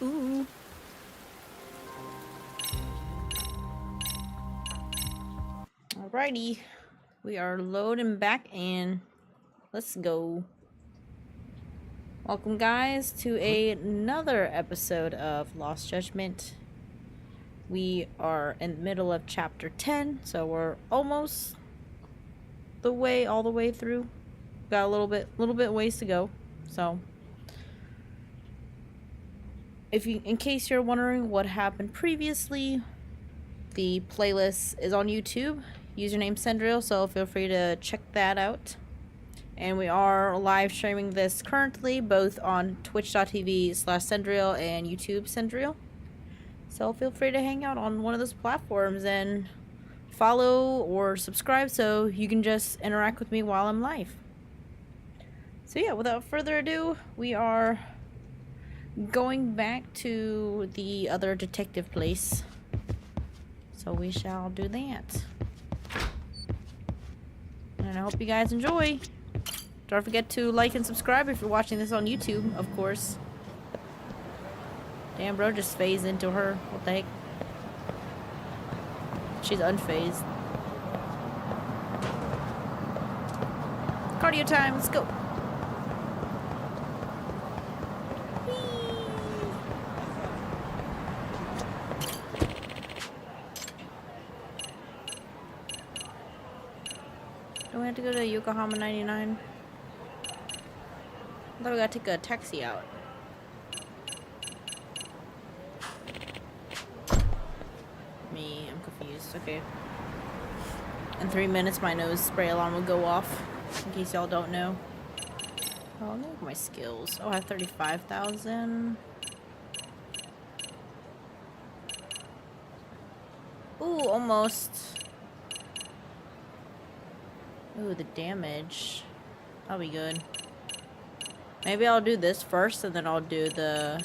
Ooh. Alrighty. We are loading back in. Let's go. Welcome guys to another episode of Lost Judgment. We are in the middle of chapter 10, so we're almost all the way through. Got a little bit ways to go. So in case you're wondering what happened previously, the playlist is on YouTube. Username Cendriel, so feel free to check that out. And we are live streaming this currently both on twitch.tv/Cendriel and YouTube Cendriel. So feel free to hang out on one of those platforms and follow or subscribe so you can just interact with me while I'm live. So yeah, without further ado, we are going back to the other detective place. So we shall do that. And I hope you guys enjoy. Don't forget to like and subscribe if you're watching this on YouTube, of course. Damn, bro, just phased into her. What the heck? She's unfazed. Cardio time, let's go. Do we have to go to Yokohama 99? I thought we gotta take a taxi out. I'm confused. Okay. In 3 minutes, my nose spray alarm will go off. In case y'all don't know. Oh, look at my skills. Oh, I have 35,000. Ooh, almost. Ooh, the damage. That'll be good. Maybe I'll do this first and then I'll do the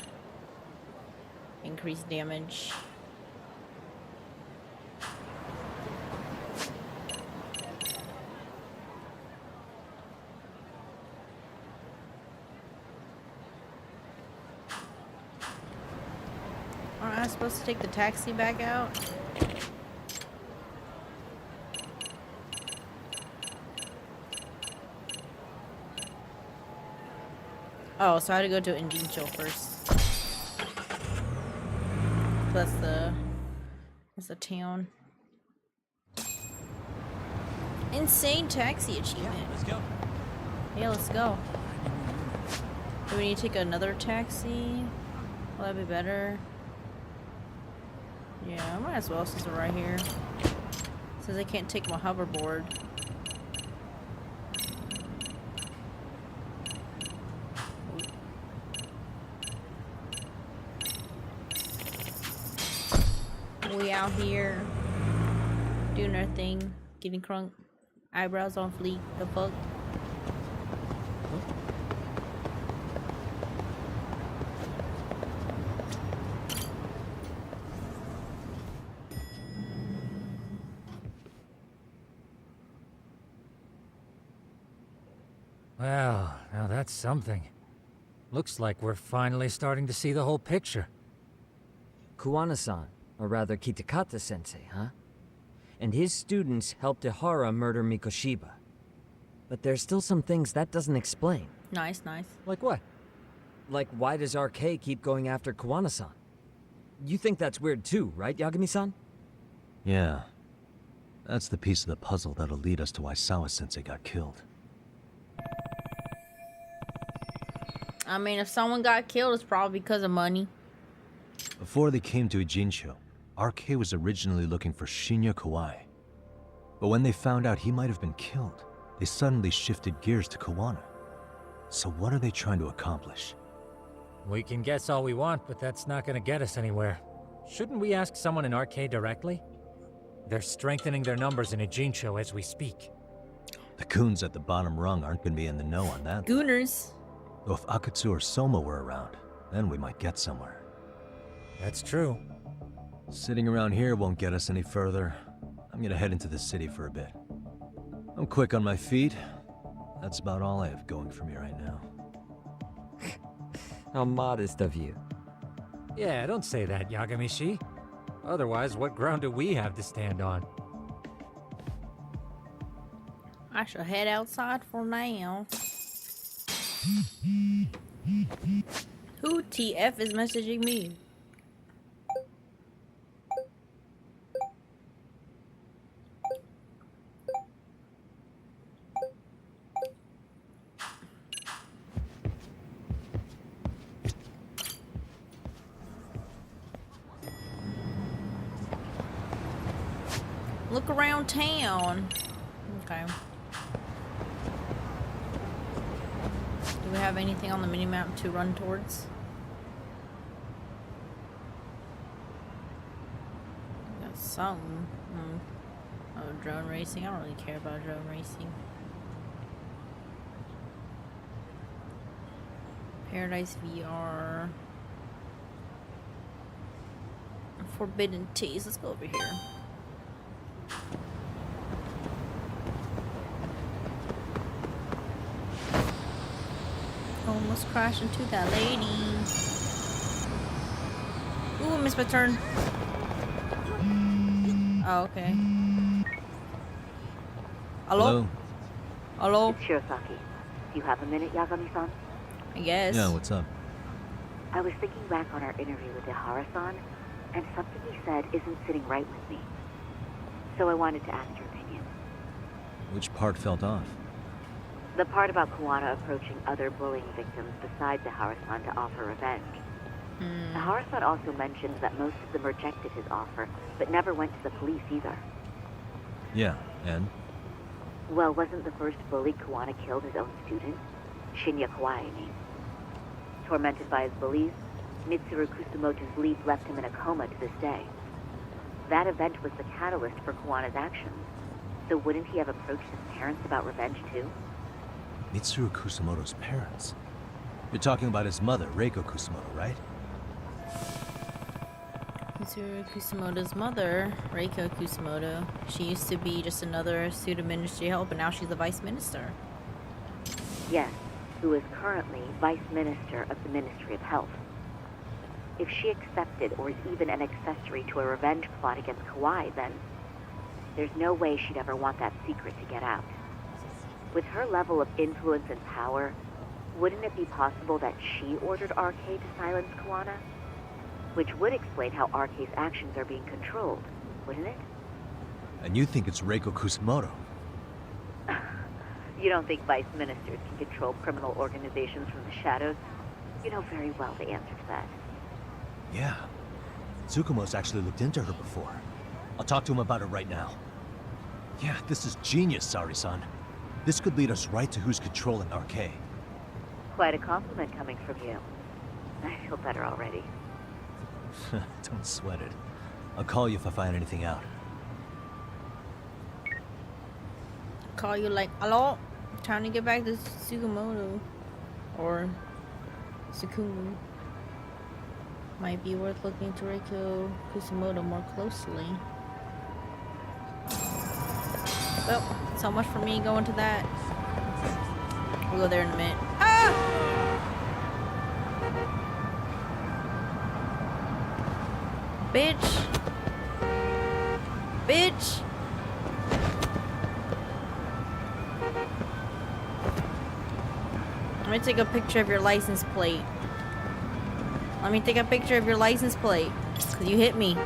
increased damage. Aren't I supposed to take the taxi back out? Oh, so I had to go to Injincho first. That's the town. Insane taxi achievement. Yeah, let's go. Yeah, let's go. Do we need to take another taxi? Will that be better? Yeah, I might as well since we're right here. It says I can't take my hoverboard. We out here doing our thing, getting crunk, eyebrows on fleek, the fuck. Well, now that's something. Looks like we're finally starting to see the whole picture. Kuwana-san, or rather Kitakata-sensei, huh? And his students helped Ihara murder Mikoshiba. But there's still some things that doesn't explain. Nice, nice. Like what? Like why does RK keep going after Kuwana-san? You think that's weird too, right, Yagami-san? Yeah. That's the piece of the puzzle that'll lead us to why Sawa-sensei got killed. I mean, if someone got killed, it's probably because of money. Before they came to Ijincho, RK was originally looking for Shinya Kawai. But when they found out he might have been killed, they suddenly shifted gears to Kawana. So what are they trying to accomplish? We can guess all we want, but that's not gonna get us anywhere. Shouldn't we ask someone in RK directly? They're strengthening their numbers in Ijincho as we speak. The goons at the bottom rung aren't going to be in the know on that. Gooners. Though if Akatsu or Soma were around, then we might get somewhere. That's true. Sitting around here won't get us any further. I'm gonna head into the city for a bit. I'm quick on my feet. That's about all I have going for me right now. How modest of you. Yeah, don't say that, Yagami-shi. Otherwise, what ground do we have to stand on? I shall head outside for now. Who TF is messaging me? Look around town. Okay. Do we have anything on the minimap to run towards? Got some. Oh, drone racing. I don't really care about drone racing. Paradise VR. Forbidden Teas. Let's go over here. Almost crashed into that lady. Ooh, I missed my turn. Oh, okay. Hello? Hello? It's Shirosaki. Do you have a minute, Yagami-san? I guess. Yeah, what's up? I was thinking back on our interview with Ihara-san, and something he said isn't sitting right with me. So I wanted to ask your opinion. Which part felt off? The part about Kuwana approaching other bullying victims besides Ihara-san to offer revenge. Ihara-san also mentioned that most of them rejected his offer, but never went to the police either. Yeah, and? Well, wasn't the first bully Kuwana killed his own student? Shinya Kawai, I mean. Tormented by his bullies, Mitsuru Kusumoto's leap left him in a coma to this day. That event was the catalyst for Kuwana's actions. So wouldn't he have approached his parents about revenge too? Mitsuru Kusumoto's parents? You're talking about his mother, Reiko Kusumoto, right? Mitsuru Kusumoto's mother, Reiko Kusumoto. She used to be just another student ministry help, but now she's the vice minister. Yes, who is currently vice minister of the Ministry of Health. If she accepted or is even an accessory to a revenge plot against Kawai, then there's no way she'd ever want that secret to get out. With her level of influence and power, wouldn't it be possible that she ordered RK to silence Kuwana? Which would explain how RK's actions are being controlled, wouldn't it? And you think it's Reiko Kusumoto? You don't think vice ministers can control criminal organizations from the shadows? You know very well the answer to that. Yeah. Tsukumo's actually looked into her before. I'll talk to him about it right now. Yeah, this is genius, Sari-san. This could lead us right to who's controlling RK. Quite a compliment coming from you. I feel better already. Don't sweat it. I'll call you if I find anything out. Call you like, hello? Trying to get back to Tsukumoto. Or Tsukumo. Might be worth looking into Reiko Kusumoto more closely. Well, so much for me going to that. We'll go there in a minute. Ah! Bitch! Bitch! Let me take a picture of your license plate. Let me take a picture of your license plate. Cause you hit me.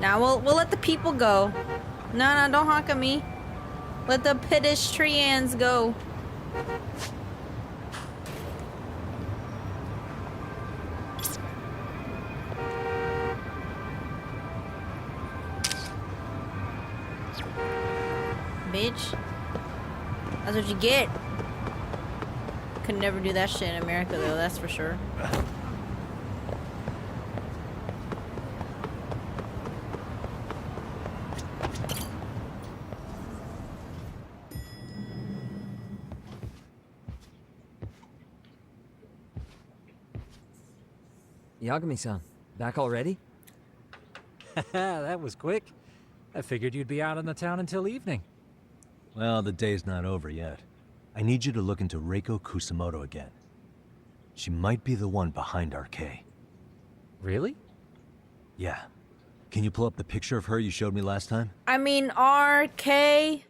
Now we'll let the people go. No, don't honk at me. Let the pedestrians go. Bitch. That's what you get. Could never do that shit in America though, that's for sure. Yagami-san, back already? That was quick. I figured you'd be out in the town until evening. Well, the day's not over yet. I need you to look into Reiko Kusamoto again. She might be the one behind RK. Really? Yeah. Can you pull up the picture of her you showed me last time? I mean, RK,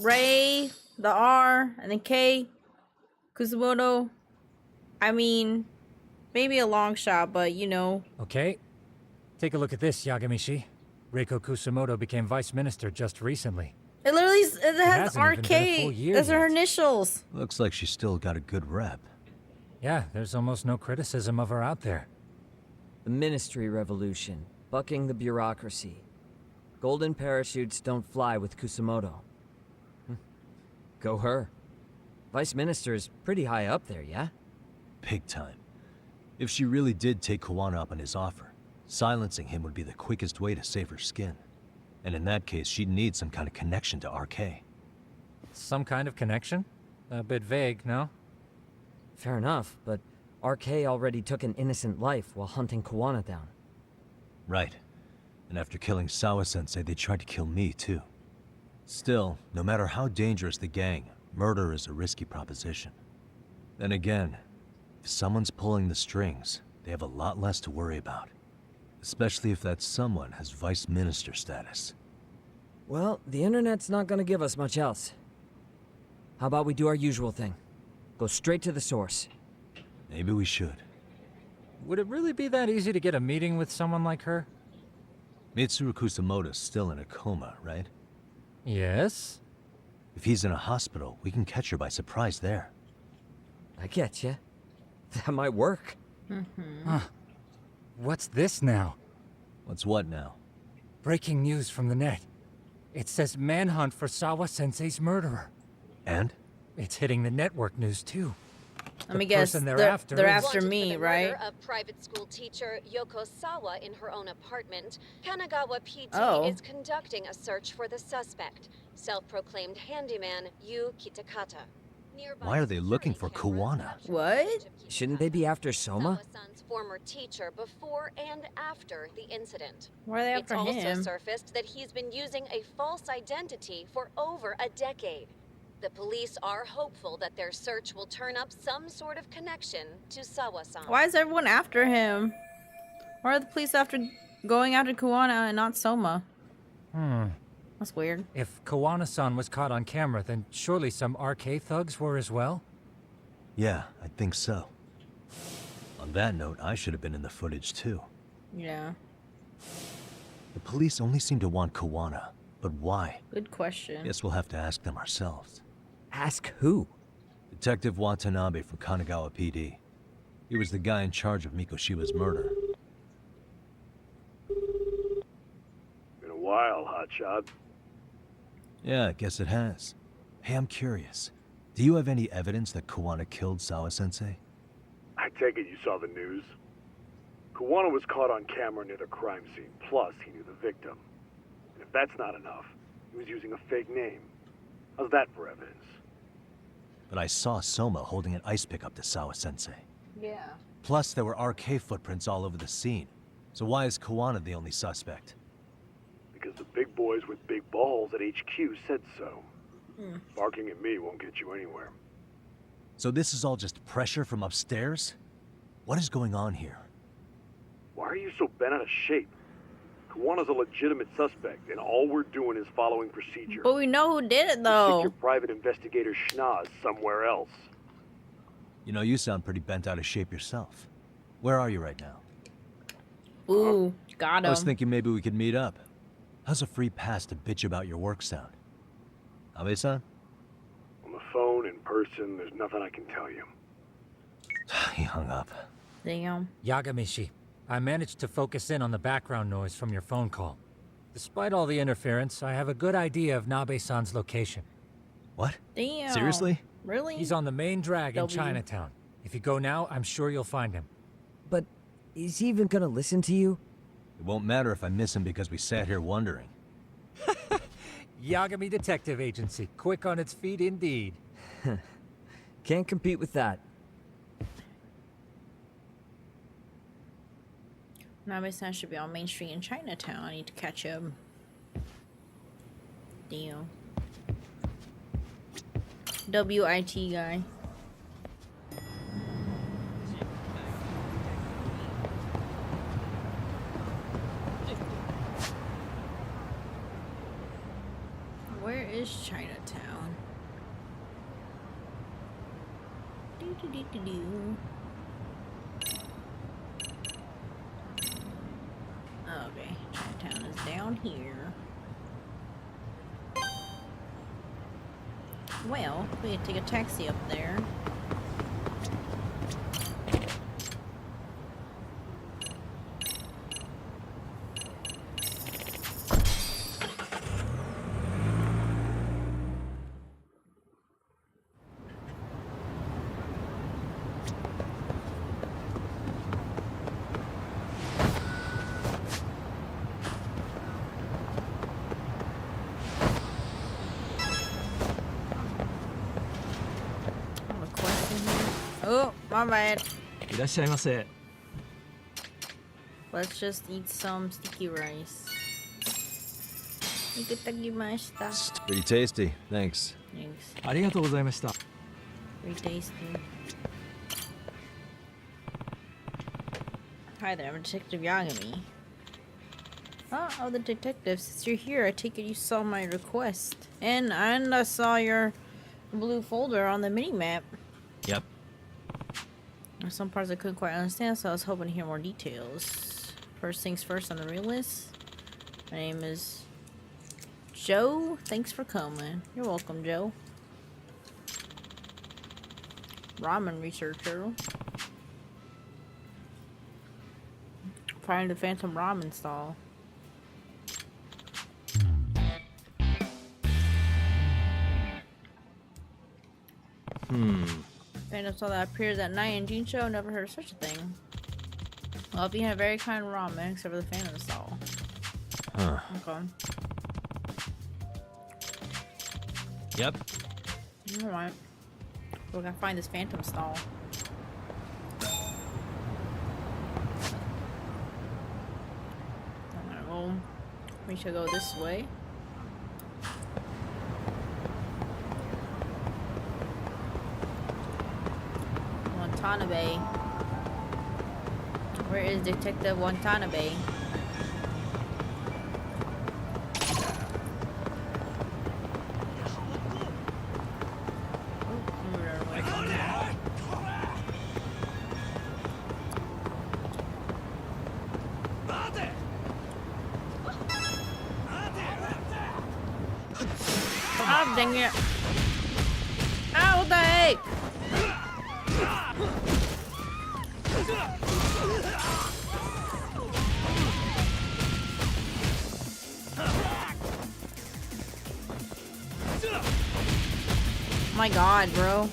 Ray, the R, and then K, Kusamoto. I mean, maybe a long shot, but you know. Okay. Take a look at this, Yagamishi. Reiko Kusamoto became vice minister just recently. It literally it has hasn't even RK. been a full year Those are her yet. initials. Looks like she's still got a good rep. Yeah, there's almost no criticism of her out there. The Ministry Revolution, bucking the bureaucracy. Golden parachutes don't fly with Kusamoto. Go her. Vice Minister is pretty high up there, yeah? Big time. If she really did take Kuwana up on his offer, silencing him would be the quickest way to save her skin. And in that case, she'd need some kind of connection to RK. Some kind of connection? A bit vague, no? Fair enough, but RK already took an innocent life while hunting Kuwana down. Right. And after killing Sawa-sensei, they tried to kill me, too. Still, no matter how dangerous the gang, murder is a risky proposition. Then again, if someone's pulling the strings, they have a lot less to worry about. Especially if that someone has vice minister status. Well, the internet's not gonna give us much else. How about we do our usual thing? Go straight to the source. Maybe we should. Would it really be that easy to get a meeting with someone like her? Mitsuru Kusamoto's still in a coma, right? Yes? If he's in a hospital, we can catch her by surprise there. I get ya. That might work. Huh. What's this now? What's what now? Breaking news from the net. It says manhunt for Sawa-sensei's murderer. And? It's hitting the network news too. Let me The guess. person They're they're after is- after Wanted me, for the right? murder of private school teacher Yoko Sawa in her own apartment, Kanagawa PD Oh. is conducting a search for the suspect, self-proclaimed handyman Yu Kitakata. Nearby Why are they looking security for cameras Kuwana? capture What? footage of Shouldn't they be Kitakata, after Soma? Sawa-san's former teacher before and after the incident. Why are they It's after also him? surfaced that he's been using a false identity for over a decade. The police are hopeful that their search will turn up some sort of connection to Sawa-san. Why is everyone after him? Why are the police going after Kuwana and not Soma? That's weird. If Kawana-san was caught on camera, then surely some RK thugs were as well? Yeah, I think so. On that note, I should have been in the footage too. Yeah. The police only seem to want Kuwana, but why? Good question. Guess we'll have to ask them ourselves. Ask who? Detective Watanabe from Kanagawa PD. He was the guy in charge of Mikoshiba's murder. Been a while, hotshot. Yeah, I guess it has. Hey, I'm curious. Do you have any evidence that Kuwana killed Sawa-sensei? I take it you saw the news. Kuwana was caught on camera near the crime scene, plus he knew the victim. And if that's not enough, he was using a fake name. How's that for evidence? But I saw Soma holding an ice pick up to Sawa-sensei. Yeah. Plus, there were RK footprints all over the scene. So why is Kuwana the only suspect? Because the big boys with big balls at HQ said so. Barking at me won't get you anywhere. So this is all just pressure from upstairs? What is going on here? Why are you so bent out of shape? Kuwana's a legitimate suspect, and all we're doing is following procedure. But we know who did it, Stick though. your private investigator schnoz somewhere else. You know, you sound pretty bent out of shape yourself. Where are you right now? Ooh, got I was him. thinking maybe we could meet up. How's a free pass to bitch about your work sound? Abe-san? On the phone, in person, there's nothing I can tell you. He hung up. Damn. Yagamishi, I managed to focus in on the background noise from your phone call. Despite all the interference, I have a good idea of Nabe-san's location. What? Damn. Seriously? Really? He's on the main drag in W. Chinatown. If you go now, I'm sure you'll find him. But is he even gonna listen to you? It won't matter if I miss him because we sat here wondering. Yagami Detective Agency, quick on its feet indeed. Can't compete with that. Nabe-san should be on Main Street in Chinatown. I need to catch him. Damn. WIT guy. Where is Chinatown? Do. Okay, Chinatown is down here. Well, we can take a taxi up there. Oh, my bad. いらっしゃいませ。 Let's just eat some sticky rice. Ikitagimashita. Pretty tasty, thanks. Thanks. ありがとうございました。 Very tasty. Hi there, I'm Detective Yagami. Oh, the detective. Since you're here, I take it you saw my request. And I saw your blue folder on the mini-map. Yep. There's some parts I couldn't quite understand, so I was hoping to hear more details. First things first on the real list. My name is Joe. Thanks for coming. You're welcome, Joe. Ramen researcher. Find the Phantom Ramen stall. Phantom stall that appears at night in Jinsho. Never heard of such a thing. Well, if you had very kind ramen, except for the Phantom stall. Huh. Okay. Yep. Alright. We're gonna find this Phantom stall. Alright, well, we should go this way. Watanabe. Where is Detective Watanabe? Oh, dang it. Ow, what the heck? My God, bro.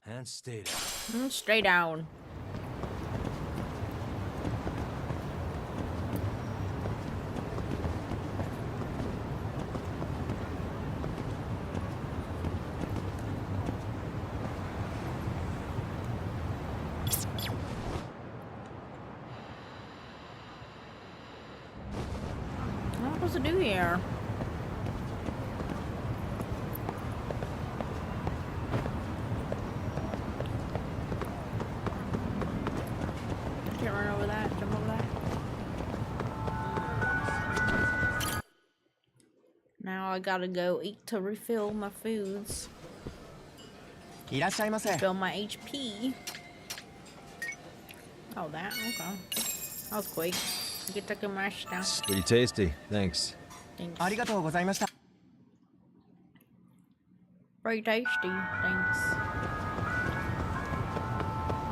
And stay down. Stay down. What am I supposed to do here? Can't run over that, jump over that. Now I gotta go eat to refill my foods. いらっしゃいませ。 Fill my HP. Oh, that? Okay. That was quick. Get the mash down. Pretty tasty, thanks. Thanks. ありがとうございました。 Very tasty. Thanks.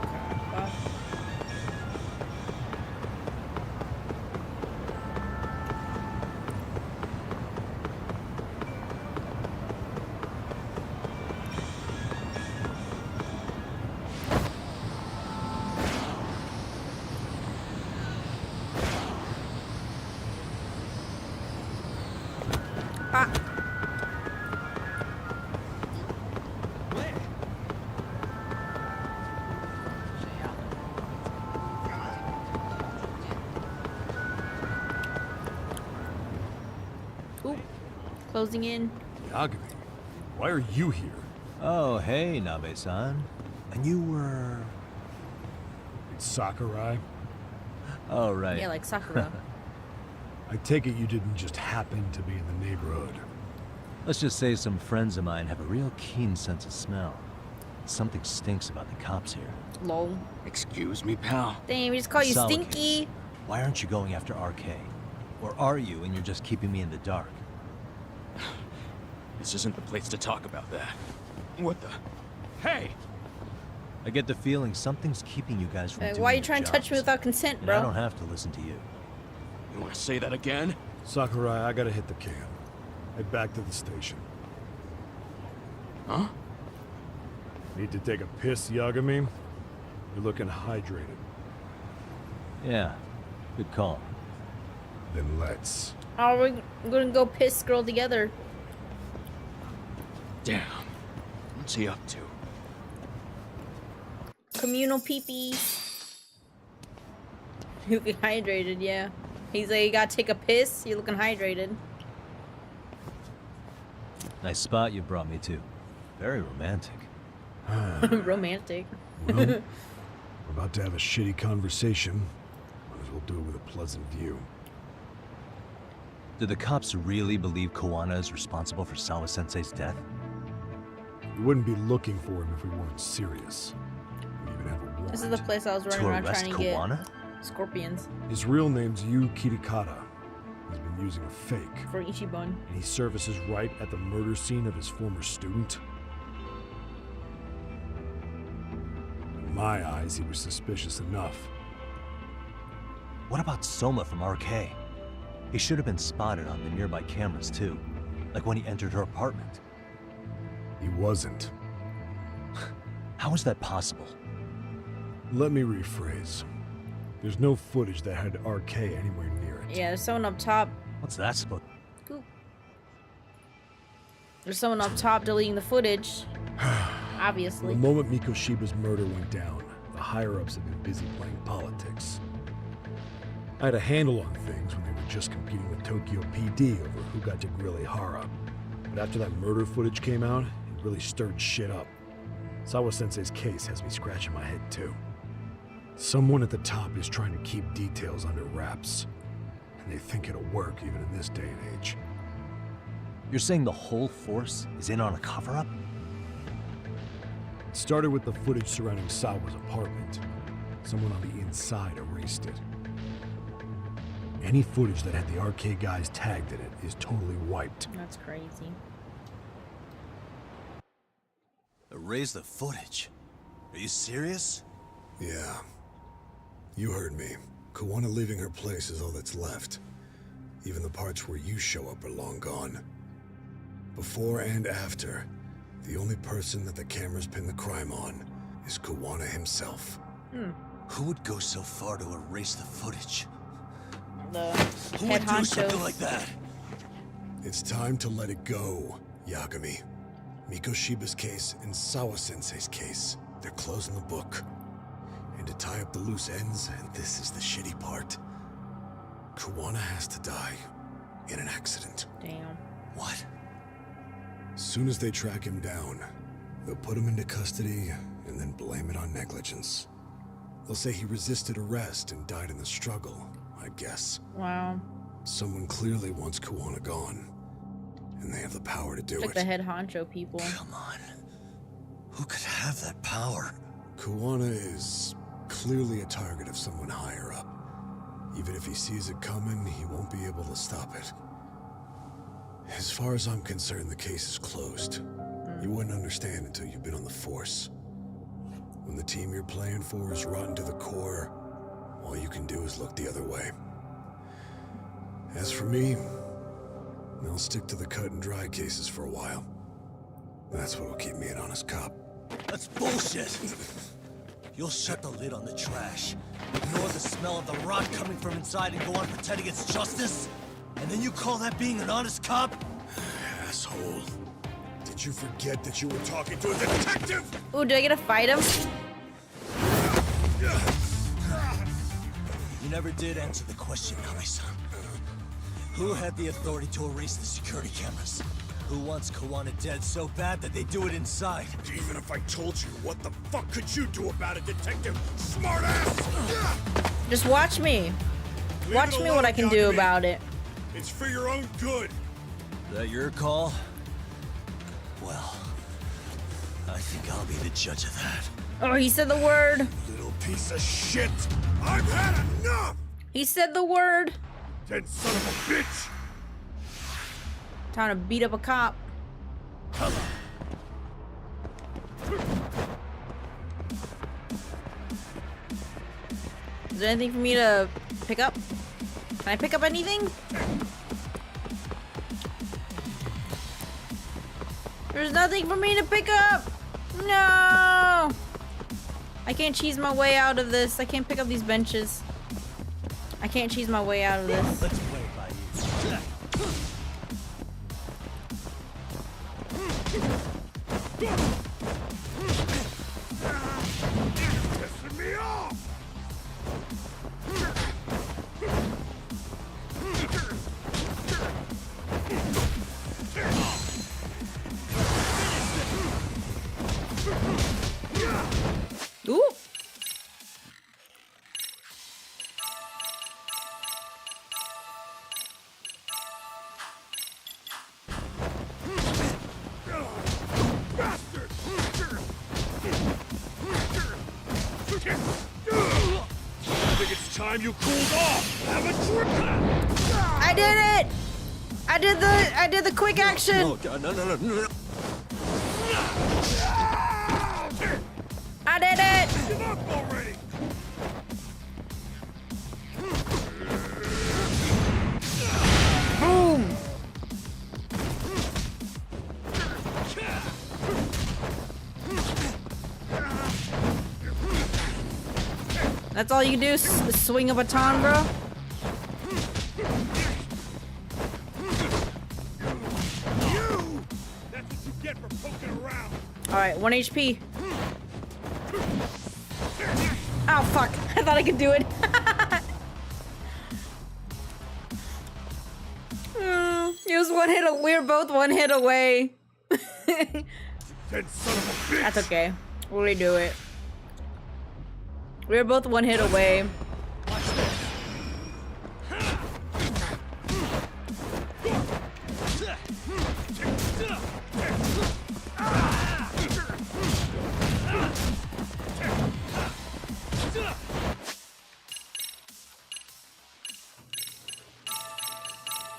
Okay, well. closing in. Yagami, why are you here? Oh, hey, Nabe-san. And you were... It's Sakurai. Oh, right. Yeah, like Sakura. I take it you didn't just happen to be in the neighborhood. Let's just say some friends of mine have a real keen sense of smell. Something stinks about the cops here. Lol. Excuse me, pal. Damn, we just call you Solid Stinky. case. Why aren't you going after RK? Or are you and you're just keeping me in the dark? This isn't the place to talk about that. What the? Hey! I get the feeling something's keeping you guys from doing Why are you your trying to touch me jobs. without consent, And bro? I don't have to listen to you. You want to say that again? Sakurai, I gotta hit the can. Head back to the station. Huh? Need to take a piss, Yagami? You're looking hydrated. Yeah, good call. Then let's. Oh, we're gonna go piss girl together. Damn. What's he up to? Communal pee-pee. You looking hydrated, yeah. He's like, you gotta take a piss, you're looking hydrated. Nice spot you brought me to. Very romantic. Romantic. Well, we're about to have a shitty conversation. Might as well do it with a pleasant view. Do the cops really believe Koana is responsible for Sawa-sensei's death? We wouldn't be looking for him if we weren't serious. We even have a warrant. This is the place I was running To around arrest trying to get Koana? scorpions His real name's Yu Kirikata. He's been using a fake. for Ichiban. And he surfaces right at the murder scene of his former student. In my eyes, he was suspicious enough. What about Soma from RK? He should have been spotted on the nearby cameras too. Like when he entered her apartment. He wasn't. How is that possible? Let me rephrase. There's no footage that had RK anywhere near it. Yeah, there's someone up top. What's that supposed? Oop. There's someone up top deleting the footage. The Obviously. moment Mikoshiba's murder went down, the higher-ups had been busy playing politics. I had a handle on things when they were just competing with Tokyo PD over who got to grill Ihara. But after that murder footage came out, it really stirred shit up. Sawa-sensei's case has me scratching my head too. Someone at the top is trying to keep details under wraps. And they think it'll work even in this day and age. You're saying the whole force is in on a cover-up? It started with the footage surrounding Sawa's apartment. Someone on the inside erased it. Any footage that had the RK guys tagged in it is totally wiped. That's crazy. Erase the footage. Are you serious? Yeah. You heard me. Koana leaving her place is all that's left. Even the parts where you show up are long gone. Before and after, the only person that the cameras pin the crime on is Koana himself. Who would go so far to erase the footage? The Who head would do something honcho. like that? It's time to let it go, Yagami. Mikoshiba's case and Sawa-sensei's case, they're closing the book. And to tie up the loose ends, and this is the shitty part, Koana has to die in an accident. Damn. What? Soon as they track him down, they'll put him into custody and then blame it on negligence. They'll say he resisted arrest and died in the struggle, I guess. Wow. Someone clearly wants Koana gone, and they have the power to do Like it. the head honcho people. Come on. Who could have that power? Koana is clearly a target of someone higher up. Even if he sees it coming, he won't be able to stop it. As far as I'm concerned, the case is closed. You wouldn't understand until you've been on the force. When the team you're playing for is rotten to the core, all you can do is look the other way. As for me, I'll stick to the cut and dry cases for a while. That's what'll keep me an honest cop. That's bullshit! You'll shut the lid on the trash, ignore the smell of the rot coming from inside and go on pretending it's justice? And then you call that being an honest cop? Asshole. Did you forget that you were talking to a detective? Ooh, do I get to fight him? You never did answer the question, Nami-san. Who had the authority to erase the security cameras? Who wants Kawana dead so bad that they do it inside? Even if I told you, what the fuck could you do about it, detective? Smartass! Just watch me. Watch me what I can do about it. It's for your own good. That your call? Well, I think I'll be the judge of that. Oh, he said the word. Little piece of shit. I've had enough! He said the word. Dead son of a bitch! Time to beat up a cop. Is there anything for me to pick up? Can I pick up anything? There's nothing for me to pick up! No! I can't cheese my way out of this. I can't pick up these benches. I can't cheese my way out of this. Let's play by you. Pissing me off! Ooh! I think it's time you cooled off. Have a drink. I did it! I did the quick action! Oh god, no. I did it! Give up already. Boom! That's all you do? Swing a baton, bro? You! That's what you get for poking around. Alright, 1 HP. Oh, fuck. I thought I could do it. It was one hit. We were both one hit away. Dead son of a bitch. That's okay. We'll redo it. We were both one hit away.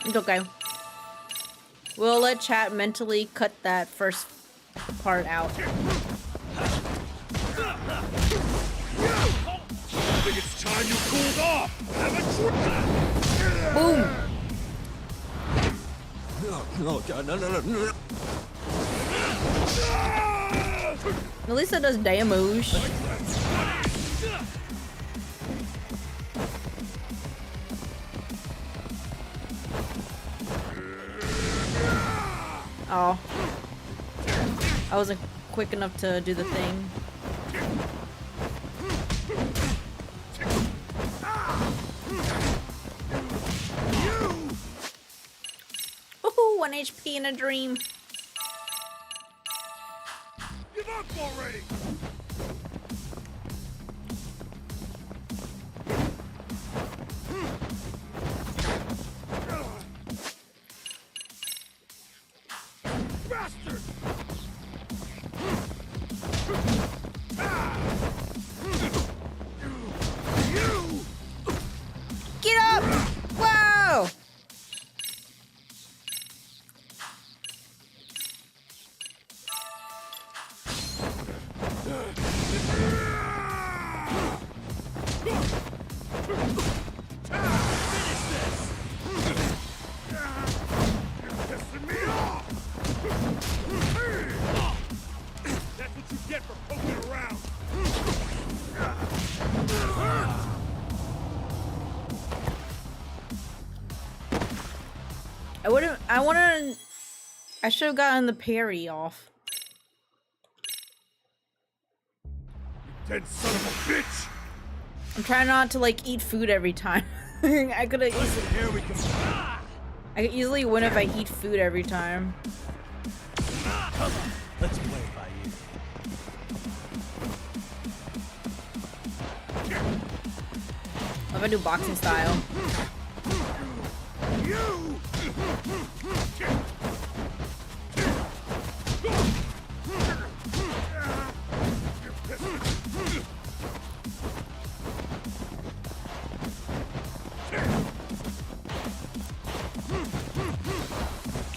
It's okay. We'll let chat mentally cut that first part out. I think it's time you cooled off. Have a drink. Boom! Oh god, no. At least it does damage. Oh. I wasn't quick enough to do the thing. Woohoo! 1 HP in a dream. Give up already. Bastard! You! Get up! Whoa! Pissing me off! That's what you get for poking around. I should have gotten the parry off. Dead son of a bitch! I'm trying not to like eat food every time. I could have easily. Here we go. I can easily win if I eat food every time. Let's play by you. What if I do boxing style?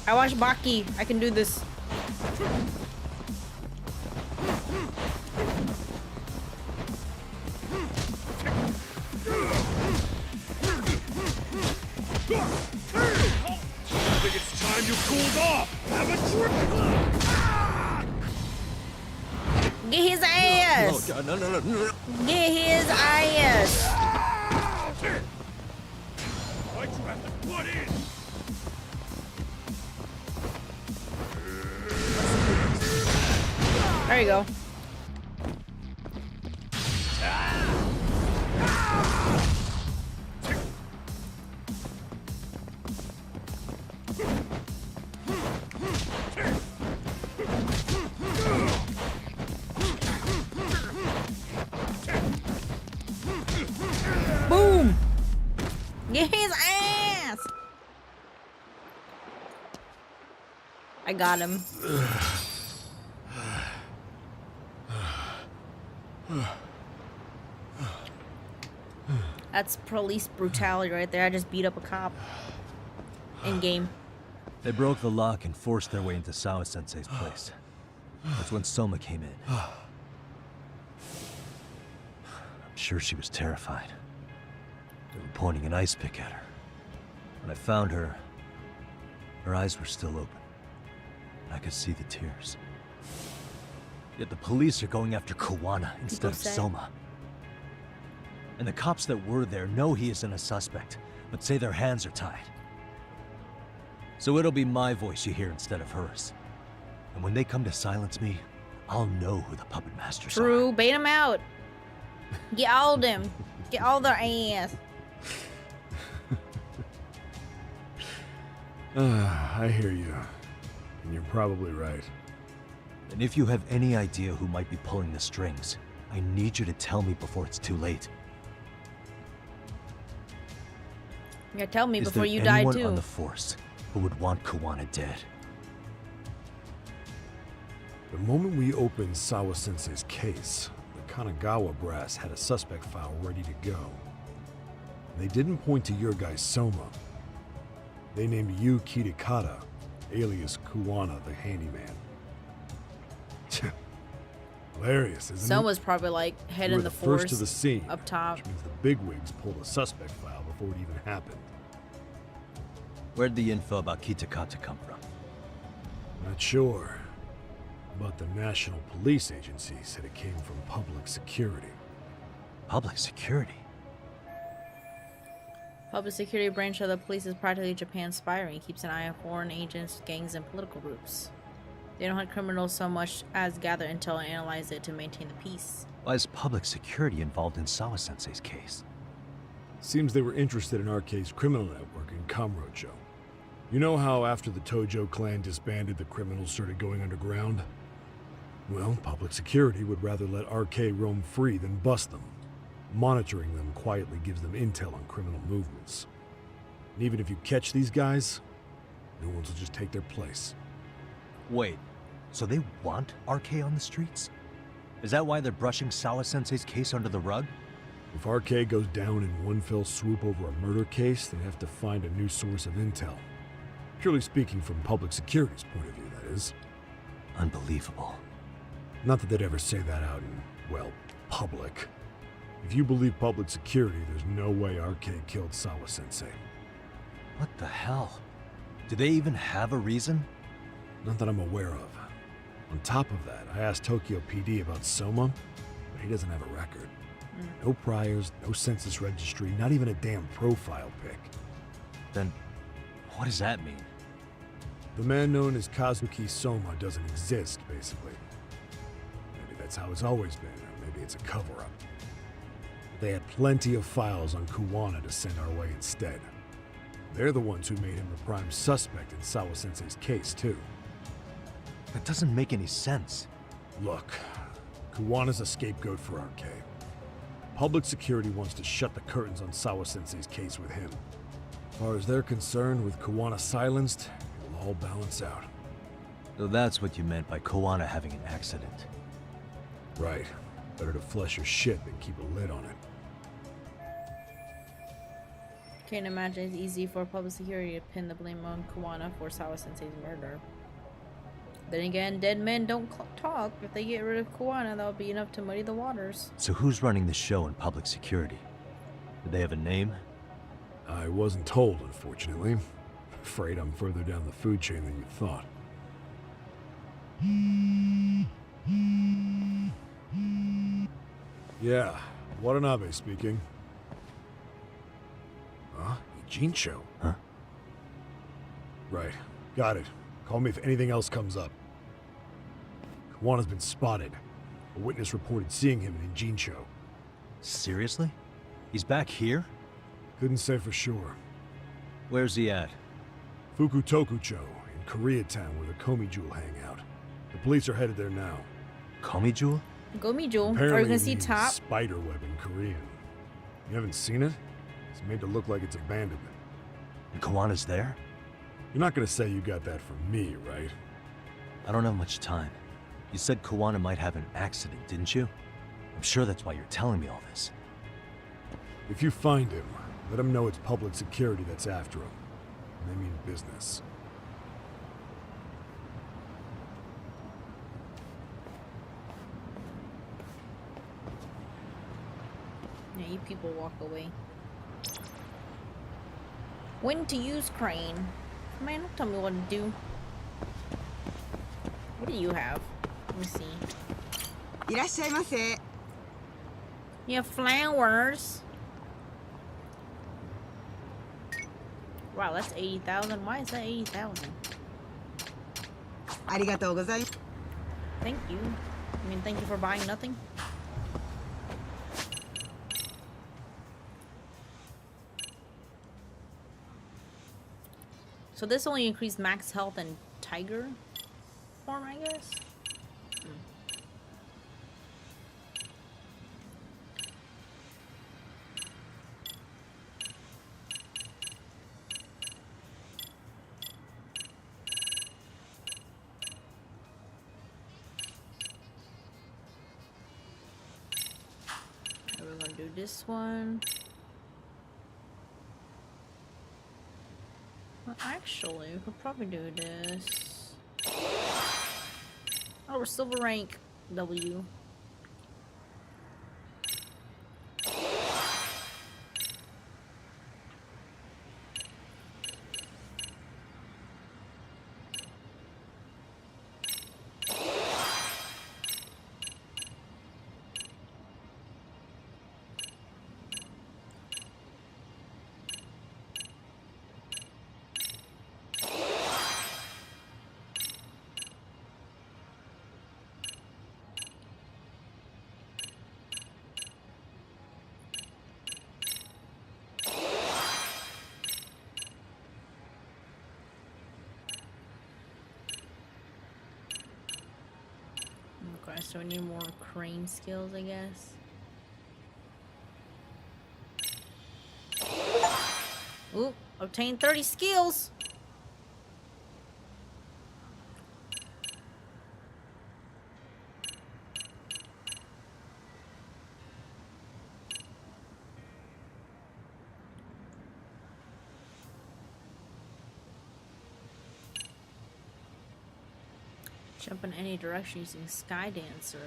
I watch Baki. I can do this. I think it's time you cooled off. Have a drink. Get his ass! Oh, God, no. Get his ass! Why'd you have to butt in? There you go. Boom! Get his ass! I got him. That's police brutality right there. I just beat up a cop. In game. They broke the lock and forced their way into Sawa-sensei's place. That's when Soma came in. I'm sure she was terrified. They were pointing an ice pick at her. When I found her, her eyes were still open. I could see the tears. Yet the police are going after Kawana instead of Soma. And the cops that were there know he isn't a suspect, but say their hands are tied. So it'll be my voice you hear instead of hers. And when they come to silence me, I'll know who the puppet masters are. True, bait them out. Get all of them. Get all their ass. I hear you. And you're probably right. And if you have any idea who might be pulling the strings, I need you to tell me before it's too late. Yeah, tell me before you die die too. Is there anyone too. on the force who would want Kawana dead? The moment we opened Sawa-sensei's case, the Kanagawa brass had a suspect file ready to go. They didn't point to your guy Soma. They named you Kitakata, alias Kawana the handyman. Hilarious, isn't it? Soma's probably like head You in were the the force first to the scene, up top. which means the bigwigs pulled a suspect file before it even happened. Where'd the info about Kitakata come from? Not sure, but the National Police Agency said it came from public security. Public security? Public security branch of the police is practically Japan's spy ring. Keeps an eye on foreign agents, gangs, and political groups. They don't hunt criminals so much as gather intel and analyze it to maintain the peace. Why is public security involved in Sawa-sensei's case? Seems they were interested in RK's criminal network in Kamurocho. You know how after the Tojo clan disbanded, the criminals started going underground? Well, public security would rather let RK roam free than bust them. Monitoring them quietly gives them intel on criminal movements. And even if you catch these guys, new ones will just take their place. Wait, so they want RK on the streets? Is that why they're brushing Sawa-sensei's case under the rug? If RK goes down in one fell swoop over a murder case, they have to find a new source of intel. Purely speaking, from public security's point of view, that is. Unbelievable. Not that they'd ever say that out in, well, public. If you believe public security, there's no way RK killed Sawa-sensei. What the hell? Do they even have a reason? Not that I'm aware of. On top of that, I asked Tokyo PD about Soma, but he doesn't have a record. No priors, no census registry, not even a damn profile pic. Then, what does that mean? The man known as Kazuki Soma doesn't exist, basically. Maybe that's how it's always been, or maybe it's a cover-up. They had plenty of files on Kawana to send our way instead. They're the ones who made him a prime suspect in Sawa-sensei's case, too. That doesn't make any sense. Look, Kuwana's a scapegoat for RK. Public security wants to shut the curtains on Sawa-sensei's case with him. As far as they're concerned, with Kuwana silenced, it'll all balance out. So that's what you meant by Koana having an accident. Right. Better to flush your shit than keep a lid on it. Can't imagine it's easy for public security to pin the blame on Kuwana for Sawa-sensei's murder. Then again, dead men don't talk. If they get rid of Kuwana, that'll be enough to muddy the waters. So who's running the show in public security? Do they have a name? I wasn't told, unfortunately. Afraid I'm further down the food chain than you thought. Yeah, Watanabe speaking. Huh? Ijincho? Huh? Right. Got it. Call me if anything else comes up. Kuwana's been spotted. A witness reported seeing him in Ijincho. Seriously? He's back here? Couldn't say for sure. Where's he at? Fukutokucho, in Koreatown, where the Komi Jewel hang out. The police are headed there now. Komi Jewel? Gomi Jewel. Are Apparently we gonna see it means top? spider web in Korean. You haven't seen it? It's made to look like it's abandoned. And Kawana's there? You're not gonna say you got that from me, right? I don't have much time. You said Kawana might have an accident, didn't you? I'm sure that's why you're telling me all this. If you find him, let him know it's public security that's after him. And I mean business. Yeah, you people walk away. When to use crane? Man, don't tell me what to do. What do you have? Let me see. いらっしゃいませ。 You have flowers. Wow, that's 80,000. Why is that 80,000? ありがとうございます。 Thank you. I mean, thank you for buying nothing. So this only increased max health and tiger form, I guess. We're gonna do this one. Well, actually, we could probably do this. Oh, we're silver rank W. Okay, so we need more crane skills, I guess. Ooh, obtain 30 skills! Jump in any direction using Sky Dancer.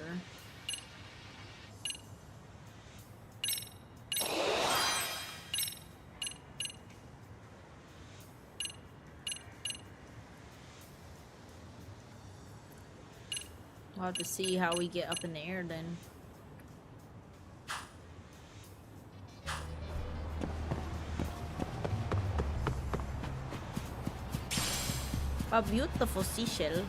We'll have to see how we get up in the air then. A beautiful seashell.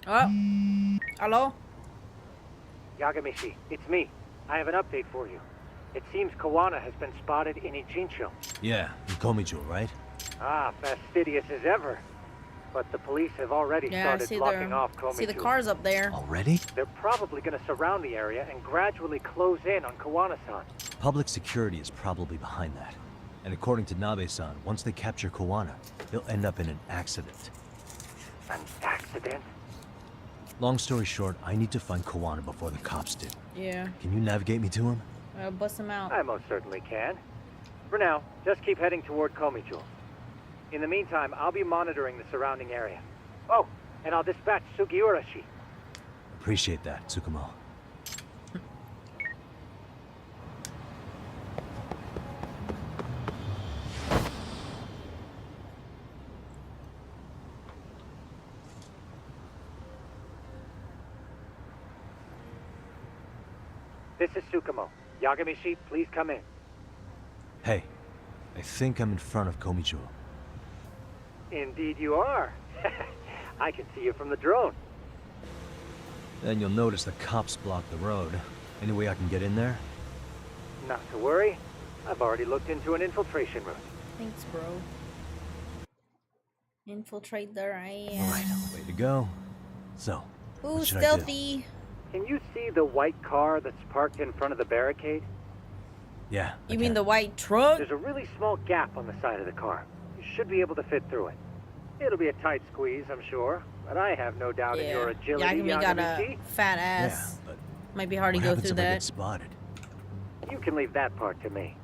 Oh. Hello? Yagamishi, it's me. I have an update for you. It seems Kawana has been spotted in Ijincho. Yeah, in Komijo, right? Ah, fastidious as ever. But the police have already started blocking off Komijo. See the cars up there. Already? They're probably going to surround the area and gradually close in on Kawana-san. Public security is probably behind that. And according to Nabe-san, once they capture Kawana, they'll end up in an accident. An accident? Long story short, I need to find Kawana before the cops do. Yeah. Can you navigate me to him? I'll bust him out. I most certainly can. For now, just keep heading toward Komijo. In the meantime, I'll be monitoring the surrounding area. Oh, and I'll dispatch Sugiurashi. Appreciate that, Tsukumo. This is Tsukumo. Yagamishi, please come in. Hey, I think I'm in front of Komijo. Indeed you are. I can see you from the drone. Then you'll notice the cops block the road. Any way I can get in there? Not to worry. I've already looked into an infiltration route. Thanks, bro. Infiltrate there I am. Alright, way to go. So, Ooh, what should I do? stealthy. Can you see the white car that's parked in front of the barricade? Yeah. You mean the white truck? There's a really small gap on the side of the car. You should be able to fit through it. It'll be a tight squeeze, I'm sure, but I have no doubt in your agility, Yagami got a fat ass. Yeah, but might be hard to what go happens through if I that. get spotted? You can leave that part to me.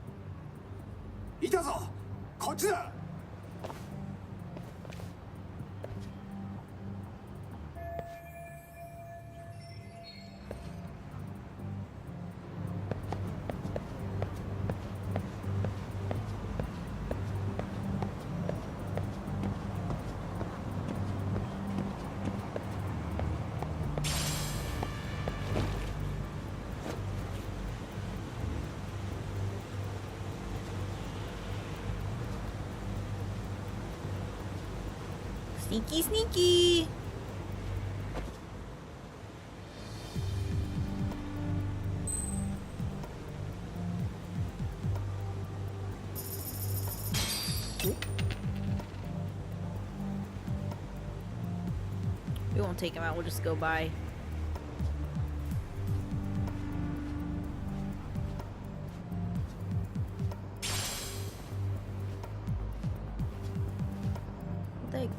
Sneaky, sneaky. We won't take him out, we'll just go by. What the heck?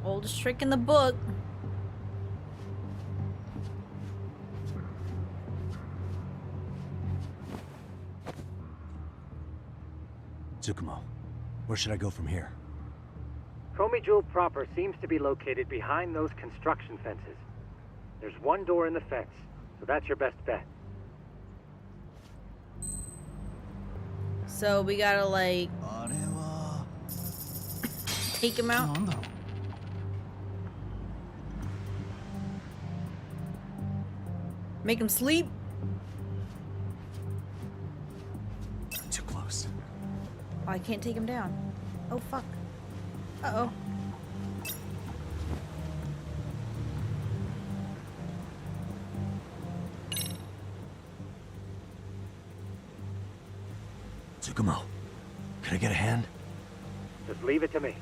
Oldest trick in the book. Tsukumo, where should I go from here? Komijo proper seems to be located behind those construction fences. There's one door in the fence, so that's your best bet. So we gotta like take him out. Make him sleep. Too close. Oh, I can't take him down. Oh fuck. Uh-oh. Tsukumo, can I get a hand? Just leave it to me.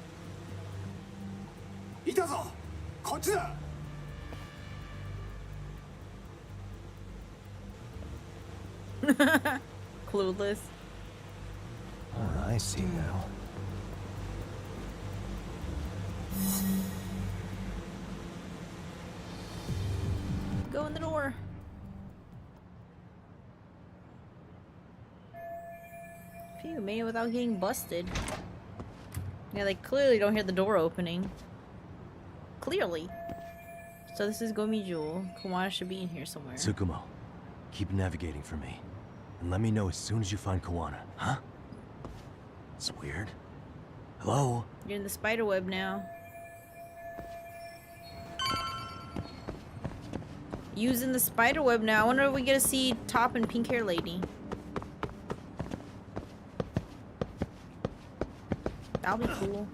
Clueless. Oh, I see now. Go in the door. Phew, made it without getting busted. Yeah, they clearly don't hear the door opening. Clearly. So this is Gomi-jewel. Kawana should be in here somewhere. Tsukumo, keep navigating for me. And let me know as soon as you find Kawana, huh? It's weird. I Hello? You're in the spider web now. Using the spider web now. I wonder if we get to see top and pink hair lady. That'll be cool.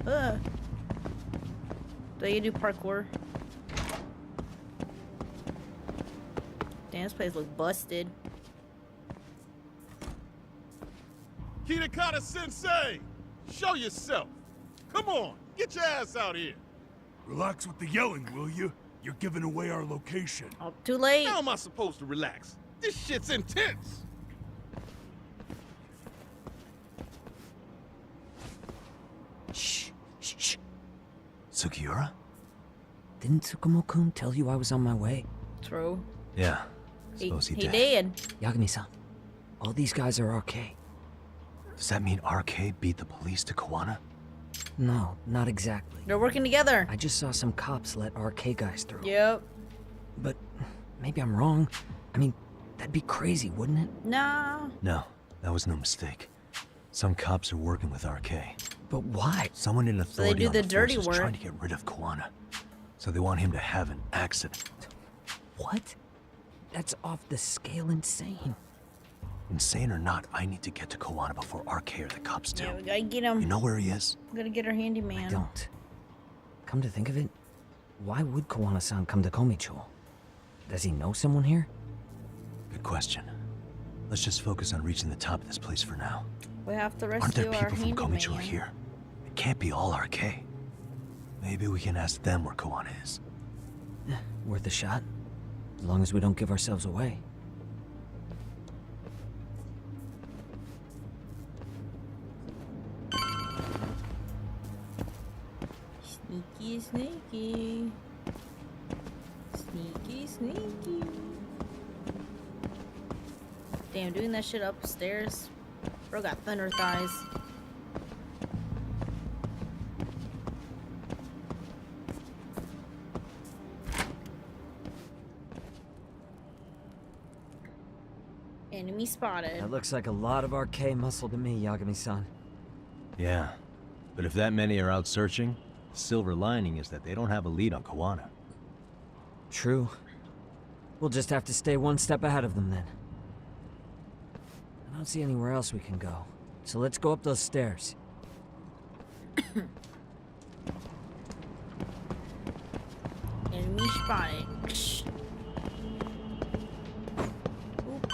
Ugh. Do you do parkour? Damn, this place looks busted. Kitakata Sensei! Show yourself! Come on, get your ass out here! Relax with the yelling, will you? You're giving away our location. Oh, too late. How am I supposed to relax? This shit's intense! Shh, shh, shh. Sugiura? Didn't Tsukumo-kun tell you I was on my way? True. Yeah. Suppose he did. did. Yagami-san, all these guys are RK. Does that mean RK beat the police to Kawana? No, not exactly. They're working together. I just saw some cops let RK guys through. Yep. But maybe I'm wrong. I mean, that'd be crazy, wouldn't it? Nah. No, that was no mistake. Some cops are working with RK. But why? Someone in authority do on the the dirty force is work. trying to get rid of Kawana. So they want him to have an accident. What? That's off the scale insane. Insane or not, I need to get to Kawana before RK or the cops do. Yeah, we gotta get him. You know where he is? We gotta get our handyman. I don't. Come to think of it, why would Kawana-san come to Komicho? Does he know someone here? Good question. Let's just focus on reaching the top of this place for now. We have to Aren't there rescue our people from Komicho handyman. here? It can't be all RK. Maybe we can ask them where Kawana is. Worth a shot. As long as we don't give ourselves away. Sneaky, sneaky. Sneaky, sneaky. Damn, doing that shit upstairs. Bro got thunder thighs. Enemy spotted. That looks like a lot of RK muscle to me, Yagami-san. Yeah, but if that many are out searching, the silver lining is that they don't have a lead on Kawana. True. We'll just have to stay one step ahead of them then. I don't see anywhere else we can go. So let's go up those stairs. Enemy spotted. Oop.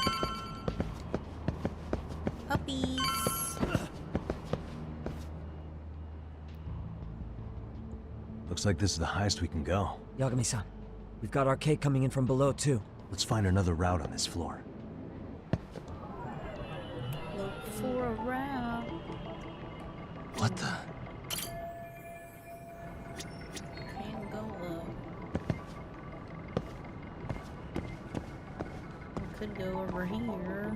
Puppies. Looks like this is the highest we can go. Yagami-san, we've got RK coming in from below too. Let's find another route on this floor. Look for a route. What the? Can't go up. We could go over here.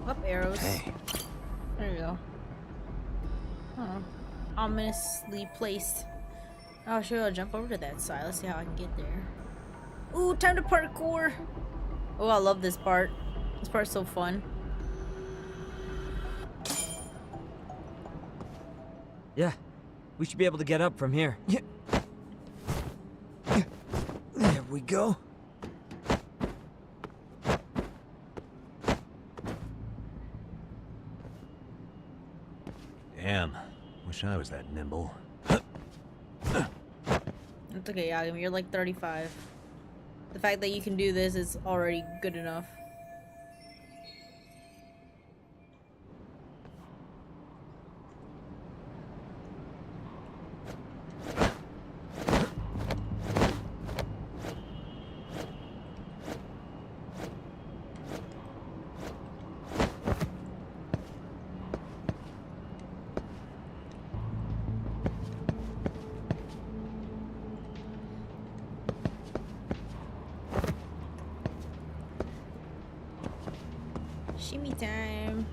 Up arrows. Hey, There you go. Huh. Ominously placed. Oh, sure, I'll jump over to that side. Let's see how I can get there. Ooh, time to parkour. Oh, I love this part. This part's so fun. Yeah, we should be able to get up from here. Yeah. There we go. damn. Wish I was that nimble. It's okay, Yagami. You're like 35. The fact that you can do this is already good enough. Shimmy time.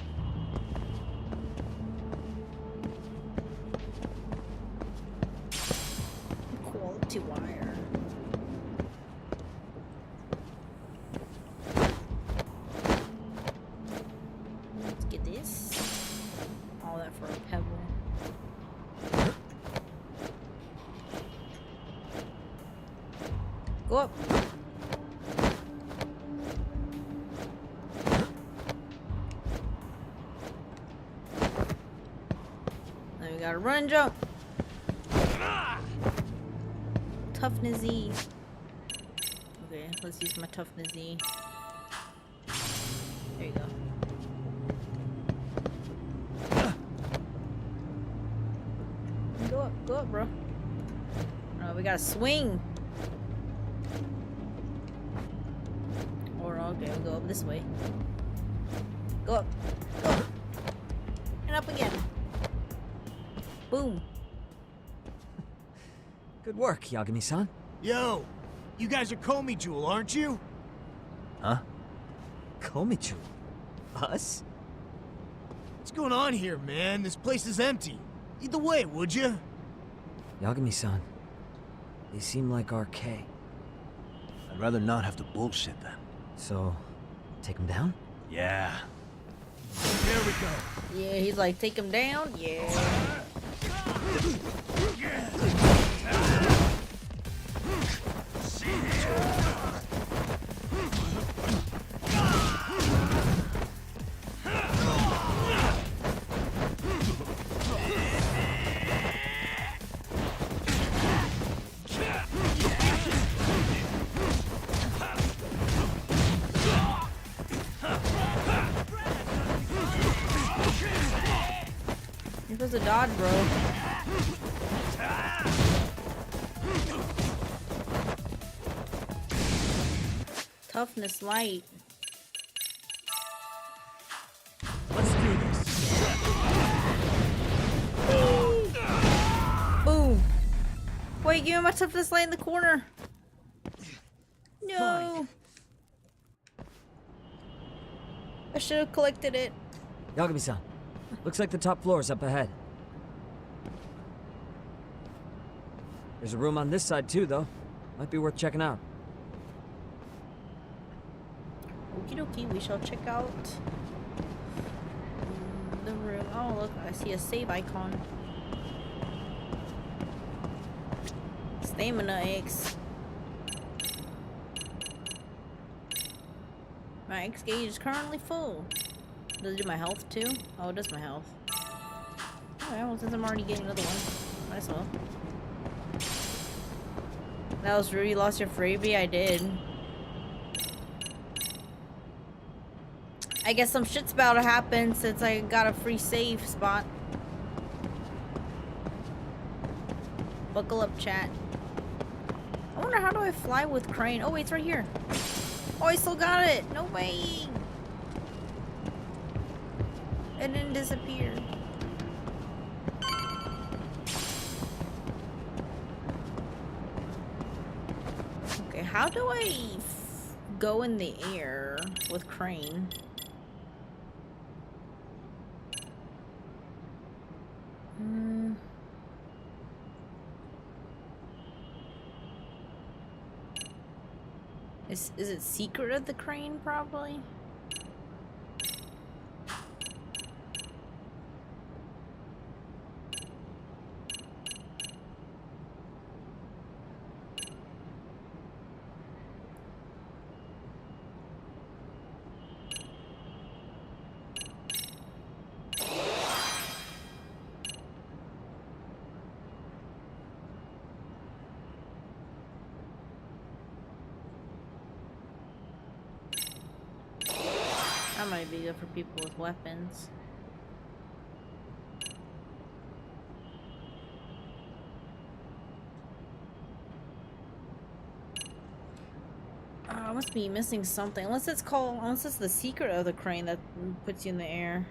Get this. All that for a pebble. Go up. Now we gotta run and jump. Toughness E. Okay, let's use my toughness E. There you go. Go up, bro. Oh, we gotta swing. Or okay, we'll go up this way. Go up. Go up. And up again. Boom. Good work, Yagami-san. Yo, you guys are Comey Jewel, aren't you? Huh? Komichu? Us? What's going on here, man? This place is empty. Lead the way, would you? Yagami-san, they seem like RK. I'd rather not have to bullshit them. So, take them down? Yeah. There we go. Yeah, he's like, take him down. Yeah. Here goes a dodge, bro. Toughness light. Let's do this. Boom. Wait, give me my toughness light in the corner. No. I should have collected it. Yagami-san, looks like the top floor is up ahead. There's a room on this side too, though. Might be worth checking out. Okie dokie, we shall check out the room. Oh, look, I see a save icon. Stamina X. My X gauge is currently full. Does it do my health too? Oh, it does my health. Alright, well, since I'm already getting another one, might as well. That was Ruby lost your freebie? I did. I guess some shit's about to happen since I got a free save spot. Buckle up, chat. I wonder, how do I fly with Crane? Oh, wait, it's right here. Oh, I still got it. No way. It didn't disappear. Okay, how do I go in the air with Crane? Is it Secret of the Crane, probably? That might be good for people with weapons. I must be missing something. Unless it's the secret of the crane that puts you in the air.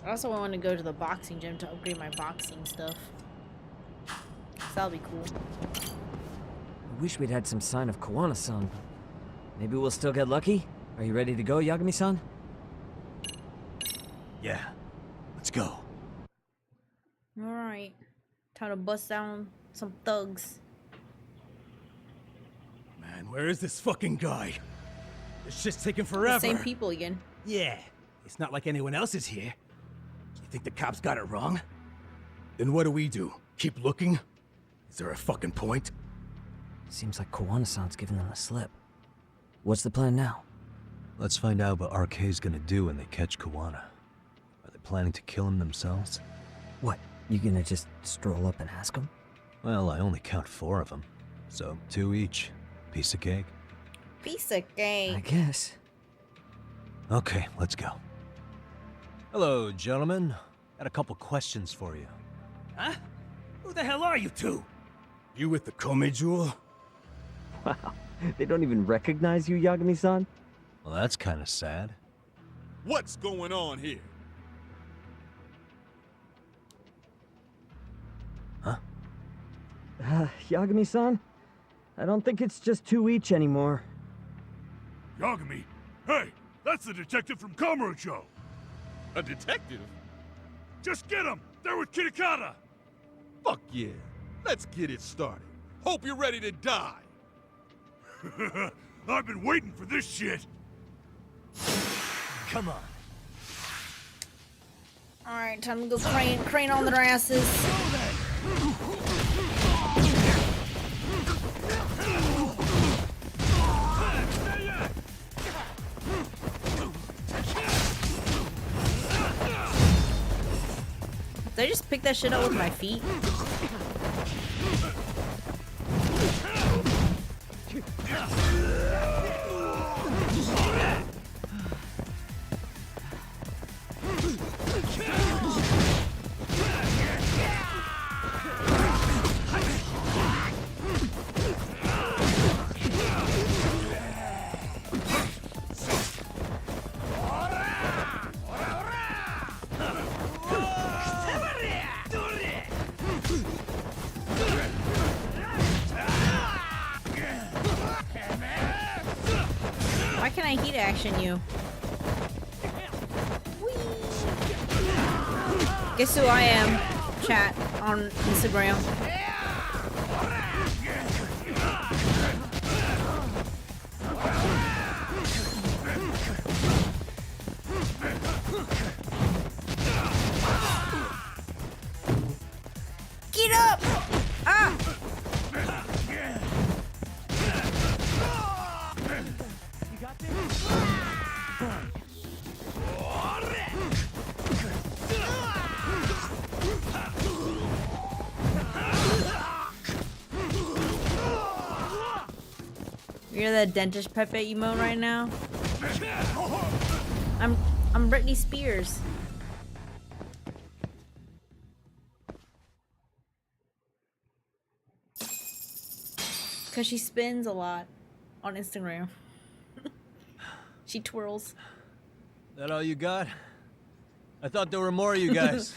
I also want to go to the boxing gym to upgrade my boxing stuff. So that'll be cool. I wish we'd had some sign of Kawana-san. Maybe we'll still get lucky? Are you ready to go, Yagami-san? Yeah. Let's go. Alright. Time to bust down some thugs. Man, where is this fucking guy? This shit's taking The forever. same people again. Yeah, it's not like anyone else is here. You think the cops got it wrong? Then what do? Keep looking? Is there a fucking point? Seems like Kawana-san's giving them the slip. What's the plan now? Let's find out what RK's gonna do when they catch Kawana. Are they planning to kill him themselves? What, you gonna just stroll up and ask them? Well, I only count 4 of them, so 2 each. Piece of cake. Piece of cake. I guess. Okay, let's go. Hello, gentlemen. Got a couple questions for you. Huh? Who the hell are you two? You with the Kome jewel? Wow, they don't even recognize you, Yagami-san? Well, that's kind of sad. What's going on here? Huh? Yagami-san? I don't think it's just 2 each anymore. Yagami? Hey, that's the detective from Kamurocho. A detective? Just get him! They're with Kitakata! Fuck yeah. Let's get it started. Hope you're ready to die. I've been waiting for this shit. Come on. Alright, time to go crane on their asses. Did I just pick that shit up with my feet? Why can I heat action you? Whee! Guess who I am? Chat on Instagram. Get up! Ah! You're the dentist Pepe emote right now. I'm Britney Spears. Cause she spins a lot on Instagram. She twirls. That all you got? I thought there were more of you guys.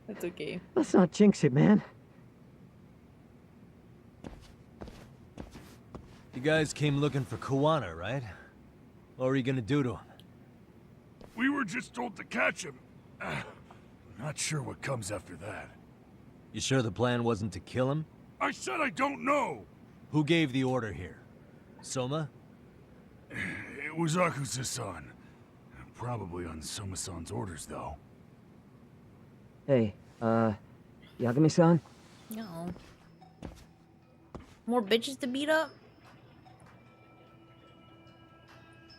That's okay. Let's not jinx it, man. You guys came looking for Kawana, right? What were you gonna do to him? We were just told to catch him. Not sure what comes after that. You sure the plan wasn't to kill him? I said I don't know. Who gave the order here? Soma? It was Akusa-san. Probably on Soma-san's orders, though. Hey, Yagami-san? No. More bitches to beat up?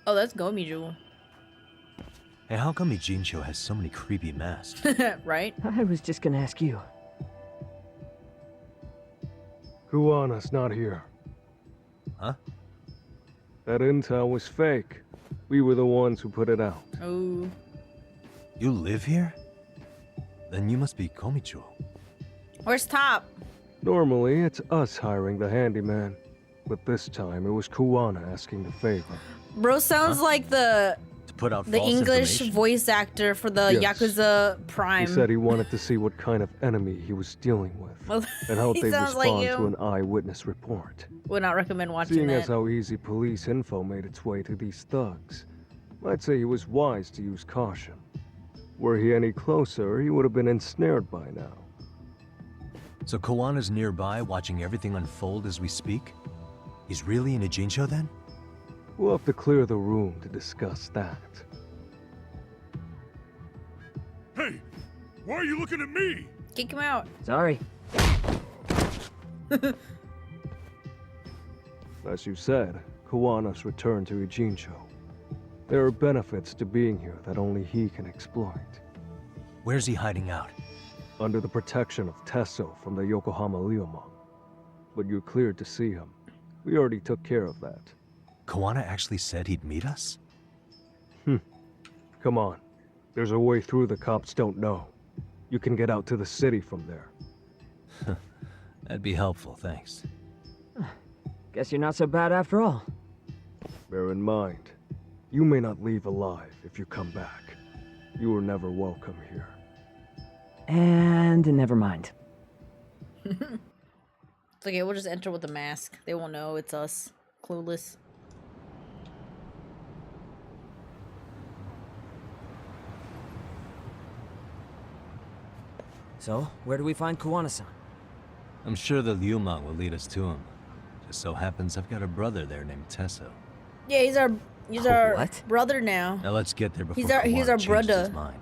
Oh, that's Gomi Jewel. Hey, how come Ijincho has so many creepy masks? Right? I was just gonna ask you. Kuwana's not here. Huh? That intel was fake. We were the ones who put it out. Oh. You live here? Then you must be Komicho. Where's Top? Normally, it's us hiring the handyman. But this time, it was Kuwana asking the favor. Bro sounds like the To put out The false English information? voice actor for the Yes. Yakuza Prime. He said he wanted to see what kind of enemy he was dealing with, Well, and how he they'd sounds respond like to you. an eyewitness report. Would not recommend watching Seeing that. as how easy police info made its way to these thugs, I'd say he was wise to use caution. Were he any closer, he would have been ensnared by now. So Kawana's nearby, watching everything unfold as we speak? He's really in a Jinsho then? We'll have to clear the room to discuss that. Hey, why are you looking at me? Kick him out. Sorry. As you said, Kawana's returned to Ijincho. There are benefits to being here that only he can exploit. Where's he hiding out? Under the protection of Tesso from the Yokohama Ryomon. But you're cleared to see him. We already took care of that. Kawana actually said he'd meet us? Come on. There's a way through the cops don't know. You can get out to the city from there. That'd be helpful, thanks. Guess you're not so bad after all. Bear in mind, you may not leave alive if you come back. You were never welcome here. And never mind. It's okay, we'll just enter with a mask. They won't know it's us. Clueless. So, where do we find Kawana-san? I'm sure the Ryomon will lead us to him. Just so happens I've got a brother there named Tesso. Yeah, he's our What? brother now. Now let's get there before He's our Kawana changes brother. his mind.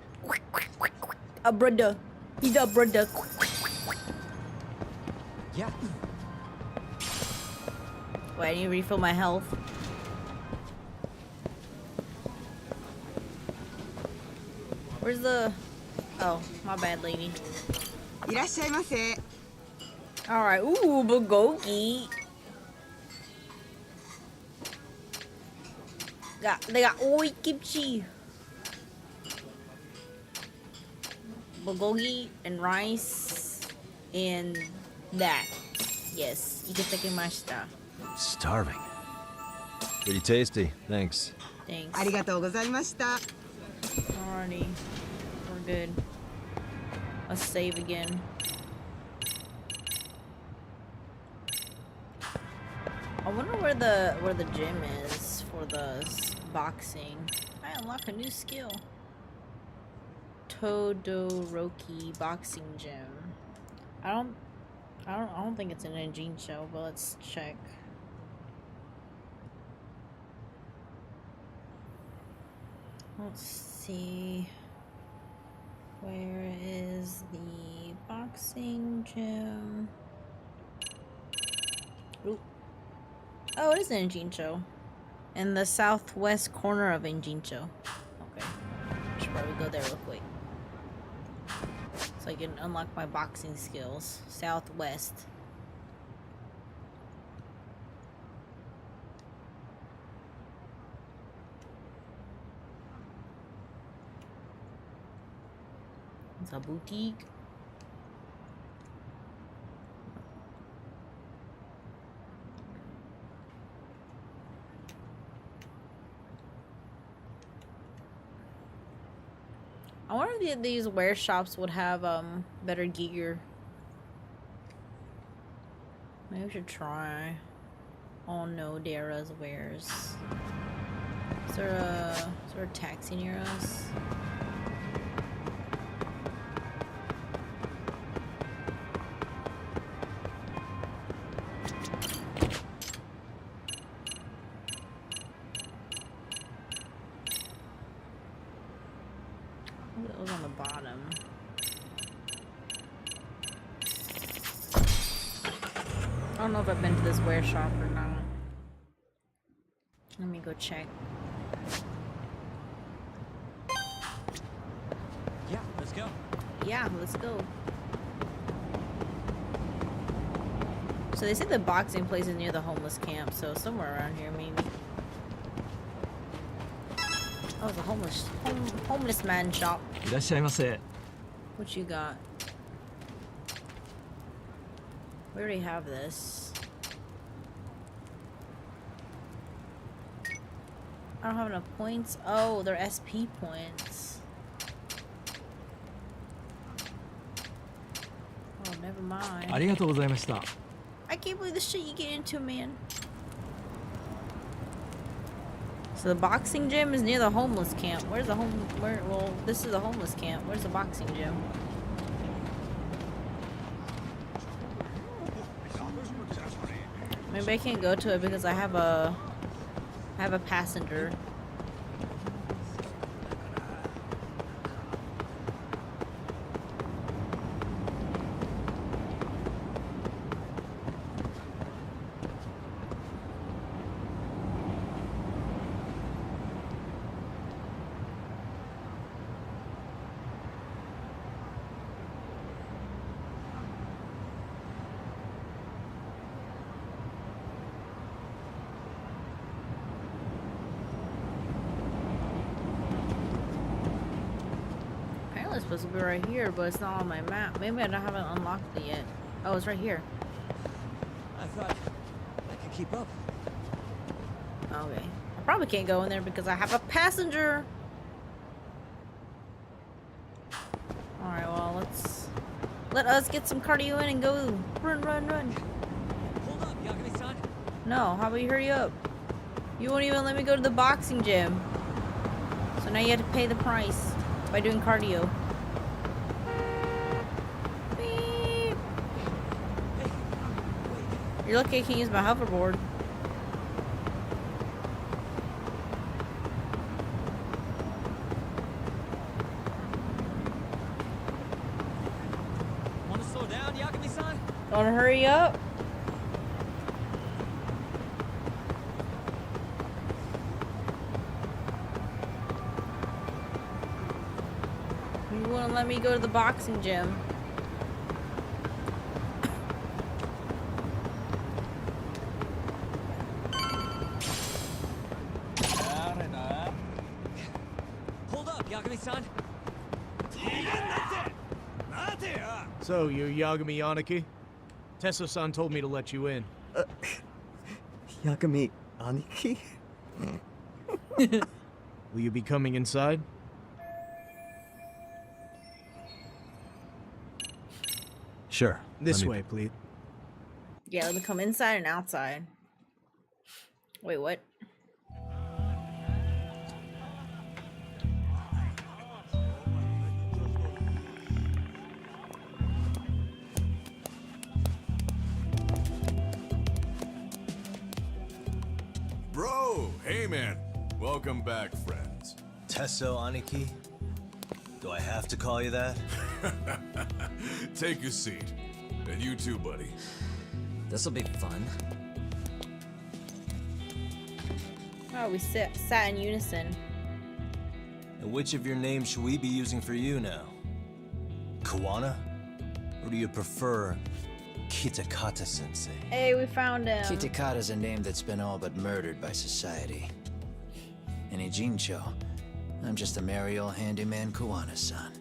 A brother. He's our brother. Yeah. Wait, I need to refill my health. Where's the... Oh, my bad, lady. Alright, ooh, bulgogi. They got oi kimchi. Bulgogi and rice and that. Yes, itatakimashita. Starving. Pretty tasty, thanks. Thanks. Alrighty. We're good. Let's save again. I wonder where the gym is for the boxing. I unlock a new skill. Todoroki boxing gym. I don't think it's an engine show, but let's check. Let's see. Where is the boxing gym? Ooh. Oh, it is an Injincho. In the southwest corner of Injincho. Okay. Should probably go there real quick. So I can unlock my boxing skills. Southwest. It's a boutique. I wonder if these wear shops would have better gear. Maybe we should try. Oh no, Dara's wares. Is there a taxi near us? It was on the bottom. I don't know if I've been to this wear shop or not. Let me go check. Yeah, let's go. Yeah, let's go. So they said the boxing place is near the homeless camp, so somewhere around here maybe. Oh, it's a homeless man shop. What you got? We already have this. I don't have enough points. Oh, they're SP points. Oh, never mind. ありがとうございました。 I can't believe the shit you get into, man. So the boxing gym is near the homeless camp. Where's the well, this is the homeless camp. Where's the boxing gym? Maybe I can't go to it because I have a passenger. It's supposed to be right here, but it's not on my map. Maybe I haven't unlocked it yet. Oh, it's right here. I thought I could keep up. Okay. I probably can't go in there because I have a passenger. Alright, well, let us get some cardio in and go. Run, run, run. Hold up, Yagami-san. No, how about you hurry up? You won't even let me go to the boxing gym. So now you have to pay the price by doing cardio. Beep. You're lucky I can use my hoverboard. Want to slow down, Yagami-san? Wanna hurry up? You wouldn't let me go to the boxing gym. Hold up, Yagami-san. So, you're Yagami Aniki? Tesso-san told me to let you in. Yagami Aniki? Will you be coming inside? Sure. This way, please. Yeah, let me come inside and outside. Wait, what? Bro, hey man. Welcome back, friends. Tesso Aniki? Do I have to call you that? Take a seat. And you too, buddy. This'll be fun. Oh, we sat in unison. And which of your names should we be using for you now? Kawana? Or do you prefer Kitakata-sensei? Hey, we found him. Kitakata's a name that's been all but murdered by society. In Ijincho, I'm just a merry old handyman Kawana-san.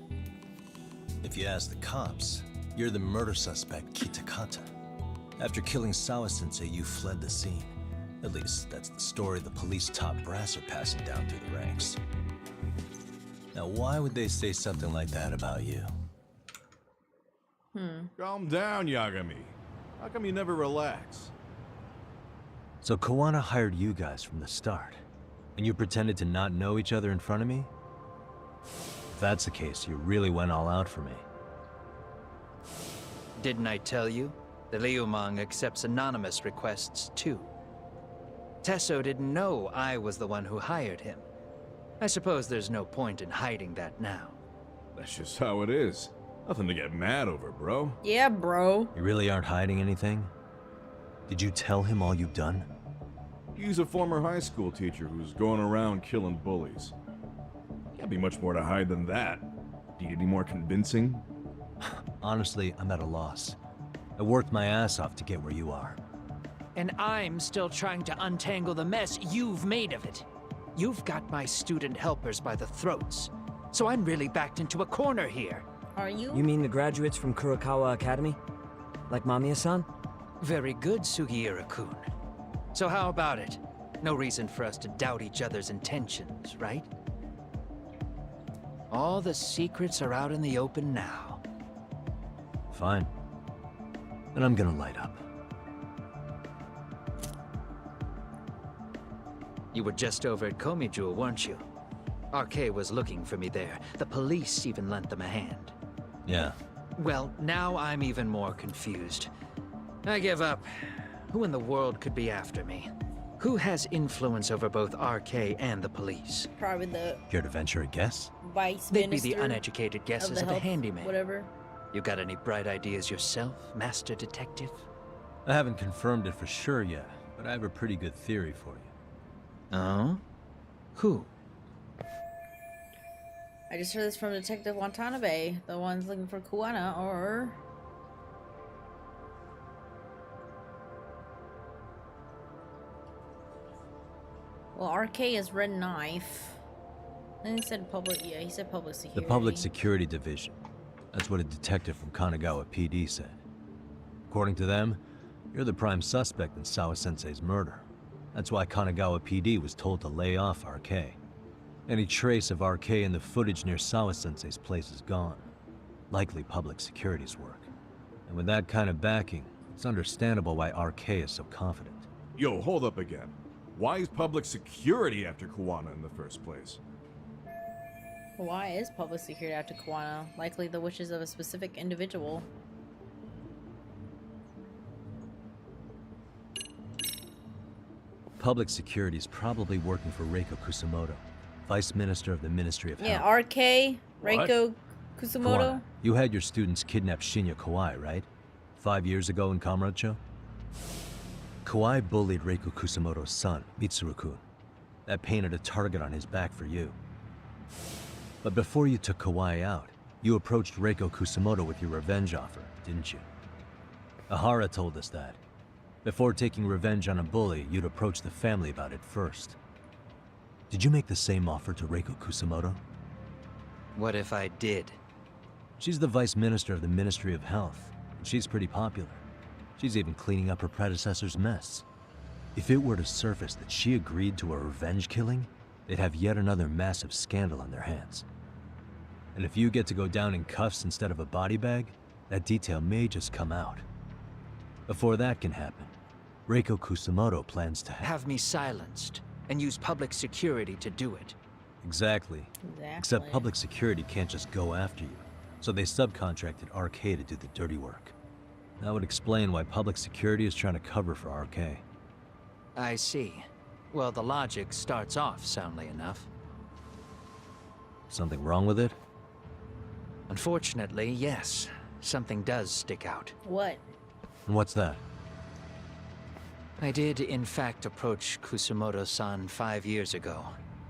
If you ask the cops, you're the murder suspect Kitakata. After killing Sawa-sensei, you fled the scene. At least, that's the story the police top brass are passing down through the ranks. Now, why would they say something like that about you? Calm down, Yagami. How come you never relax? So Kawana hired you guys from the start, and you pretended to not know each other in front of me? If that's the case, you really went all out for me. Didn't I tell you? The Liumang accepts anonymous requests too. Tesso didn't know I was the one who hired him. I suppose there's no point in hiding that now. That's just how it is. Nothing to get mad over, bro. Yeah, bro. You really aren't hiding anything? Did you tell him all you've done? He's a former high school teacher who's going around killing bullies. Can't be much more to hide than that. Need any more convincing? Honestly, I'm at a loss. I worked my ass off to get where you are. And I'm still trying to untangle the mess you've made of it. You've got my student helpers by the throats. So I'm really backed into a corner here. Are you? You mean the graduates from Kurokawa Academy? Like Mamiya-san? Very good, Sugiura-kun. So how about it? No reason for us to doubt each other's intentions, right? All the secrets are out in the open now. Fine. Then I'm gonna light up. You were just over at Komijul, weren't you? RK was looking for me there. The police even lent them a hand. Yeah. Well, now I'm even more confused. I give up. Who in the world could be after me? Who has influence over both RK and the police? Probably the Care to venture a guess? vice They'd be minister. the uneducated guesses of a health, handyman. Whatever. You got any bright ideas yourself, Master Detective? I haven't confirmed it for sure yet, but I have a pretty good theory for you. Oh? Who? I just heard this from Detective Watanabe, the one's looking for Kuwana, or... Well, RK is Red Knife. Then he said public, yeah, he said public security. The Public Security Division. That's what a detective from Kanagawa PD said. According to them, you're the prime suspect in Sawa-sensei's murder. That's why Kanagawa PD was told to lay off RK. Any trace of RK in the footage near Sawa-sensei's place is gone. Likely public security's work. And with that kind of backing, it's understandable why RK is so confident. Yo, hold up again. Why is public security after Kuwana in the first place? Why is public security after Kuwana? Likely the wishes of a specific individual. Public security is probably working for Reiko Kusumoto, Vice Minister of the Ministry of Health. Yeah, RK, Reiko Kusumoto. Kuwana, you had your students kidnap Shinya Kawai, right? 5 years ago in Kamurocho? Kawai bullied Reiko Kusumoto's son, Mitsuru-kun. That painted a target on his back for you. But before you took Kawai out, you approached Reiko Kusumoto with your revenge offer, didn't you? Ahara told us that. Before taking revenge on a bully, you'd approach the family about it first. Did you make the same offer to Reiko Kusumoto? What if I did? She's the Vice Minister of the Ministry of Health, and she's pretty popular. She's even cleaning up her predecessor's mess. If it were to surface that she agreed to a revenge killing, they'd have yet another massive scandal on their hands. And if you get to go down in cuffs instead of a body bag, that detail may just come out. Before that can happen, Reiko Kusumoto plans to have me silenced and use public security to do it. Exactly. Except public security can't just go after you, so they subcontracted RK to do the dirty work. That would explain why public security is trying to cover for RK. I see. Well, the logic starts off soundly enough. Something wrong with it? Unfortunately, yes. Something does stick out. What? And what's that? I did, in fact, approach Kusumoto-san 5 years ago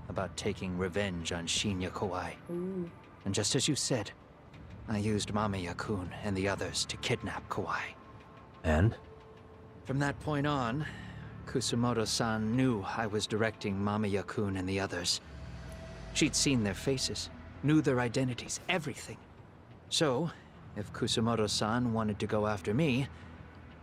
about taking revenge on Shinya Kawai. Ooh. And just as you said, I used Mamiya-kun and the others to kidnap Kawai. And? From that point on, Kusumoto-san knew I was directing Mamiya-kun and the others. She'd seen their faces, knew their identities, everything. So, if Kusumoto-san wanted to go after me,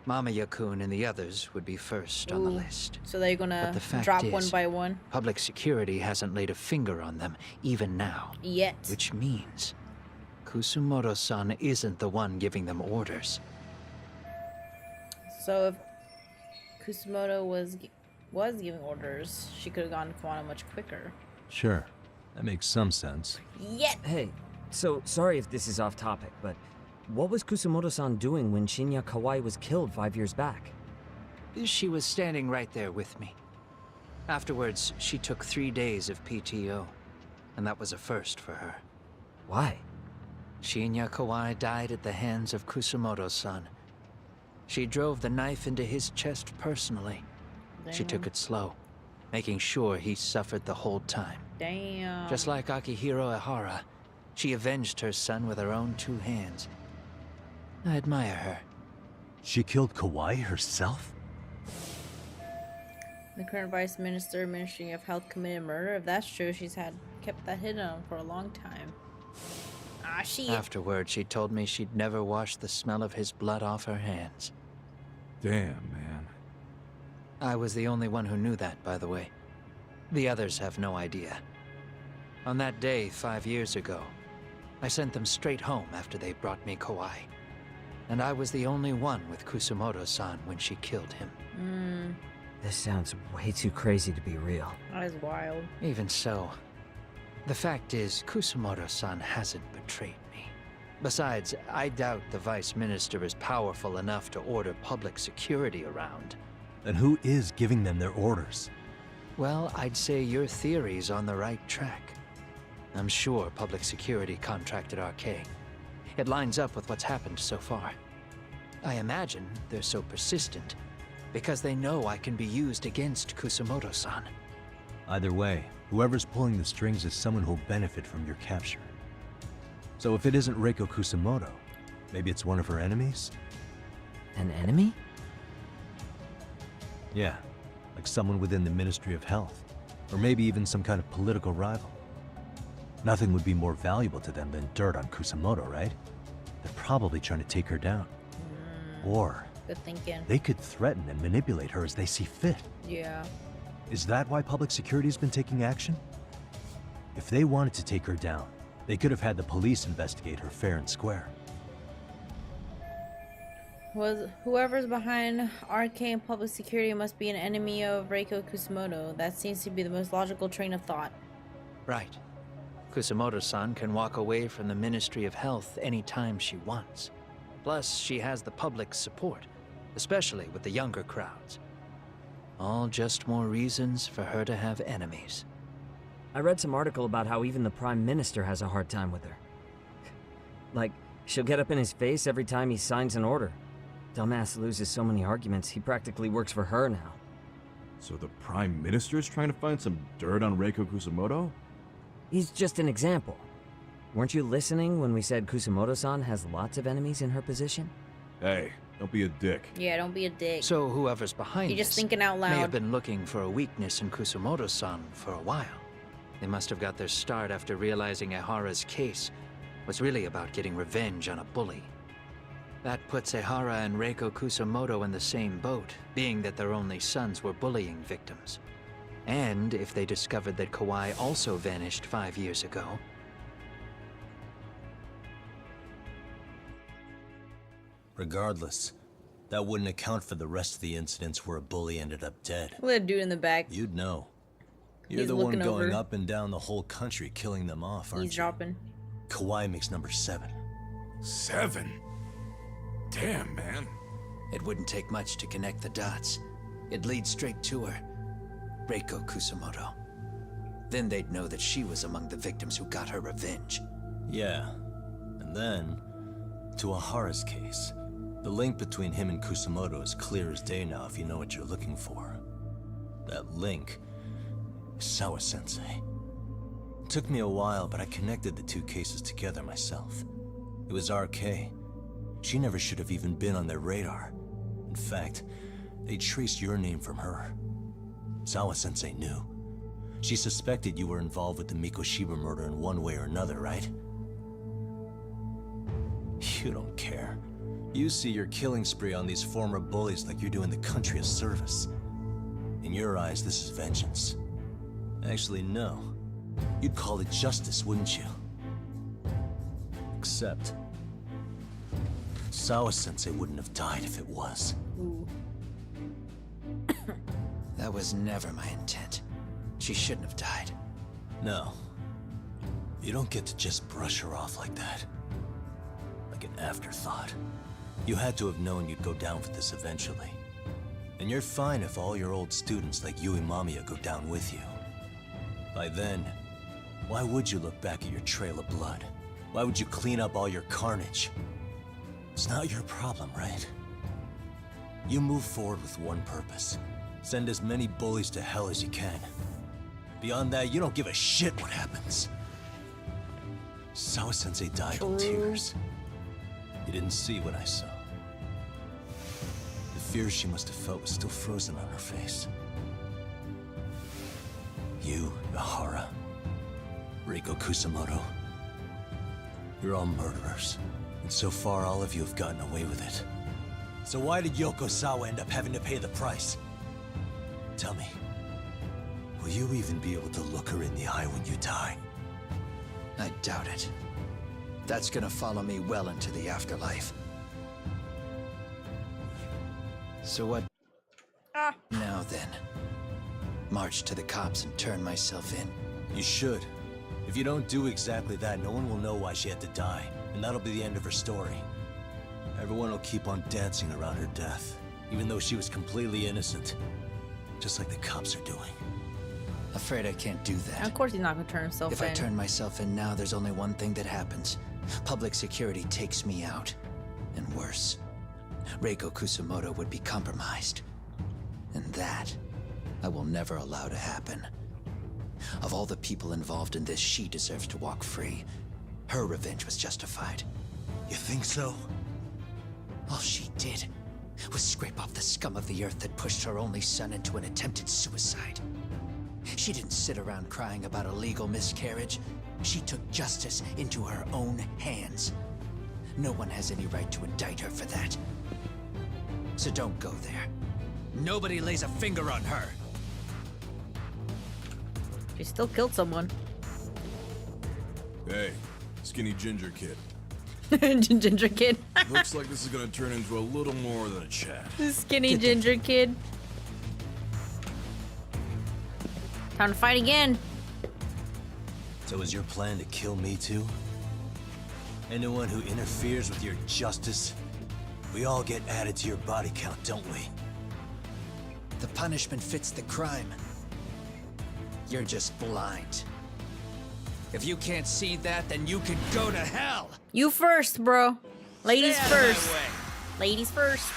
Mamiya-kun and the others would be first on the list. So they're gonna drop one by one? Public security hasn't laid a finger on them, even now. Yet. Which means Kusumoto-san isn't the one giving them orders. So if Kusumoto was giving orders, she could have gone to Kuwana much quicker. Sure. That makes some sense. Yet. Hey, so sorry if this is off topic, but what was Kusumoto-san doing when Shinya Kawai was killed 5 years back? She was standing right there with me. Afterwards, she took 3 days of PTO, and that was a first for her. Why? Shinya Kawai died at the hands of Kusumoto-san. She drove the knife into his chest personally. Damn. She took it slow, making sure he suffered the whole time. Damn. Just like Akihiro Ehara, she avenged her son with her own 2 hands. I admire her. She killed Kawai herself? The current Vice Minister, Ministry of Health, committed murder. If that's true, she's kept that hidden for a long time. Ah, shit. Afterward, she told me she'd never wash the smell of his blood off her hands. Damn, man. I was the only one who knew that, by the way. The others have no idea. On that day 5 years ago, I sent them straight home after they brought me Kawai. And I was the only one with Kusumoto-san when she killed him. This sounds way too crazy to be real. That is wild. Even so, the fact is, Kusumoto-san hasn't betrayed me. Besides, I doubt the Vice Minister is powerful enough to order public security around. Then who is giving them their orders? Well, I'd say your theory's on the right track. I'm sure public security contracted RK. It lines up with what's happened so far. I imagine they're so persistent because they know I can be used against Kusumoto-san. Either way, whoever's pulling the strings is someone who'll benefit from your capture. So if it isn't Reiko Kusumoto, maybe it's one of her enemies? An enemy? Yeah, like someone within the Ministry of Health, or maybe even some kind of political rival. Nothing would be more valuable to them than dirt on Kusumoto, right? They're probably trying to take her down. Or Good thinking. they could threaten and manipulate her as they see fit. Yeah. Is that why public security's been taking action? If they wanted to take her down, they could have had the police investigate her fair and square. Was whoever's behind RK and public security must be an enemy of Reiko Kusumoto. That seems to be the most logical train of thought. Right. Kusumoto-san can walk away from the Ministry of Health anytime she wants. Plus, she has the public's support, especially with the younger crowds. All just more reasons for her to have enemies. I read some article about how even the Prime Minister has a hard time with her. Like, she'll get up in his face every time he signs an order. Dumbass loses so many arguments, he practically works for her now. So the Prime Minister's trying to find some dirt on Reiko Kusumoto? He's just an example. Weren't you listening when we said Kusumoto-san has lots of enemies in her position? Hey, don't be a dick. Yeah, don't be a dick. So whoever's behind You're just this thinking out loud. may have been looking for a weakness in Kusumoto-san for a while. They must have got their start after realizing Ehara's case was really about getting revenge on a bully. That puts Ehara and Reiko Kusumoto in the same boat, being that their only sons were bullying victims. And if they discovered that Kawai also vanished 5 years ago... Regardless, that wouldn't account for the rest of the incidents where a bully ended up dead. Look at that dude in the back. You'd know. You're He's the one looking going over. up and down the whole country killing them off, aren't He's you? dropping. Kawhi makes number 7. 7? Damn, man. It wouldn't take much to connect the dots. It'd lead straight to her. Reiko Kusumoto. Then they'd know that she was among the victims who got her revenge. Yeah. And then, to Ahara's case. The link between him and Kusumoto is clear as day now if you know what you're looking for. That link is Sawa-sensei. It took me a while, but I connected the two cases together myself. It was RK. She never should have even been on their radar. In fact, they traced your name from her. Sawa-sensei knew. She suspected you were involved with the Mikoshiba murder in one way or another, right? You don't care. You see your killing spree on these former bullies like you're doing the country a service. In your eyes, this is vengeance. Actually, no. You'd call it justice, wouldn't you? Except... Sawa-sensei wouldn't have died if it was. Ooh. That was never my intent. She shouldn't have died. No. You don't get to just brush her off like that. Like an afterthought. You had to have known you'd go down for this eventually. And you're fine if all your old students like Yui Mamiya go down with you. By then, why would you look back at your trail of blood? Why would you clean up all your carnage? It's not your problem, right? You move forward with one purpose. Send as many bullies to hell as you can. Beyond that, you don't give a shit what happens. Sawa-sensei died in tears. You didn't see what I saw. The fear she must have felt was still frozen on her face. You, Ehara, Reiko Kusumoto, you're all murderers. And so far, all of you have gotten away with it. So why did Yoko Sawa end up having to pay the price? Tell me, will you even be able to look her in the eye when you die? I doubt it. That's gonna follow me well into the afterlife. So what? Now then. March to the cops and turn myself in. You should. If you don't do exactly that, no one will know why she had to die, and that'll be the end of her story. Everyone will keep on dancing around her death, even though she was completely innocent. Just like the cops are doing. Afraid I can't do that. Of course he's not gonna turn himself If in. I turn myself in now, there's only one thing that happens. Public security takes me out. And worse, Reiko Kusumoto would be compromised. And that, I will never allow to happen. Of all the people involved in this, she deserves to walk free. Her revenge was justified. You think so? All she did was scrape off the scum of the earth that pushed her only son into an attempted suicide. She didn't sit around crying about a legal miscarriage. She took justice into her own hands. No one has any right to indict her for that. So don't go there. Nobody lays a finger on her. She still killed someone. Hey, skinny ginger kid. Ginger kid. Looks like this is gonna turn into a little more than a chat. Skinny ginger kid. Time to fight again. So is your plan to kill me too? Anyone who interferes with your justice? We all get added to your body count, don't we? The punishment fits the crime. You're just blind. If you can't see that, then you can go to hell! You first, bro. Ladies Stay out of my first. way. Ladies first.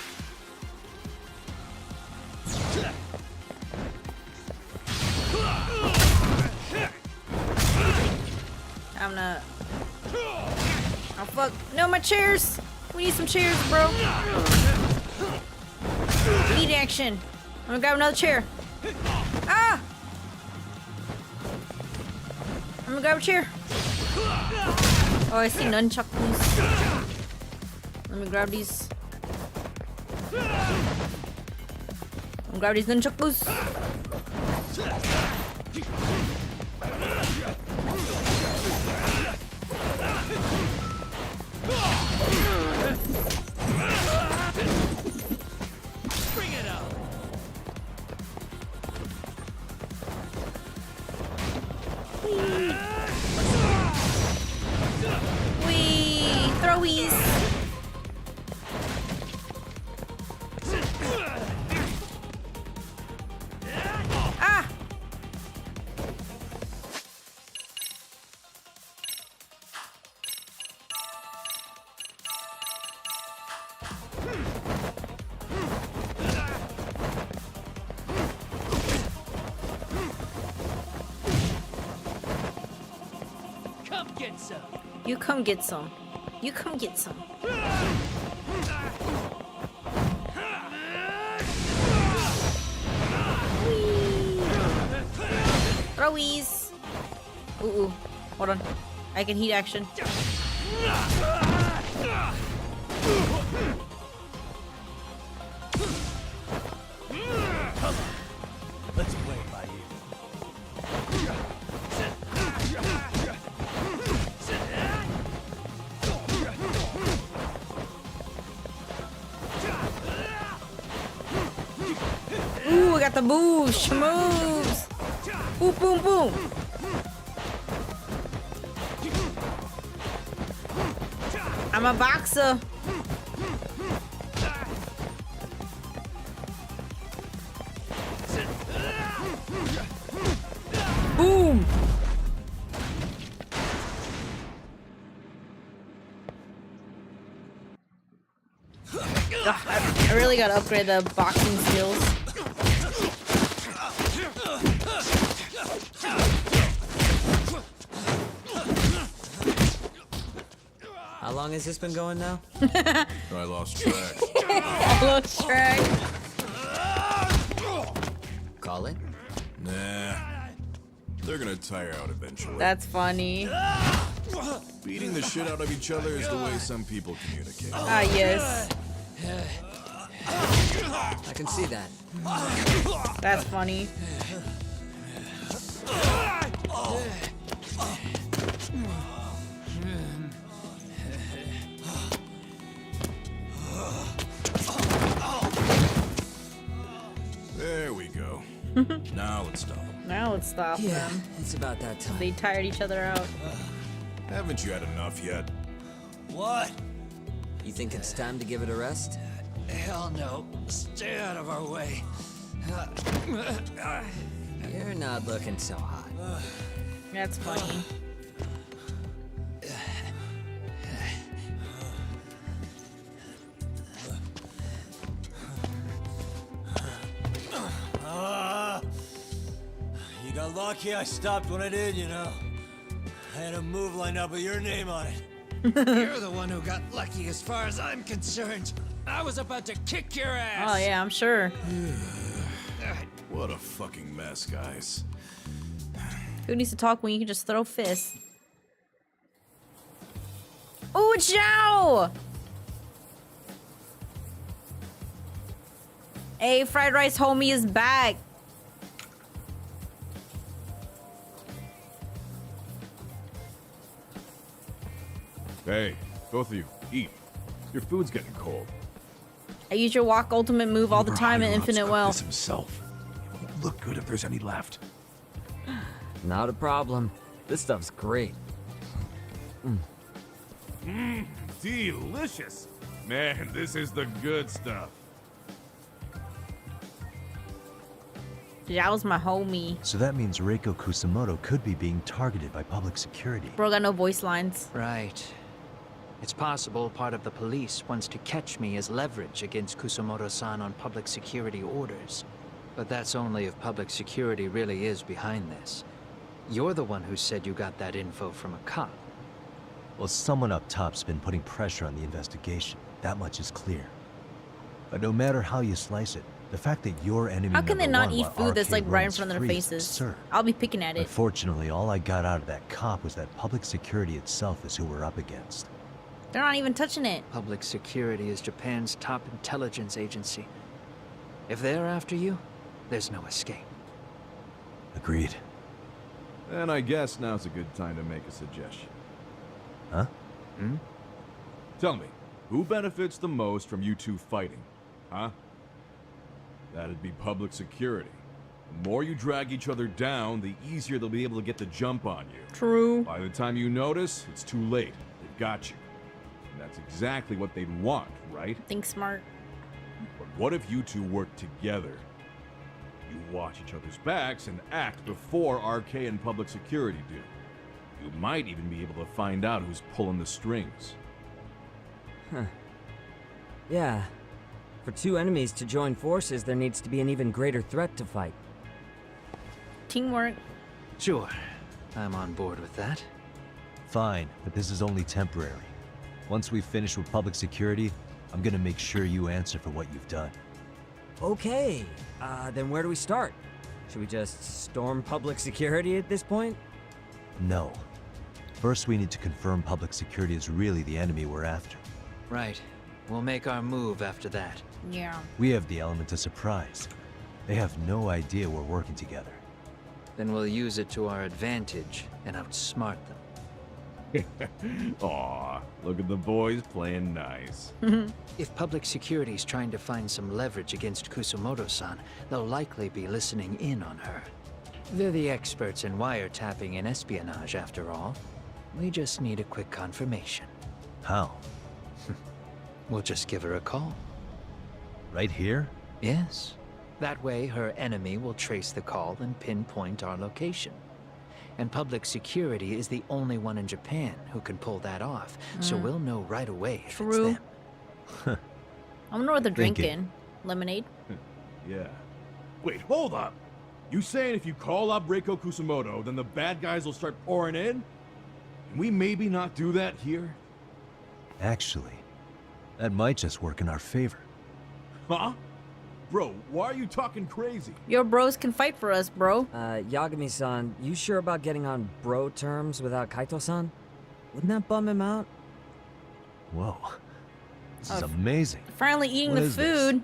I'm gonna... Oh, fuck. No, my chairs! We need some chairs, bro. We need action. I'm gonna grab another chair. Ah! I'm gonna grab a chair. Oh, I see nunchucks. Let me grab these. I'm gonna grab these nunchucks. Bring it up! Wee! Throwies! Ah! Come get some! You come get some. You come get some. Throwies! Ooh. Hold on. I can heat action. Let's play by you. Ooh, I got the boosh moves. Boom, boom, boom. I'm a boxer. Boom. Ugh, I really gotta upgrade the boxing skills. How long has this been going now? I lost track. I lost track. Call it? Nah. They're gonna tire out eventually. That's funny. Beating the shit out of each other is the way some people communicate. Ah, yes. I can see that. That's funny. There we go. Now let's stop them. Now let's stop them. It's about that time. They tired each other out. Haven't you had enough yet? What? You think it's time to give it a rest? Hell no. Stay out of our way. You're not looking so hot. That's funny. You got lucky I stopped when I did, you know. I had a move lined up with your name on it. You're the one who got lucky as far as I'm concerned. I was about to kick your ass. Oh yeah, I'm sure. What a fucking mess, guys. Who needs to talk when you can just throw fists? Ooh, chow! Hey, fried rice homie is back. Hey, both of you, eat. Your food's getting cold. I use your walk ultimate move all the time in Infinite Well. This himself. It won't look good if there's any left. Not a problem. This stuff's great. Delicious. Man, this is the good stuff. That was my homie. So that means Reiko Kusamoto could be being targeted by public security. Bro got no voice lines. Right. It's possible part of the police wants to catch me as leverage against Kusamoto-san on public security orders. But that's only if public security really is behind this. You're the one who said you got that info from a cop. Well, someone up top's been putting pressure on the investigation. That much is clear. But no matter how you slice it, the fact that your enemy How can they not eat food that's like right in runs front of their free is faces? absurd. I'll be picking at it. Unfortunately, all I got out of that cop was that public security itself is who we're up against. They're not even touching it. Public security is Japan's top intelligence agency. If they're after you, there's no escape. Agreed. And I guess now's a good time to make a suggestion. Huh? Tell me, who benefits the most from you two fighting? Huh? That'd be public security. The more you drag each other down, the easier they'll be able to get the jump on you. True. By the time you notice, it's too late. They've got you. And that's exactly what they'd want, right? Think smart. But what if you two work together? You watch each other's backs and act before RK and public security do. You might even be able to find out who's pulling the strings. Huh. Yeah. For two enemies to join forces, there needs to be an even greater threat to fight. Teamwork. Sure. I'm on board with that. Fine, but this is only temporary. Once we finish with public security, I'm gonna make sure you answer for what you've done. Okay. Then where do we start? Should we just storm public security at this point? No. First, we need to confirm public security is really the enemy we're after. Right. We'll make our move after that. Yeah. We have the element of surprise. They have no idea we're working together. Then we'll use it to our advantage and outsmart them. Aw, look at the boys playing nice. If public security's trying to find some leverage against Kusamoto-san, they'll likely be listening in on her. They're the experts in wiretapping and espionage, after all. We just need a quick confirmation. How? We'll just give her a call. Right here? Yes. That way, her enemy will trace the call and pinpoint our location. And public security is the only one in Japan who can pull that off, so we'll know right away if True. it's them. I wonder what they're Thinking. drinking. Lemonade? Yeah. Wait, hold up! You saying if you call up Reiko Kusamoto, then the bad guys will start pouring in? Can we maybe not do that here? Actually, that might just work in our favor. Huh? Bro, why are you talking crazy? Your bros can fight for us, bro. Yagami-san, you sure about getting on bro terms without Kaito-san? Wouldn't that bum him out? Whoa. This is amazing. Finally eating What the is this? food.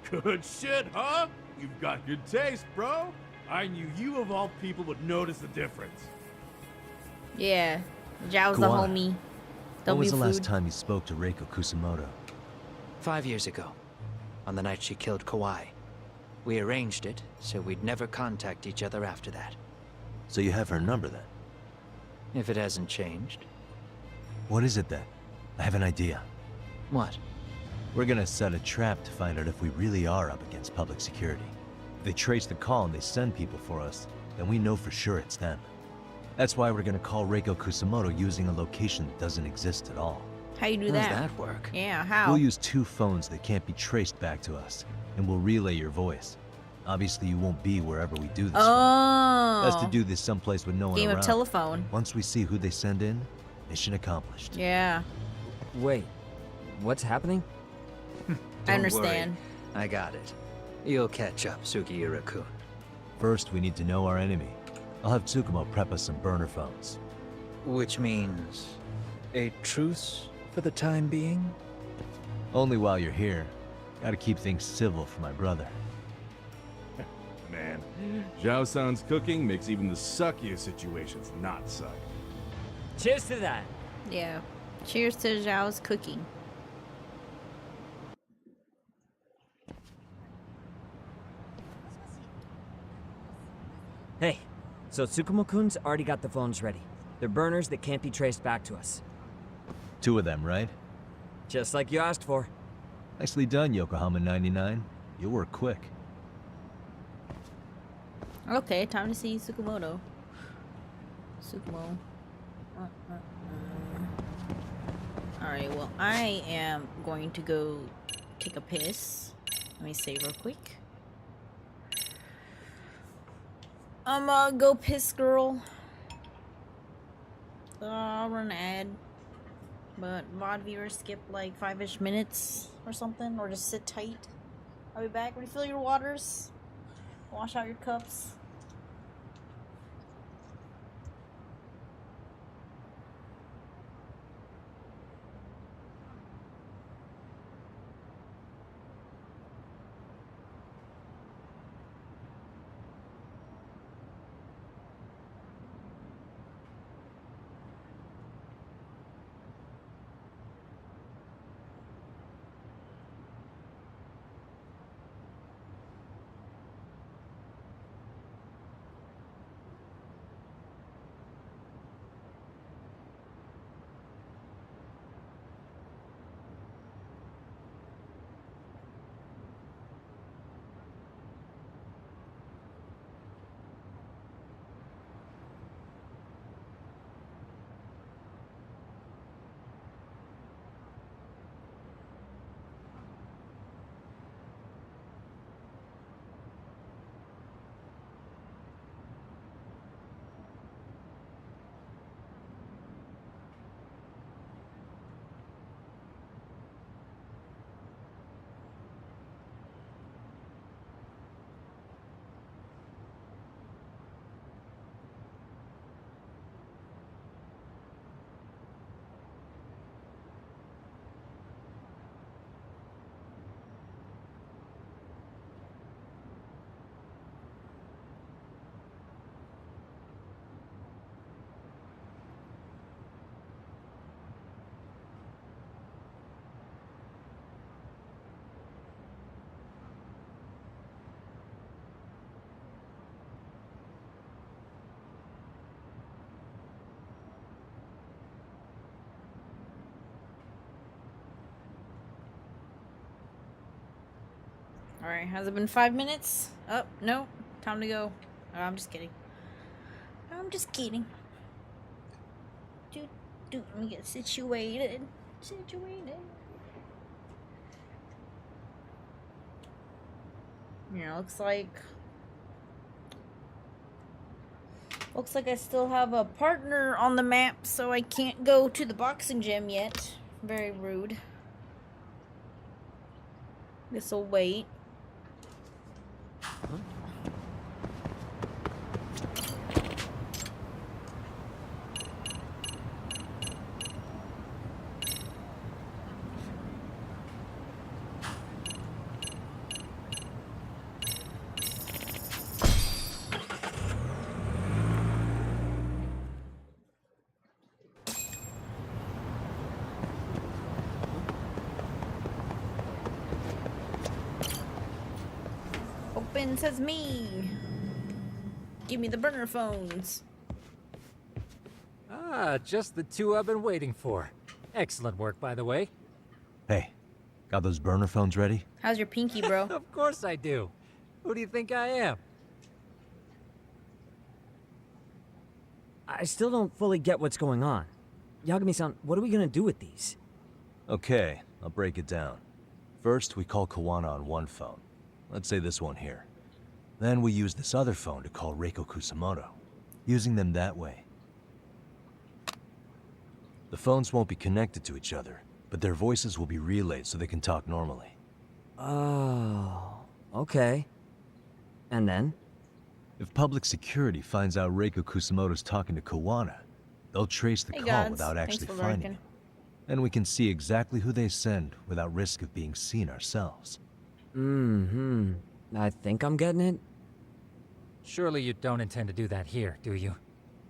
Good shit, huh? You've got good taste, bro. I knew you of all people would notice the difference. Yeah, Zhao's the Kawana, homie. When was the last food. time you spoke to Reiko Kusamoto? 5 years ago, on the night she killed Kawhi. We arranged it, so we'd never contact each other after that. So you have her number then? If it hasn't changed. What is it then? I have an idea. What? We're gonna set a trap to find out if we really are up against public security. If they trace the call and they send people for us, then we know for sure it's them. That's why we're gonna call Reiko Kusamoto using a location that doesn't exist at all. How you do How that? does that work? Yeah, how? We'll use 2 phones that can't be traced back to us, and we'll relay your voice. Obviously, you won't be wherever we do this from. Oh. Best to do this someplace with no one Game around. of telephone. Once we see who they send in, mission accomplished. Yeah. Wait, what's happening? I understand. Worry. I got it. You'll catch up, Sugiura-kun. First, we need to know our enemy. I'll have Tsukumo prep us some burner phones. Which means a truce for the time being? Only while you're here. Gotta keep things civil for my brother. Man, Zhao-san's cooking makes even the suckiest situations not suck. Cheers to that. Yeah. Cheers to Zhao's cooking. Hey, so Tsukumo-kun's already got the phones ready. They're burners that can't be traced back to us. 2 of them, right? Just like you asked for. Nicely done, Yokohama 99. You'll work quick. Okay, time to see Tsukumoto. Tsukumo. Alright, well, I am going to go take a piss. Let me save real quick. Go piss, girl. I'll run an ad. But VOD viewers skip like 5-ish minutes or something, or just sit tight. I'll be back. Refill your waters. Wash out your cups. Alright, has it been 5 minutes? Oh, no. Time to go. Oh, I'm just kidding. I'm just kidding. Let me get situated. Yeah, looks like I still have a partner on the map, so I can't go to the boxing gym yet. Very rude. This'll wait. in, says me. Give me the burner phones. Ah, just the two I've been waiting for. Excellent work, by the way. Hey, got those burner phones ready? How's your pinky, bro? Of course I do. Who do you think I am? I still don't fully get what's going on. Yagami-san, what are we gonna do with these? Okay, I'll break it down. First, we call Kawana on one phone. Let's say this one here. Then we use this other phone to call Reiko Kusamoto. Using them that way. The phones won't be connected to each other, but their voices will be relayed so they can talk normally. Oh, okay. And then? If public security finds out Reiko Kusamoto's talking to Kawana, they'll trace the call without actually finding him. And we can see exactly who they send without risk of being seen ourselves. Mm-hmm. I think I'm getting it. Surely you don't intend to do that here, do you?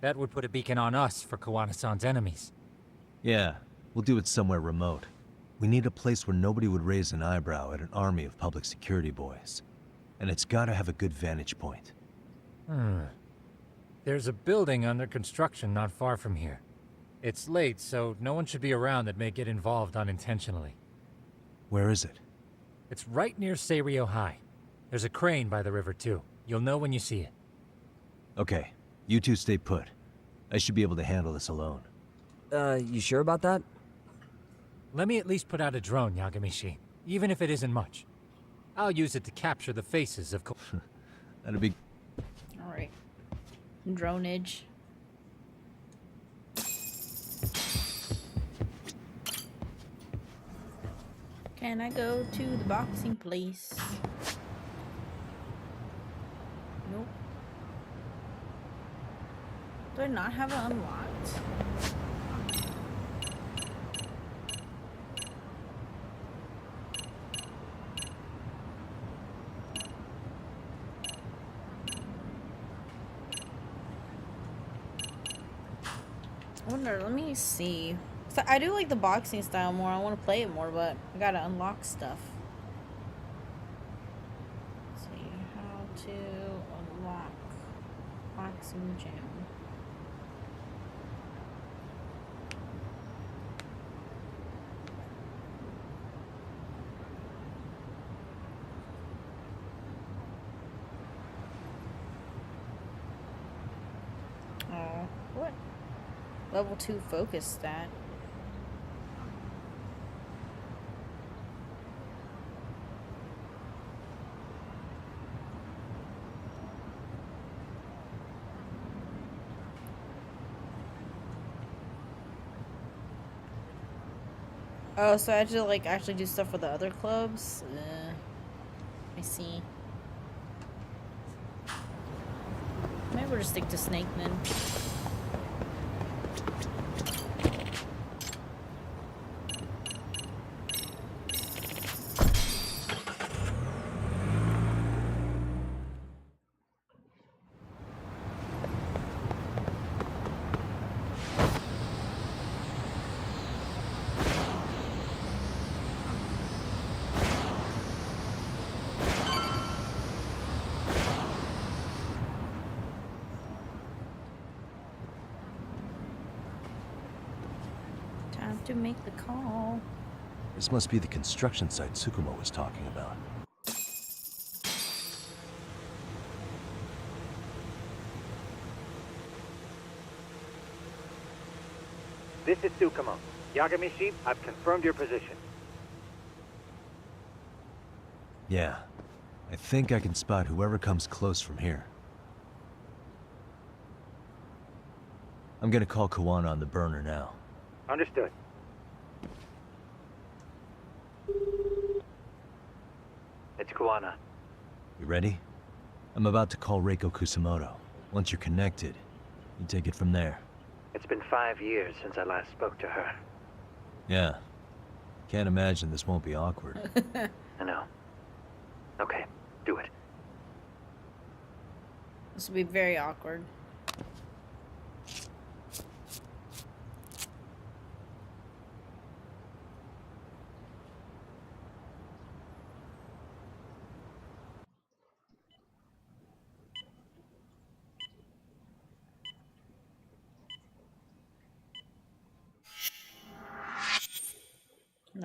That would put a beacon on us for Kawana-san's enemies. Yeah, we'll do it somewhere remote. We need a place where nobody would raise an eyebrow at an army of public security boys. And it's gotta have a good vantage point. There's a building under construction not far from here. It's late, so no one should be around that may get involved unintentionally. Where is it? It's right near Seirio High. There's a crane by the river, too. You'll know when you see it. Okay, you two stay put. I should be able to handle this alone. You sure about that? Let me at least put out a drone, Yagami-shi, even if it isn't much. I'll use it to capture the faces of That'd be... Alright. Dronage. Can I go to the boxing place? Nope. Do I not have it unlocked? I wonder, let me see. So I do like the boxing style more. I want to play it more, but I gotta unlock stuff. Let's see how to unlock boxing gym. Oh, what? Level 2 focus stat. Oh, so I have to like actually do stuff for the other clubs? I see. Maybe we'll just stick to Snake then. To make the call. This must be the construction site Tsukumo was talking about. This is Tsukumo. Yagami-shi, I've confirmed your position. Yeah, I think I can spot whoever comes close from here. I'm gonna call Kawana on the burner now. Understood. It's Kawana. You ready? I'm about to call Reiko Kusamoto. Once you're connected, you take it from there. It's been 5 years since I last spoke to her. Yeah. Can't imagine this won't be awkward. I know. Okay, do it. This will be very awkward.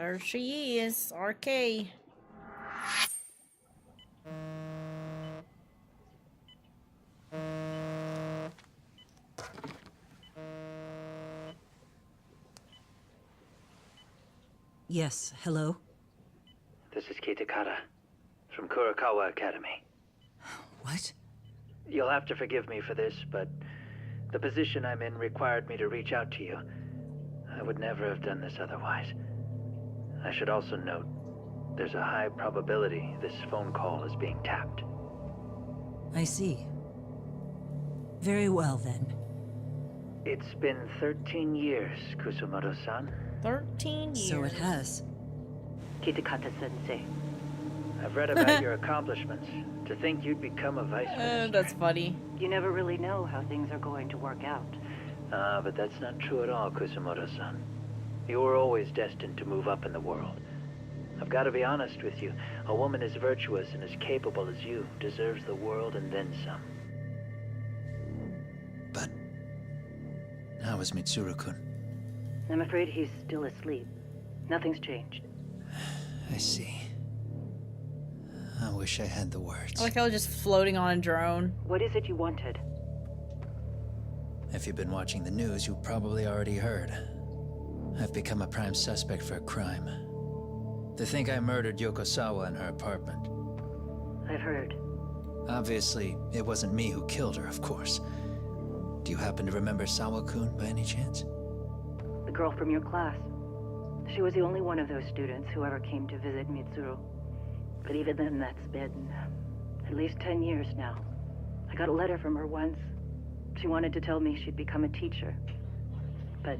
There she is, RK. Yes, hello? This is Kitakata from Kurakawa Academy. What? You'll have to forgive me for this, but the position I'm in required me to reach out to you. I would never have done this otherwise. I should also note, there's a high probability this phone call is being tapped. I see. Very well, then. It's been 13 years, Kusumoto-san. 13 years. So it has. Kitakata-sensei. I've read about your accomplishments. To think you'd become a vice minister. That's funny. You never really know how things are going to work out. But that's not true at all, Kusumoto-san. You were always destined to move up in the world. I've got to be honest with you. A woman as virtuous and as capable as you deserves the world and then some. But how is Mitsuru-kun? I'm afraid he's still asleep. Nothing's changed. I see. I wish I had the words. I like how I was just floating on a drone. What is it you wanted? If you've been watching the news, you probably already heard. I've become a prime suspect for a crime. They think I murdered Yokosawa in her apartment. I've heard. Obviously, it wasn't me who killed her, of course. Do you happen to remember Sawa-kun by any chance? The girl from your class. She was the only one of those students who ever came to visit Mitsuru. But even then, that's been at least 10 years now. I got a letter from her once. She wanted to tell me she'd become a teacher. But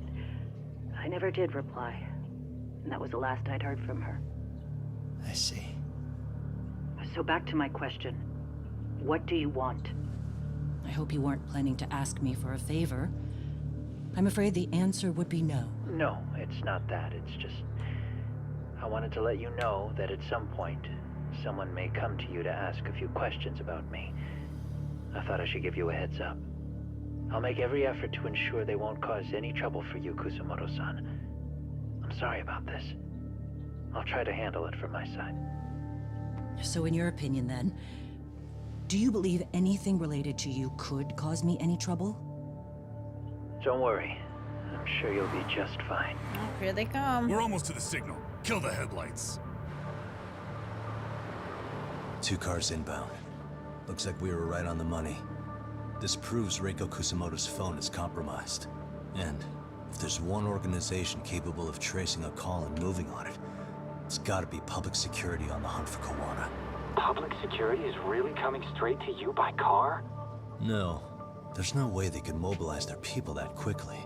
I never did reply. And that was the last I'd heard from her. I see. So back to my question. What do you want? I hope you weren't planning to ask me for a favor. I'm afraid the answer would be no. No, it's not that. It's just... I wanted to let you know that at some point, someone may come to you to ask a few questions about me. I thought I should give you a heads up. I'll make every effort to ensure they won't cause any trouble for you, Kusumoto-san. I'm sorry about this. I'll try to handle it from my side. So in your opinion, then, do you believe anything related to you could cause me any trouble? Don't worry. I'm sure you'll be just fine. Oh, here they come. We're almost to the signal. Kill the headlights. 2 cars inbound. Looks like we were right on the money. This proves Reiko Kusumoto's phone is compromised. And if there's one organization capable of tracing a call and moving on it, it's gotta be public security on the hunt for Kawana. Public security is really coming straight to you by car? No. There's no way they could mobilize their people that quickly.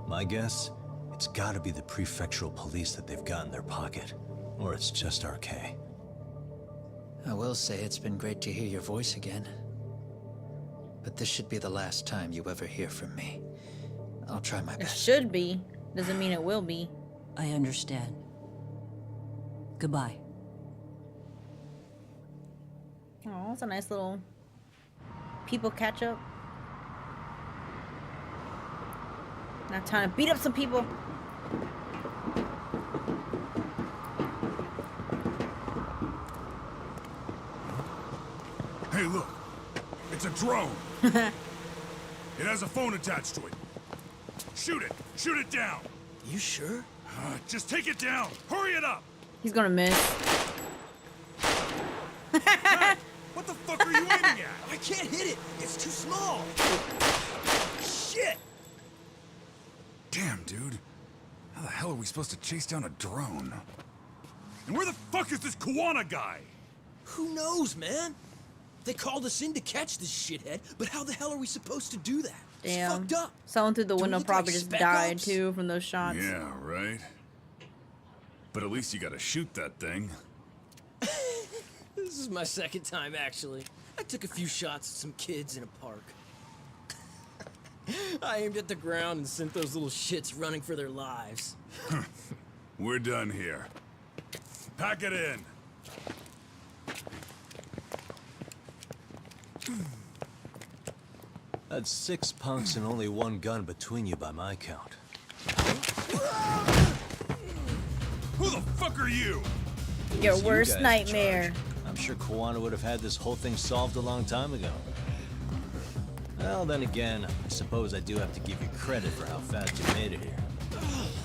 My guess, it's gotta be the prefectural police that they've got in their pocket. Or it's just RK. I will say it's been great to hear your voice again. But this should be the last time you ever hear from me. I'll try my It best. should be. Doesn't mean it will be. I understand. Goodbye. Oh, that's a nice little people catch up. Now time to beat up some people. Hey, look. It's a drone. It has a phone attached to it. Shoot it. Shoot it down. You sure? Just take it down. Hurry it up. He's gonna miss. Hey, what the fuck are you aiming at? I can't hit it. It's too small. Shit. Damn, dude. How the hell are we supposed to chase down a drone? And where the fuck is this Kawana guy? Who knows, man? They called us in to catch this shithead, but how the hell are we supposed to do that? Damn. It's fucked up. Someone through the Do we window look probably like just spec died ops? too from those shots. Yeah, right. But at least you gotta shoot that thing. This is my second time, actually. I took a few shots at some kids in a park. I aimed at the ground and sent those little shits running for their lives. We're done here. Pack it in. That's 6 punks and only 1 gun between you by my count. Who the fuck are you? Your It's you worst guys in nightmare. charge. I'm sure Kawana would have had this whole thing solved a long time ago. Well, then again, I suppose I do have to give you credit for how fast you made it here.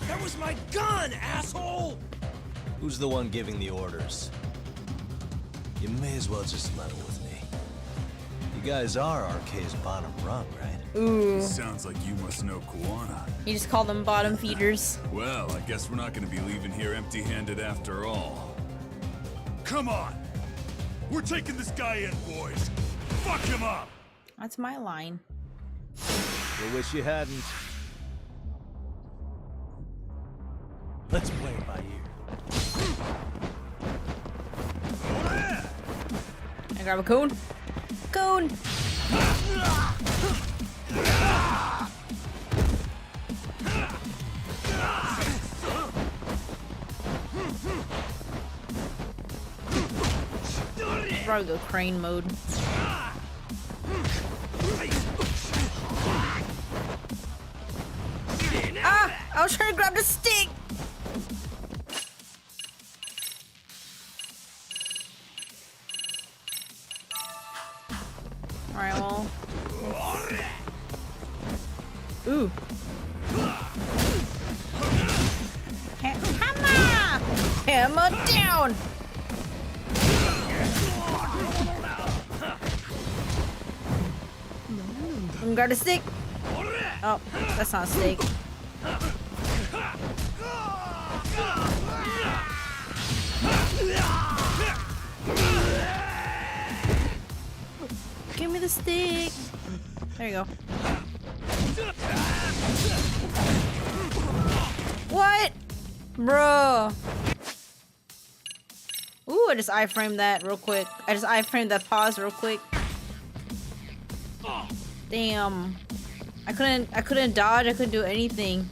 That was my gun, asshole! Who's the one giving the orders? You may as well just level with me. You guys are RK's bottom rung, right? Ooh. Sounds like you must know Kawana. You just call them bottom feeders. Well, I guess we're not gonna be leaving here empty-handed after all. Come on! We're taking this guy in, boys! Fuck him up! That's my line. You wish you hadn't. Let's play it by ear. I grab a cone. Cone! Probably go crane mode. Ah! I was trying to grab the stick! Alright, well. Ooh. Hammer! Hammer down! Got a stick. Oh, that's not a stick. Give me the stick. There you go. What? Bro. Ooh, I just iframed that real quick. I just iframed that pause real quick. Damn. I couldn't dodge, I couldn't do anything.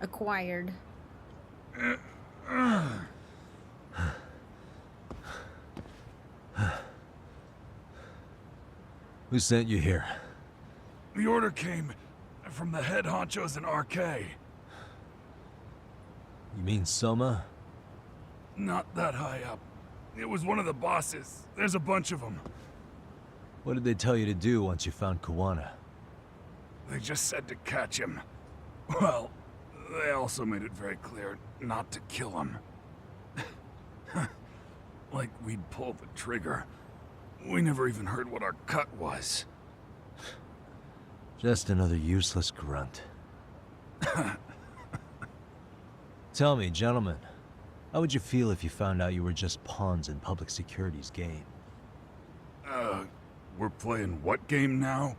Acquired. Who sent you here? The order came from the head honchos in RK. You mean Soma? Not that high up. It was one of the bosses. There's a bunch of them. What did they tell you to do once you found Kawana? They just said to catch him. Well, they also made it very clear not to kill him. Like we'd pull the trigger. We never even heard what our cut was. Just another useless grunt. Tell me, gentlemen, how would you feel if you found out you were just pawns in public security's game? We're playing what game now?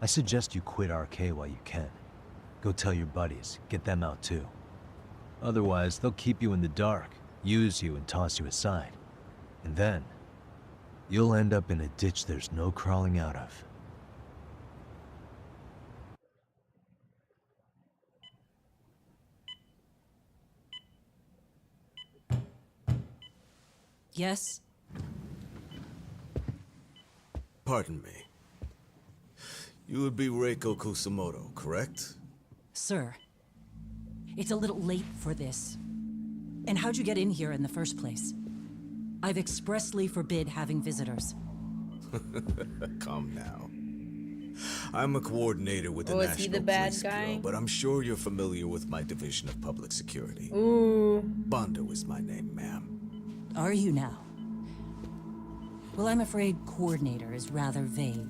I suggest you quit RK while you can. Go tell your buddies, get them out too. Otherwise, they'll keep you in the dark, use you and toss you aside. And then, you'll end up in a ditch there's no crawling out of. Yes? Pardon me. You would be Reiko Kusamoto, correct? Sir, it's a little late for this. And how'd you get in here in the first place? I've expressly forbid having visitors. Calm now. I'm a coordinator with the Oh, is he National the bad Police guy? Bureau, but I'm sure you're familiar with my Division of Public Security. Ooh. Bondo is my name, ma'am. Are you now? Well, I'm afraid coordinator is rather vague.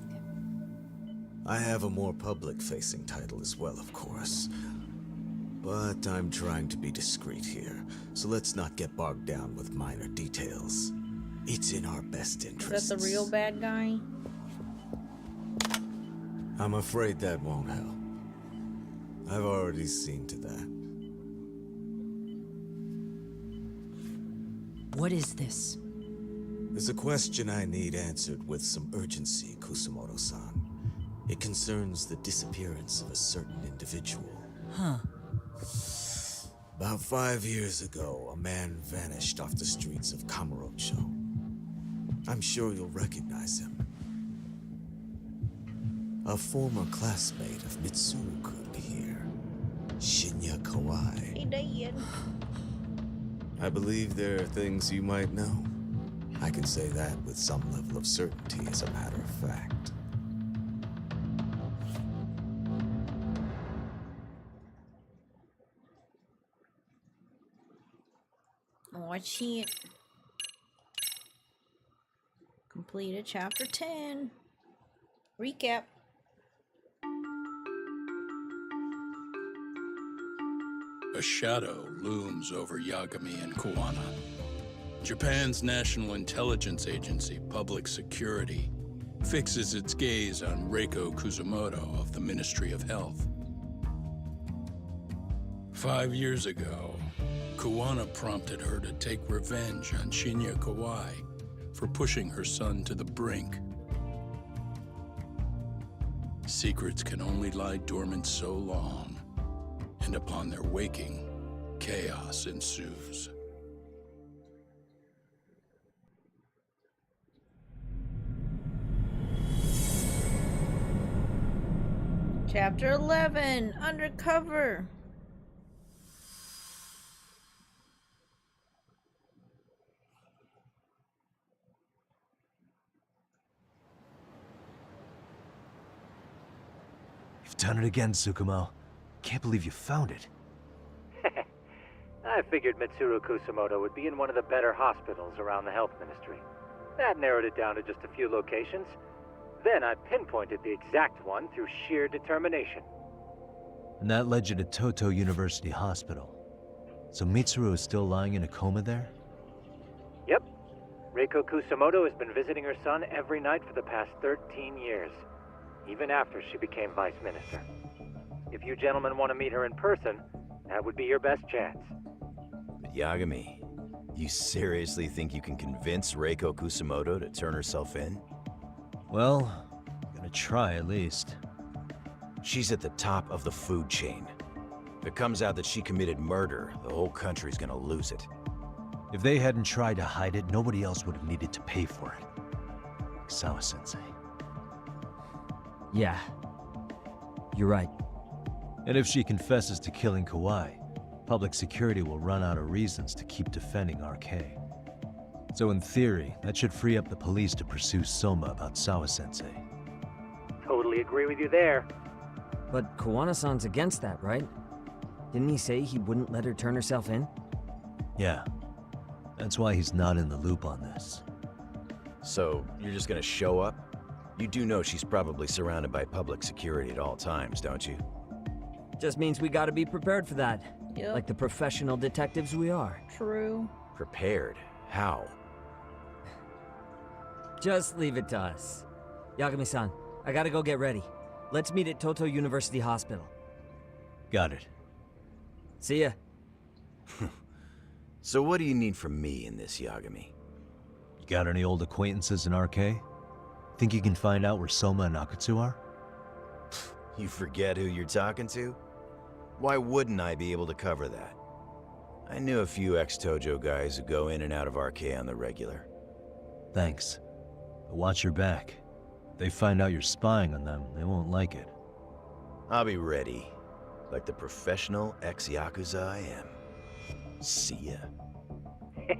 I have a more public-facing title as well, of course. But I'm trying to be discreet here, so let's not get bogged down with minor details. It's in our best interests. Is that the real bad guy? I'm afraid that won't help. I've already seen to that. What is this? There's a question I need answered with some urgency, Kusumoto-san. It concerns the disappearance of a certain individual. Huh. About 5 years ago, a man vanished off the streets of Kamurocho. I'm sure you'll recognize him. A former classmate of Mitsuru-kun here, Shinya Kawai. Hey, Diane. I believe there are things you might know. I can say that with some level of certainty, as a matter of fact. Oh, I see it. Completed chapter 10. Recap. A shadow looms over Yagami and Kuwana. Japan's National Intelligence Agency, Public Security, fixes its gaze on Reiko Kusumoto of the Ministry of Health. 5 years ago, Kuwana prompted her to take revenge on Shinya Kawai for pushing her son to the brink. Secrets can only lie dormant so long, and upon their waking, chaos ensues. Chapter 11, Undercover. You've done it again, Tsukumo. Can't believe you found it. I figured Mitsuru Kusumoto would be in one of the better hospitals around the health ministry. That narrowed it down to just a few locations. Then I pinpointed the exact one through sheer determination. And that led you to Toto University Hospital. So Mitsuru is still lying in a coma there? Yep. Reiko Kusumoto has been visiting her son every night for the past 13 years, even after she became vice minister. If you gentlemen want to meet her in person, that would be your best chance. But Yagami, you seriously think you can convince Reiko Kusumoto to turn herself in? Well, I'm gonna try at least. She's at the top of the food chain. If it comes out that she committed murder, the whole country's gonna lose it. If they hadn't tried to hide it, nobody else would have needed to pay for it. Like Sawa-sensei. Yeah. You're right. And if she confesses to killing Kawai, public security will run out of reasons to keep defending RK. So in theory, that should free up the police to pursue Soma about Sawa-sensei. Totally agree with you there. But Kawana-san's against that, right? Didn't he say he wouldn't let her turn herself in? Yeah. That's why he's not in the loop on this. So, you're just gonna show up? You do know she's probably surrounded by public security at all times, don't you? Just means we gotta be prepared for that. Yep. Like the professional detectives we are. True. Prepared? How? Just leave it to us. Yagami-san, I gotta go get ready. Let's meet at Toto University Hospital. Got it. See ya. So what do you need from me in this, Yagami? You got any old acquaintances in RK? Think you can find out where Soma and Akutsu are? You forget who you're talking to? Why wouldn't I be able to cover that? I knew a few ex-Tojo guys who go in and out of RK on the regular. Thanks. But watch your back. If they find out you're spying on them, they won't like it. I'll be ready, like the professional ex-yakuza I am. See ya.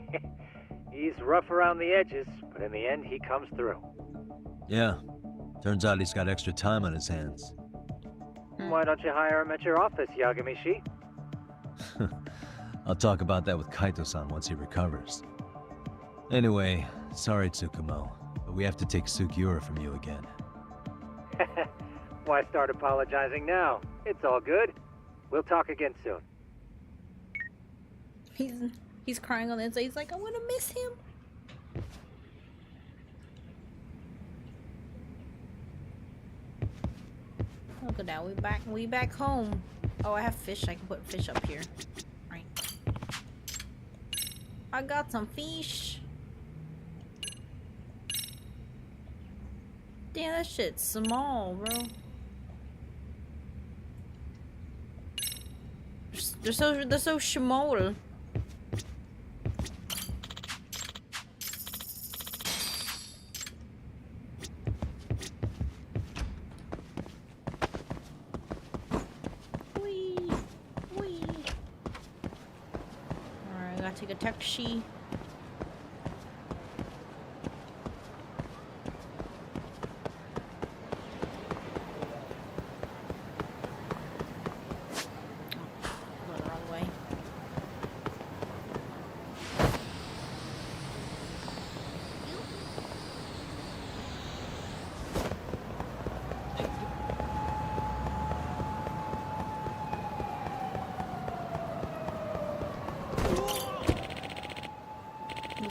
He's rough around the edges, but in the end, he comes through. Yeah. Turns out he's got extra time on his hands. Why don't you hire him at your office, Yagami-shi? I'll talk about that with Kaito-san once he recovers. Anyway, sorry Tsukumo, but we have to take Sugiura from you again. Why start apologizing now? It's all good. We'll talk again soon. He's crying on the inside. He's like, I'm gonna miss him. Look at that. We back home. Oh, I have fish. I can put fish up here. Right. I got some fish. Damn, that shit's small, bro. They're so small. Alright, I gotta take a taxi.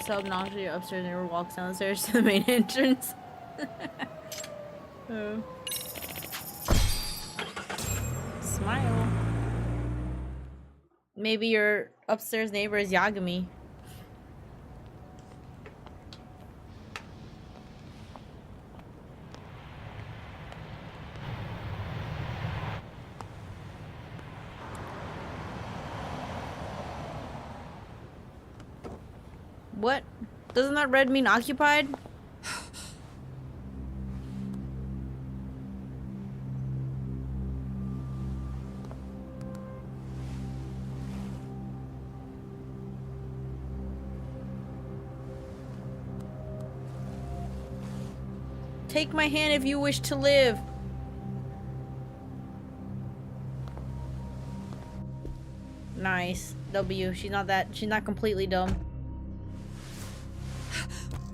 So obnoxious, your upstairs neighbor walks down the stairs to the main entrance. Oh. Smile. Maybe your upstairs neighbor is Yagami. What? Doesn't that red mean occupied? Take my hand if you wish to live. Nice. W. She's not completely dumb.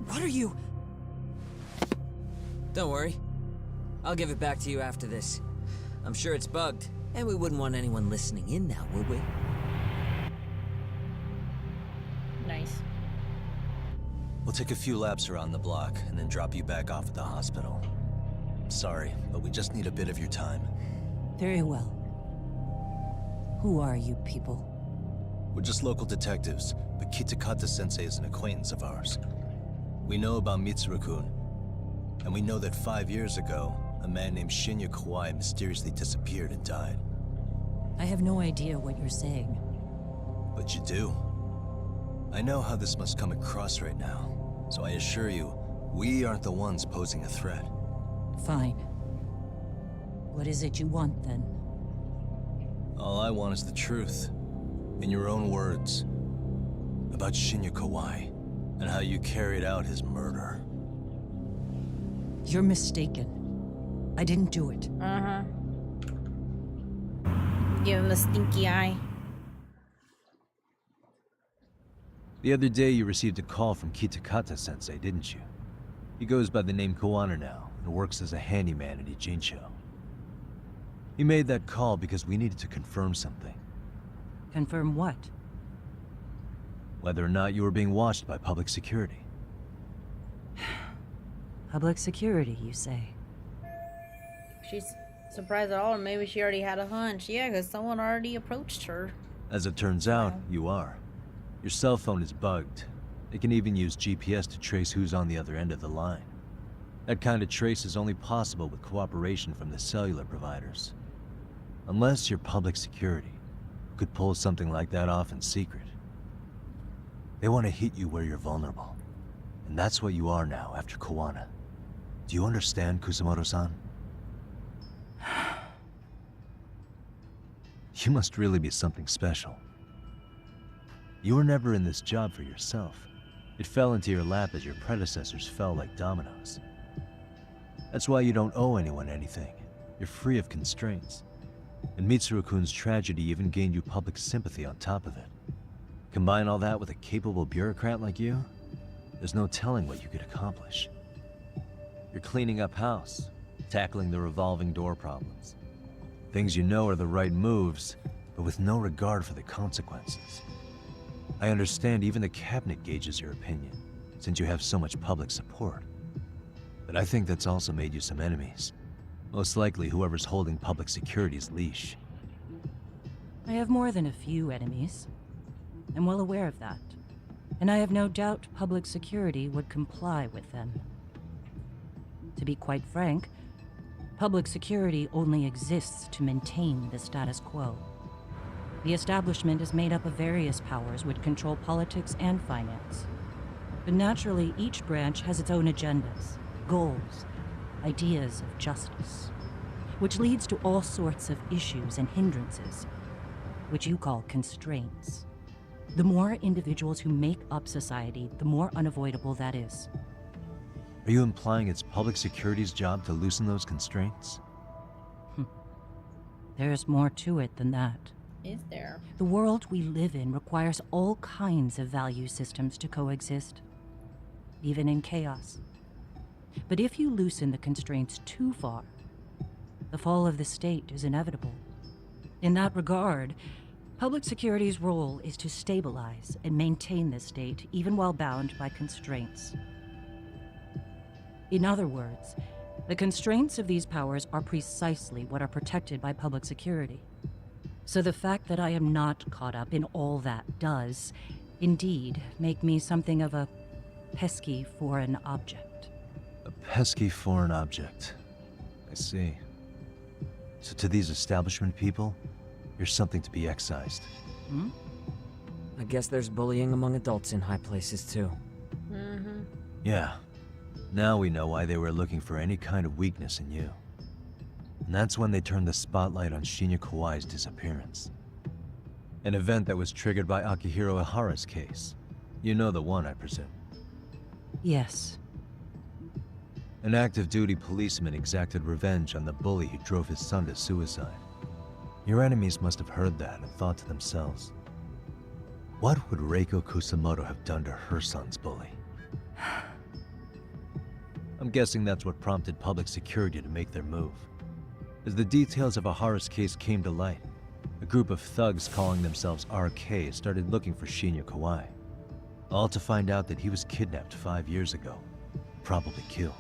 What are you? Don't worry. I'll give it back to you after this. I'm sure it's bugged, and we wouldn't want anyone listening in now, would we? Nice. We'll take a few laps around the block and then drop you back off at the hospital. Sorry, but we just need a bit of your time. Very well. Who are you people? We're just local detectives, but Kitakata-sensei is an acquaintance of ours. We know about Mitsuru-kun, and we know that 5 years ago, a man named Shinya Kawai mysteriously disappeared and died. I have no idea what you're saying. But you do. I know how this must come across right now, so I assure you, we aren't the ones posing a threat. Fine. What is it you want, then? All I want is the truth. In your own words. About Shinya Kawai. And how you carried out his murder. You're mistaken. I didn't do it. Uh-huh. Give him a stinky eye. The other day you received a call from Kitakata-sensei, didn't you? He goes by the name Kawana now, and works as a handyman at Ijincho. He made that call because we needed to confirm something. Confirm what? Whether or not you were being watched by public security. Public security, you say? She's surprised at all, or maybe she already had a hunch. Yeah, because someone already approached her. As it turns out, you are. Your cell phone is bugged. It can even use GPS to trace who's on the other end of the line. That kind of trace is only possible with cooperation from the cellular providers. Unless you're public security, who could pull something like that off in secret. They want to hit you where you're vulnerable. And that's what you are now after Kawana. Do you understand, Kusamoto-san? You must really be something special. You were never in this job for yourself. It fell into your lap as your predecessors fell like dominoes. That's why you don't owe anyone anything. You're free of constraints. And Mitsuru-kun's tragedy even gained you public sympathy on top of it. Combine all that with a capable bureaucrat like you, there's no telling what you could accomplish. You're cleaning up house, tackling the revolving door problems. Things you know are the right moves, but with no regard for the consequences. I understand even the cabinet gauges your opinion, since you have so much public support. But I think that's also made you some enemies. Most likely whoever's holding public security's leash. I have more than a few enemies. I'm well aware of that. And I have no doubt public security would comply with them. To be quite frank, public security only exists to maintain the status quo. The establishment is made up of various powers which control politics and finance. But naturally, each branch has its own agendas, goals, ideas of justice, which leads to all sorts of issues and hindrances, which you call constraints. The more individuals who make up society, the more unavoidable that is. Are you implying it's public security's job to loosen those constraints? There's more to it than that. Is there? The world we live in requires all kinds of value systems to coexist, even in chaos. But if you loosen the constraints too far, the fall of the state is inevitable. In that regard, public security's role is to stabilize and maintain the state, even while bound by constraints. In other words, the constraints of these powers are precisely what are protected by public security. So the fact that I am not caught up in all that does, indeed, make me something of a pesky foreign object. A pesky foreign object. I see. So to these establishment people, you're something to be excised. I guess there's bullying among adults in high places too. Yeah. Now we know why they were looking for any kind of weakness in you. And that's when they turned the spotlight on Shinya Kawai's disappearance. An event that was triggered by Akihiro Ihara's case. You know the one, I presume. Yes. An active-duty policeman exacted revenge on the bully who drove his son to suicide. Your enemies must have heard that and thought to themselves, what would Reiko Kusamoto have done to her son's bully? I'm guessing that's what prompted public security to make their move. As the details of Ihara's case came to light, a group of thugs calling themselves RK started looking for Shinya Kawai. All to find out that he was kidnapped 5 years ago, probably killed.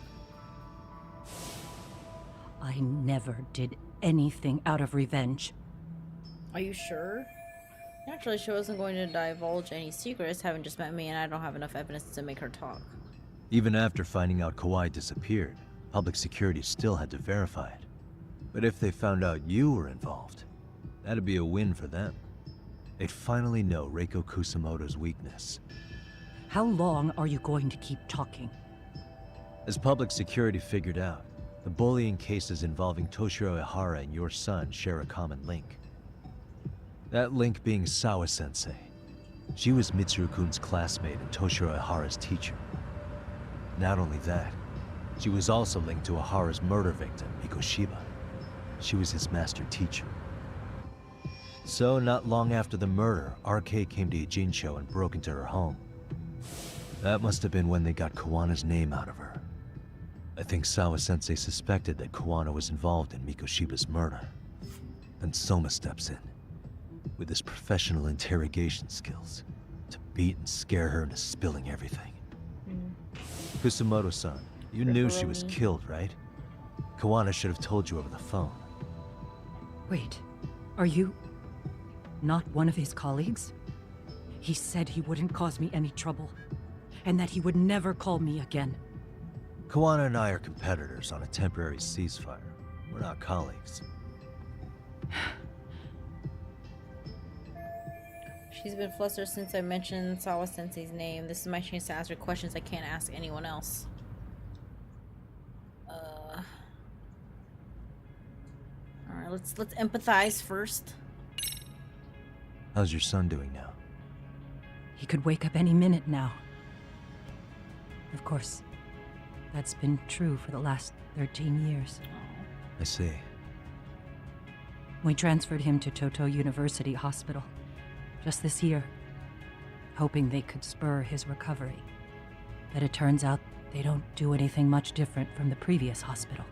I never did anything out of revenge. Are you sure? Naturally, she wasn't going to divulge any secrets, having just met me, and I don't have enough evidence to make her talk. Even after finding out Kawai disappeared, public security still had to verify it. But if they found out you were involved, that'd be a win for them. They'd finally know Reiko Kusamoto's weakness. How long are you going to keep talking? As public security figured out, the bullying cases involving Toshiro Ihara and your son share a common link. That link being Sawa-sensei. She was Mitsuru-kun's classmate and Toshiro Ihara's teacher. Not only that, she was also linked to Ihara's murder victim, Mikoshiba. She was his master teacher. So, not long after the murder, RK came to Ijincho and broke into her home. That must have been when they got Kawana's name out of her. I think Sawa-sensei suspected that Kawana was involved in Mikoshiba's murder. Then Soma steps in, with his professional interrogation skills, to beat and scare her into spilling everything. Kusamoto-san, you knew she was killed, right? Kawana should have told you over the phone. Wait, are you not one of his colleagues? He said he wouldn't cause me any trouble, and that he would never call me again. Kawana and I are competitors on a temporary ceasefire. We're not colleagues. She's been flustered since I mentioned Sawa-sensei's name. This is my chance to ask her questions I can't ask anyone else. Alright, let's empathize first. How's your son doing now? He could wake up any minute now. Of course, that's been true for the last 13 years. I see. We transferred him to Toto University Hospital just this year, hoping they could spur his recovery. But it turns out they don't do anything much different from the previous hospital.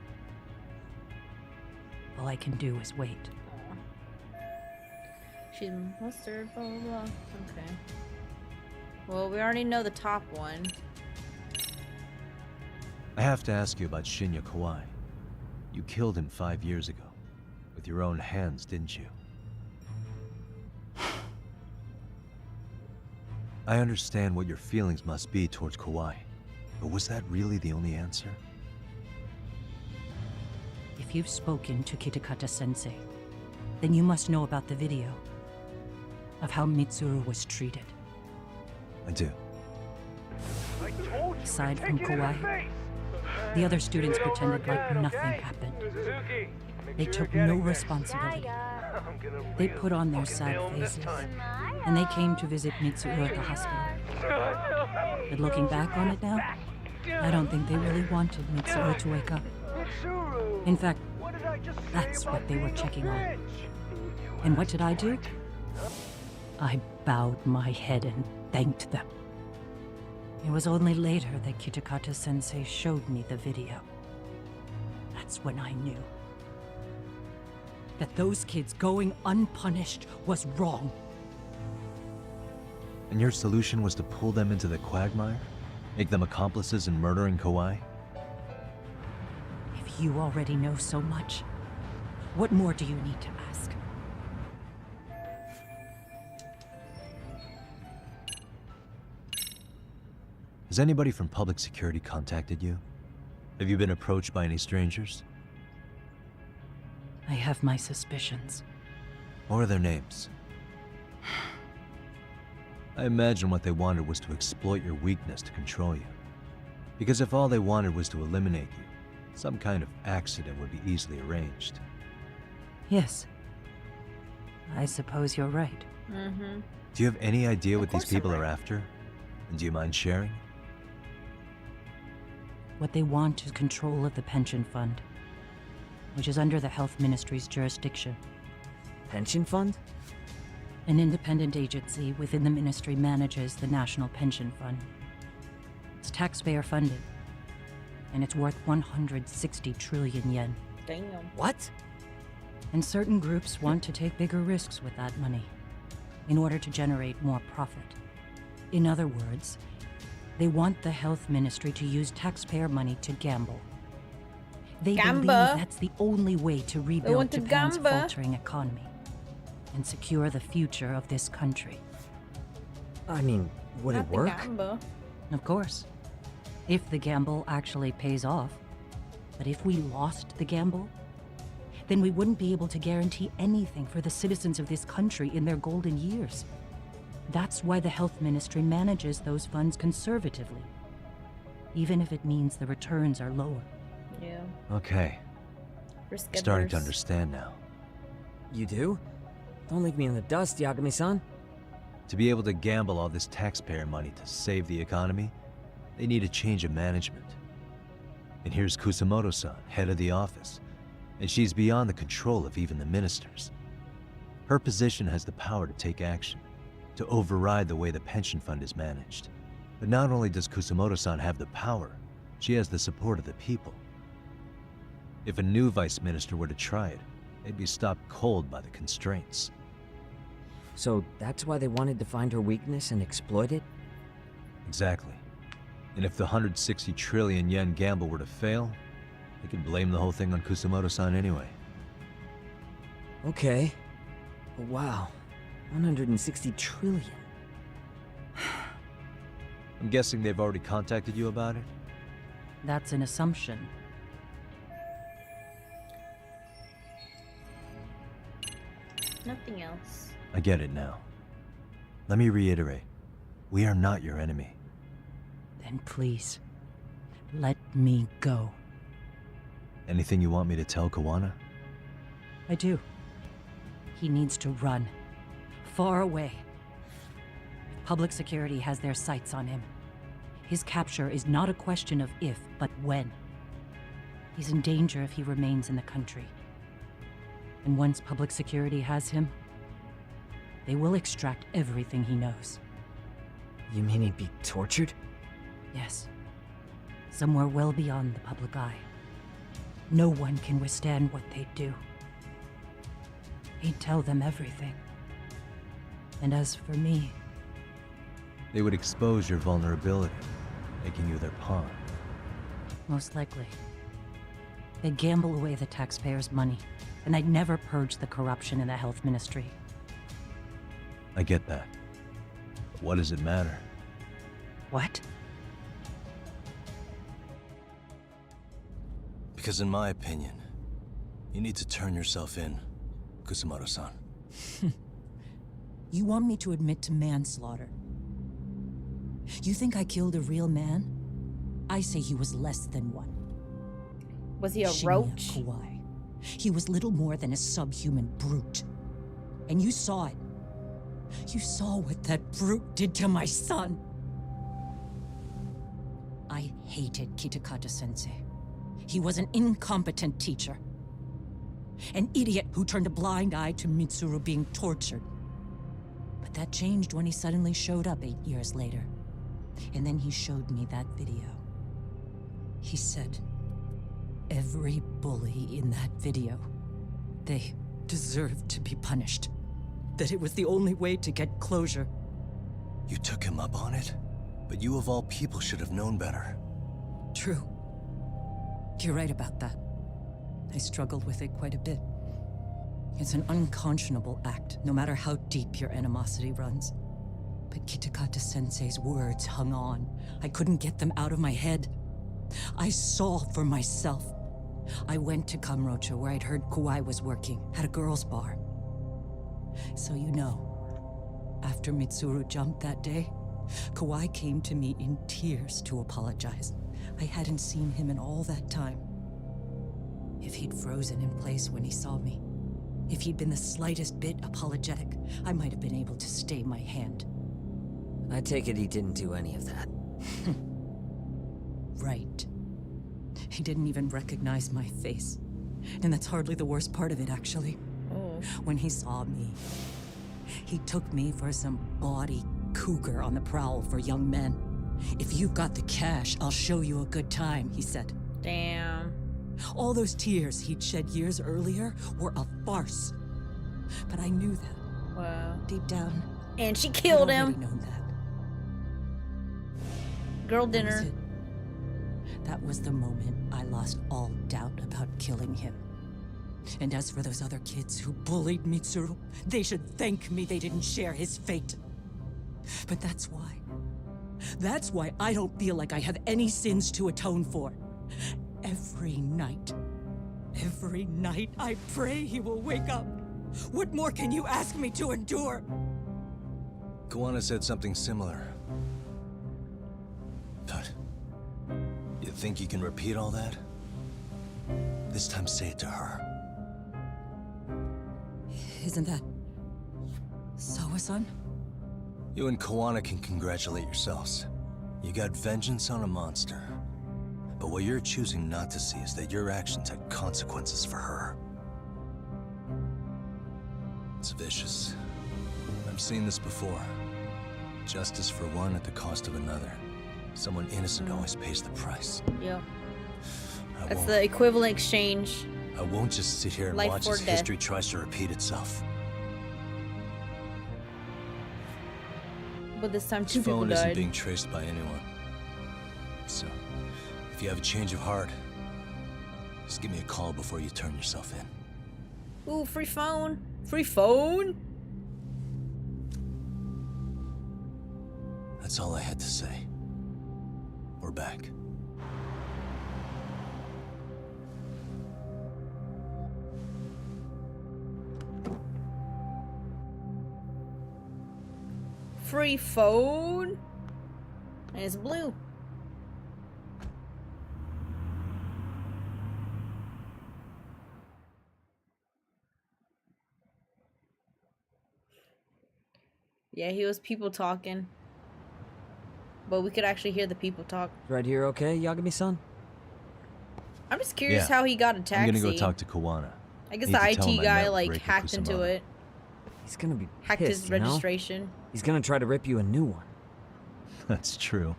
All I can do is wait. She's flustered, blah blah blah. Okay. Well, we already know the top one. I have to ask you about Shinya Kawai. You killed him 5 years ago. With your own hands, didn't you? I understand what your feelings must be towards Kawai, but was that really the only answer? If you've spoken to Kitakata-sensei, then you must know about the video of how Mitsuru was treated. I do. Aside from Kawai, the other students pretended like nothing happened. They took no responsibility. They put on their sad faces, and they came to visit Mitsuru at the hospital. But looking back on it now, I don't think they really wanted Mitsuru to wake up. In fact, that's what they were checking on. And what did I do? I bowed my head and thanked them. It was only later that Kitakata-sensei showed me the video. That's when I knew that those kids going unpunished was wrong. And your solution was to pull them into the quagmire? Make them accomplices in murdering Kawai? If you already know so much, what more do you need to ask? Has anybody from public security contacted you? Have you been approached by any strangers? I have my suspicions. What are their names? I imagine what they wanted was to exploit your weakness to control you. Because if all they wanted was to eliminate you, some kind of accident would be easily arranged. Yes. I suppose you're right. Mm-hmm. Do you have any idea what these people are after? And do you mind sharing? What they want is control of the pension fund, which is under the Health Ministry's jurisdiction. Pension fund? An independent agency within the ministry manages the National Pension Fund. It's taxpayer funded, and it's worth 160 trillion yen. Damn. What? And certain groups want to take bigger risks with that money in order to generate more profit. In other words, they want the health ministry to use taxpayer money to gamble. They believe that's the only way to rebuild Japan's faltering economy and secure the future of this country. I mean, would it work? Of course. If the gamble actually pays off. But if we lost the gamble, then we wouldn't be able to guarantee anything for the citizens of this country in their golden years. That's why the health ministry manages those funds conservatively, even if it means the returns are lower. Yeah. Okay. Starting to understand now. You do? Don't leave me in the dust, Yagami-san. To be able to gamble all this taxpayer money to save the economy, they need a change of management. And here's Kusamoto-san, head of the office, and she's beyond the control of even the ministers. Her position has the power to take action, to override the way the pension fund is managed. But not only does Kusamoto-san have the power, she has the support of the people. If a new vice minister were to try it, they'd be stopped cold by the constraints. So that's why they wanted to find her weakness and exploit it? Exactly. And if the 160 trillion yen gamble were to fail, they could blame the whole thing on Kusamoto-san anyway. Okay. But wow. 160 trillion. I'm guessing they've already contacted you about it? That's an assumption. Nothing else. I get it now. Let me reiterate. We are not your enemy. Then please, let me go. Anything you want me to tell Kawana? I do. He needs to run. Far away. Public security has their sights on him. His capture is not a question of if, but when. He's in danger if he remains in the country. And once public security has him, they will extract everything he knows. You mean he'd be tortured? Yes. Somewhere well beyond the public eye. No one can withstand what they do. He'd tell them everything. And as for me... They would expose your vulnerability, making you their pawn. Most likely. They'd gamble away the taxpayers' money, and I'd never purge the corruption in the health ministry. I get that. But what does it matter? What? Because in my opinion, You need to turn yourself in, Kusumoto-san. You want me to admit to manslaughter? You think I killed a real man? I say he was less than one. Was he a Shinya roach? Kawai. He was little more than a subhuman brute. And you saw it. You saw what that brute did to my son. I hated Kitakata-sensei. He was an incompetent teacher. An idiot who turned a blind eye to Mitsuru being tortured. But that changed when he suddenly showed up 8 years later. And then he showed me that video. He said, every bully in that video, they deserved to be punished. That it was the only way to get closure. You took him up on it? But you of all people should have known better. True. You're right about that. I struggled with it quite a bit. It's an unconscionable act, no matter how deep your animosity runs. But Kitakata-sensei's words hung on. I couldn't get them out of my head. I saw for myself. I went to Kamurocho, where I'd heard Kawai was working, at a girls' bar. So you know, after Mitsuru jumped that day, Kawai came to me in tears to apologize. I hadn't seen him in all that time. If he'd frozen in place when he saw me, if he'd been the slightest bit apologetic, I might have been able to stay my hand. I take it he didn't do any of that. Right. He didn't even recognize my face. And that's hardly the worst part of it, actually. Oh. When he saw me, he took me for some bawdy cougar on the prowl for young men. If you've got the cash, I'll show you a good time, he said. Damn. All those tears he'd shed years earlier were a farce. But I knew that. Wow. Deep down. And she killed I'd him. already known that. Girl That dinner. was it. That was the moment I lost all doubt about killing him. And as for those other kids who bullied Mitsuru, they should thank me they didn't share his fate. But that's why. That's why I don't feel like I have any sins to atone for. Every night I pray he will wake up. What more can you ask me to endure? Kawana said something similar. But you think you can repeat all that? This time say it to her. Isn't that Sawa-san? You and Kawana can congratulate yourselves. You got vengeance on a monster. But what you're choosing not to see is that your actions had consequences for her. It's vicious. I've seen this before. Justice for one at the cost of another. Someone innocent always pays the price. Yeah. I That's won't. the equivalent exchange. I won't just sit here and Life watch or as death. history tries to repeat itself. But this time His two people phone isn't died. being traced by anyone. So, if you have a change of heart, just give me a call before you turn yourself in. Ooh, free phone. Free phone? That's all I had to say. We're back. Free phone? And it's blue. Yeah, he was people talking. But we could actually hear the people talk. Right here, okay, Yagami-san? I'm just curious Yeah. how he got a taxi. I'm gonna go talk to Kawana. I guess Need the to tell him IT I guy met with like Reiko hacked into Kusumoto. it. He's gonna be Hacked pissed, his you know? registration. He's gonna try to rip you a new one. That's true.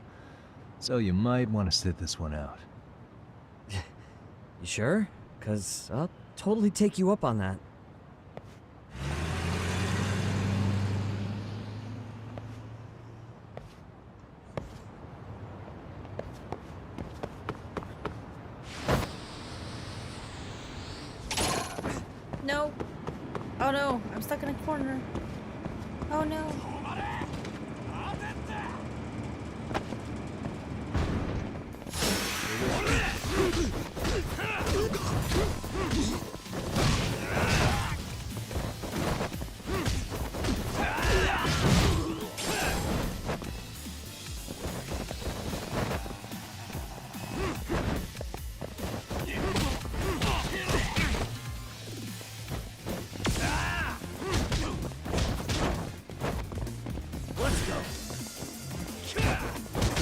So you might want to sit this one out. You sure? 'Cause I'll totally take you up on that. No. Oh no, I'm stuck in a corner. Oh no.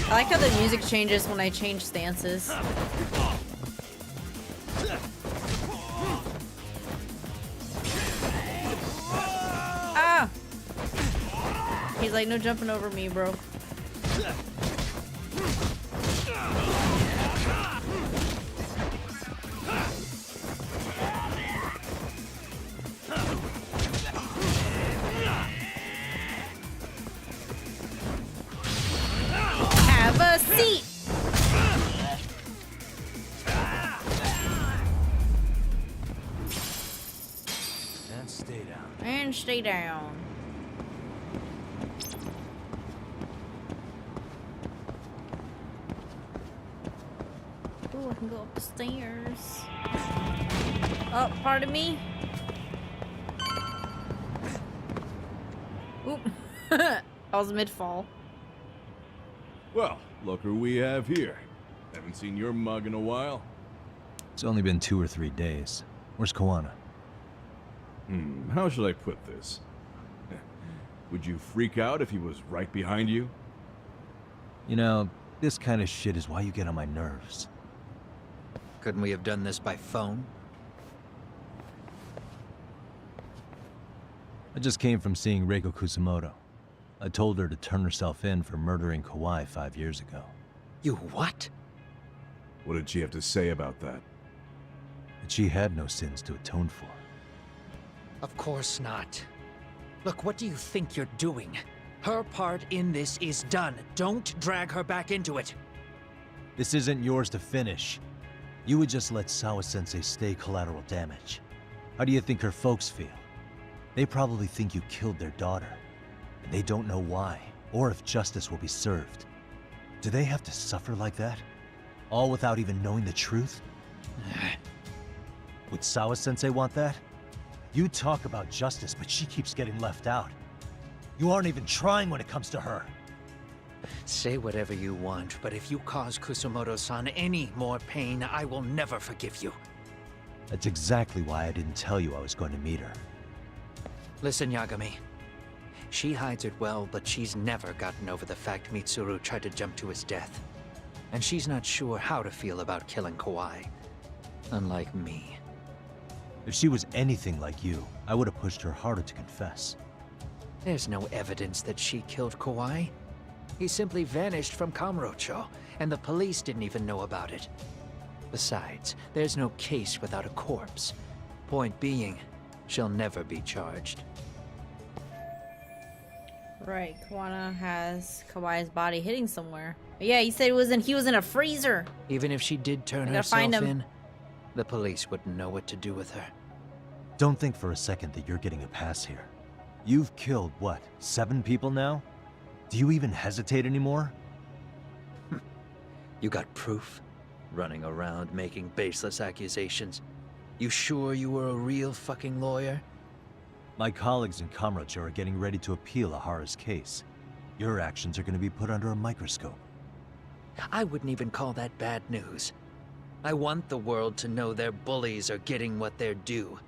I like how the music changes when I change stances. Ah! He's like, no jumping over me, bro. Have a seat! And stay down. And stay down. Ooh, I can go up the stairs. Oh, pardon me. Oop. I was mid-fall. Well, look who we have here. Haven't seen your mug in a while. It's only been 2 or 3 days. Where's Kawana? How should I put this? Would you freak out if he was right behind you? You know, this kind of shit is why you get on my nerves. Couldn't we have done this by phone? I just came from seeing Reiko Kusamoto. I told her to turn herself in for murdering Kawai 5 years ago. You what? What did she have to say about that? That she had no sins to atone for. Of course not. Look, what do you think you're doing? Her part in this is done. Don't drag her back into it. This isn't yours to finish. You would just let Sawa-sensei stay collateral damage. How do you think her folks feel? They probably think you killed their daughter. And they don't know why, or if justice will be served. Do they have to suffer like that? All without even knowing the truth? Would Sawa-sensei want that? You talk about justice, but she keeps getting left out. You aren't even trying when it comes to her. Say whatever you want, but if you cause Kusumoto-san any more pain, I will never forgive you. That's exactly why I didn't tell you I was going to meet her. Listen, Yagami. She hides it well, but she's never gotten over the fact Mitsuru tried to jump to his death. And she's not sure how to feel about killing Kawai. Unlike me. If she was anything like you, I would have pushed her harder to confess. There's no evidence that she killed Kawai. He simply vanished from Kamurocho, and the police didn't even know about it. Besides, there's no case without a corpse. Point being, she'll never be charged. Right, Kawana has Kawaii's body hitting somewhere. But yeah, he said he was in a freezer. Even if she did turn I gotta herself find him. in, the police wouldn't know what to do with her. Don't think for a second that you're getting a pass here. You've killed, what, 7 people now? Do you even hesitate anymore? You got proof? Running around making baseless accusations. You sure you were a real fucking lawyer? My colleagues in Kamurocho are getting ready to appeal Ahara's case. Your actions are going to be put under a microscope. I wouldn't even call that bad news. I want the world to know their bullies are getting what they're due.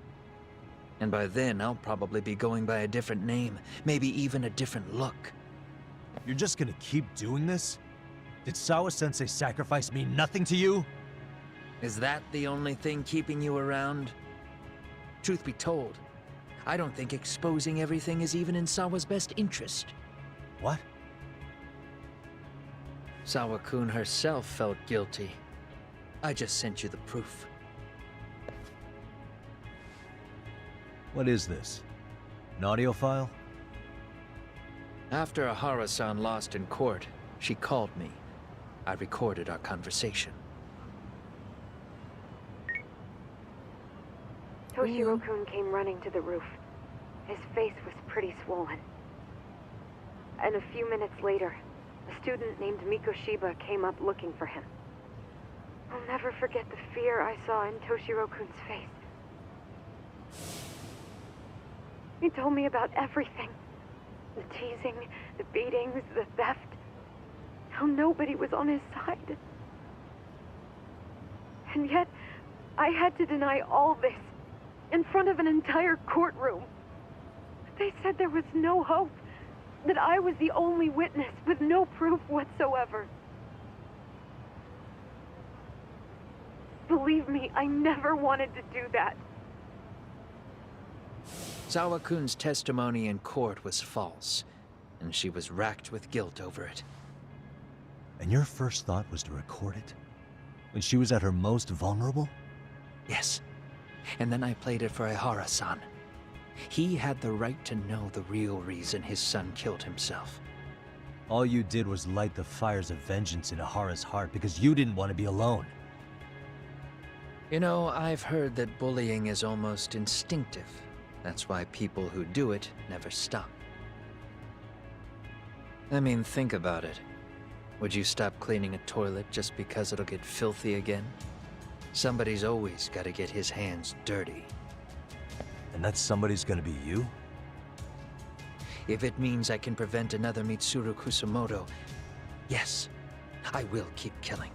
And by then, I'll probably be going by a different name, maybe even a different look. You're just gonna keep doing this? Did Sawa-sensei sacrifice mean nothing to you? Is that the only thing keeping you around? Truth be told, I don't think exposing everything is even in Sawa's best interest. What? Sawa-kun herself felt guilty. I just sent you the proof. What is this? An audio file? After Ahara-san lost in court, she called me. I recorded our conversation. Toshiro-kun came running to the roof. His face was pretty swollen. And a few minutes later, a student named Mikoshiba came up looking for him. I'll never forget the fear I saw in Toshiro-kun's face. He told me about everything. The teasing, the beatings, the theft. How nobody was on his side. And yet, I had to deny all this in front of an entire courtroom. They said there was no hope, that I was the only witness with no proof whatsoever. Believe me, I never wanted to do that. Zawa-kun's testimony in court was false, and she was racked with guilt over it. And your first thought was to record it? When she was at her most vulnerable? Yes. And then I played it for Ihara-san. He had the right to know the real reason his son killed himself. All you did was light the fires of vengeance in Ihara's heart because you didn't want to be alone. You know, I've heard that bullying is almost instinctive. That's why people who do it never stop. I mean, think about it. Would you stop cleaning a toilet just because it'll get filthy again? Somebody's always got to get his hands dirty. And that somebody's gonna be you? If it means I can prevent another Mitsuru Kusamoto, yes, I will keep killing.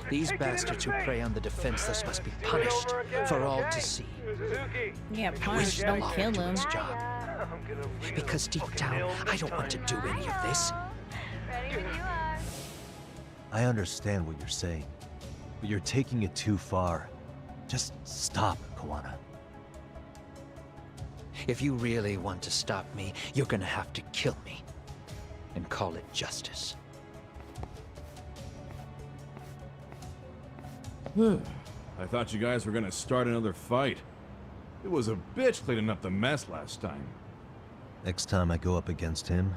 These bastards who prey on the defenseless must be punished for all to see. Yeah, punish, don't kill him. Job. Because deep down, I don't want to do any of this. I understand what you're saying, but you're taking it too far. Just stop, Kawana. If you really want to stop me, you're gonna have to kill me. And call it justice. I thought you guys were gonna start another fight. It was a bitch cleaning up the mess last time. Next time I go up against him,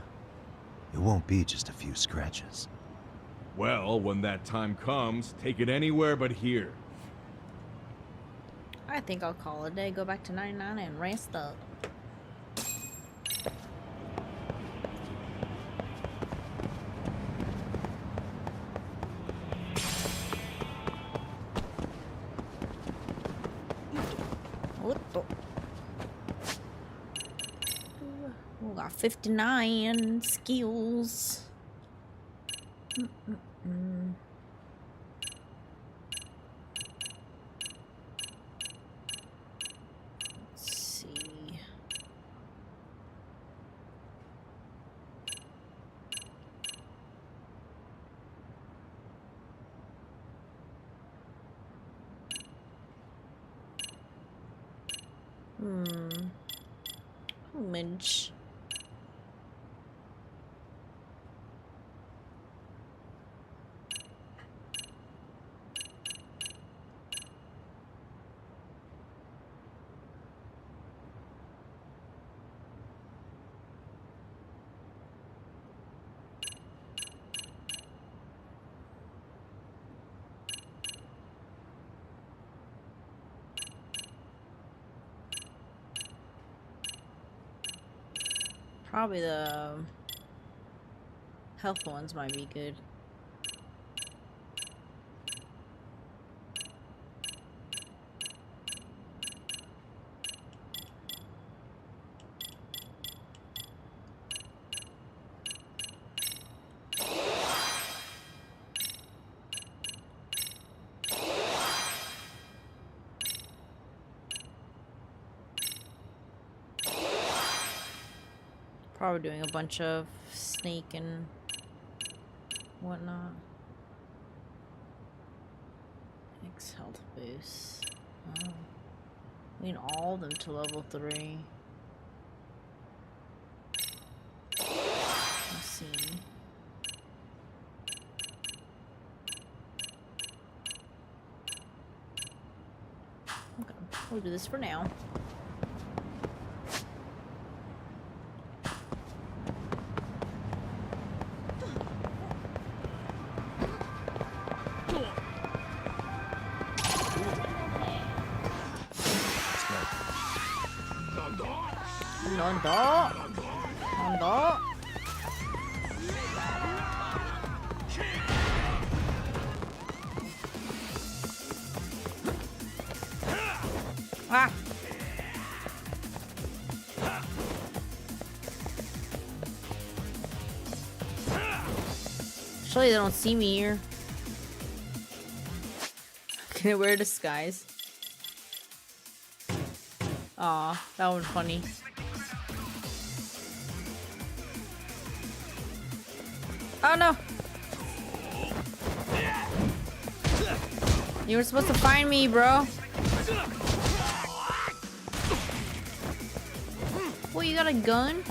it won't be just a few scratches. Well, when that time comes, take it anywhere but here. I think I'll call it a day, go back to 99 and rest up. We got 59 skills. Let's see. Image. Probably the health ones might be good. Probably doing a bunch of snake and whatnot. X health boost. Oh. We need all of them to level 3. Let's see. Okay, we'll do this for now. Ah! Surely they don't see me here. Can I wear a disguise? Aw, that one's funny. Oh no! You were supposed to find me, bro. What, you got a gun?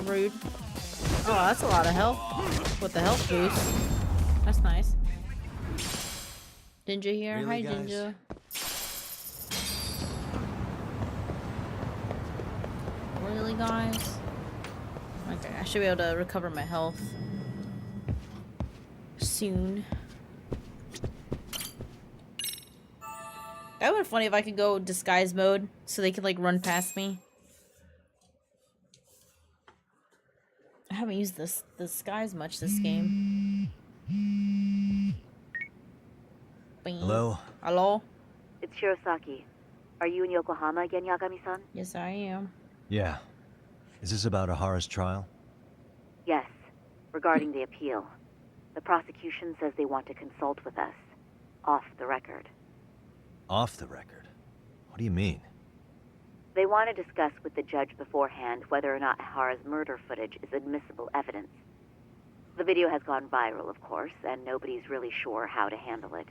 Rude. Oh, that's a lot of health. With the health boost. That's nice. Ginger here. Really, Hi, guys? Ginger. Really, guys? Okay, I should be able to recover my health soon. That would be funny if I could go disguise mode so they could like run past me. I haven't used this disguise much this game. Hello? Hello? It's Shirosaki. Are you in Yokohama again, Yagami-san? Yes, I am. Yeah. Is this about Ahara's trial? Yes. Regarding the appeal. The prosecution says they want to consult with us. Off the record. Off the record? What do you mean? They want to discuss with the judge beforehand whether or not Ahara's murder footage is admissible evidence. The video has gone viral, of course, and nobody's really sure how to handle it.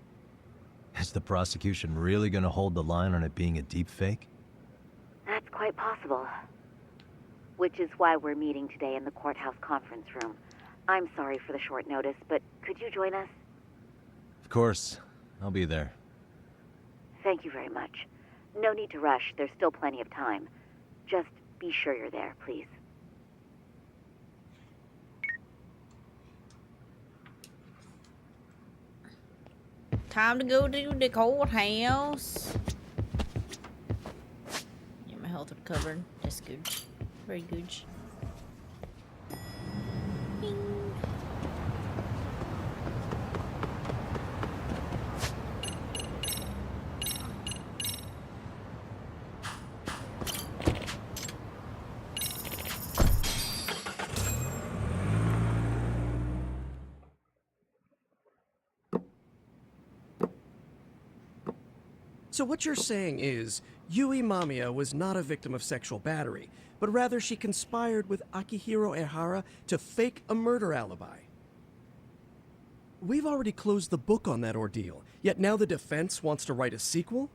Is the prosecution really gonna hold the line on it being a deepfake? That's quite possible. Which is why we're meeting today in the courthouse conference room. I'm sorry for the short notice, but could you join us? Of course. I'll be there. Thank you very much. No need to rush. There's still plenty of time. Just be sure you're there, please. Time to go to the courthouse. Yeah, my health recovered. That's good. Very good. Bing. So what you're saying is, Yui Mamiya was not a victim of sexual battery, but rather she conspired with Akihiro Ehara to fake a murder alibi. We've already closed the book on that ordeal, yet now the defense wants to write a sequel?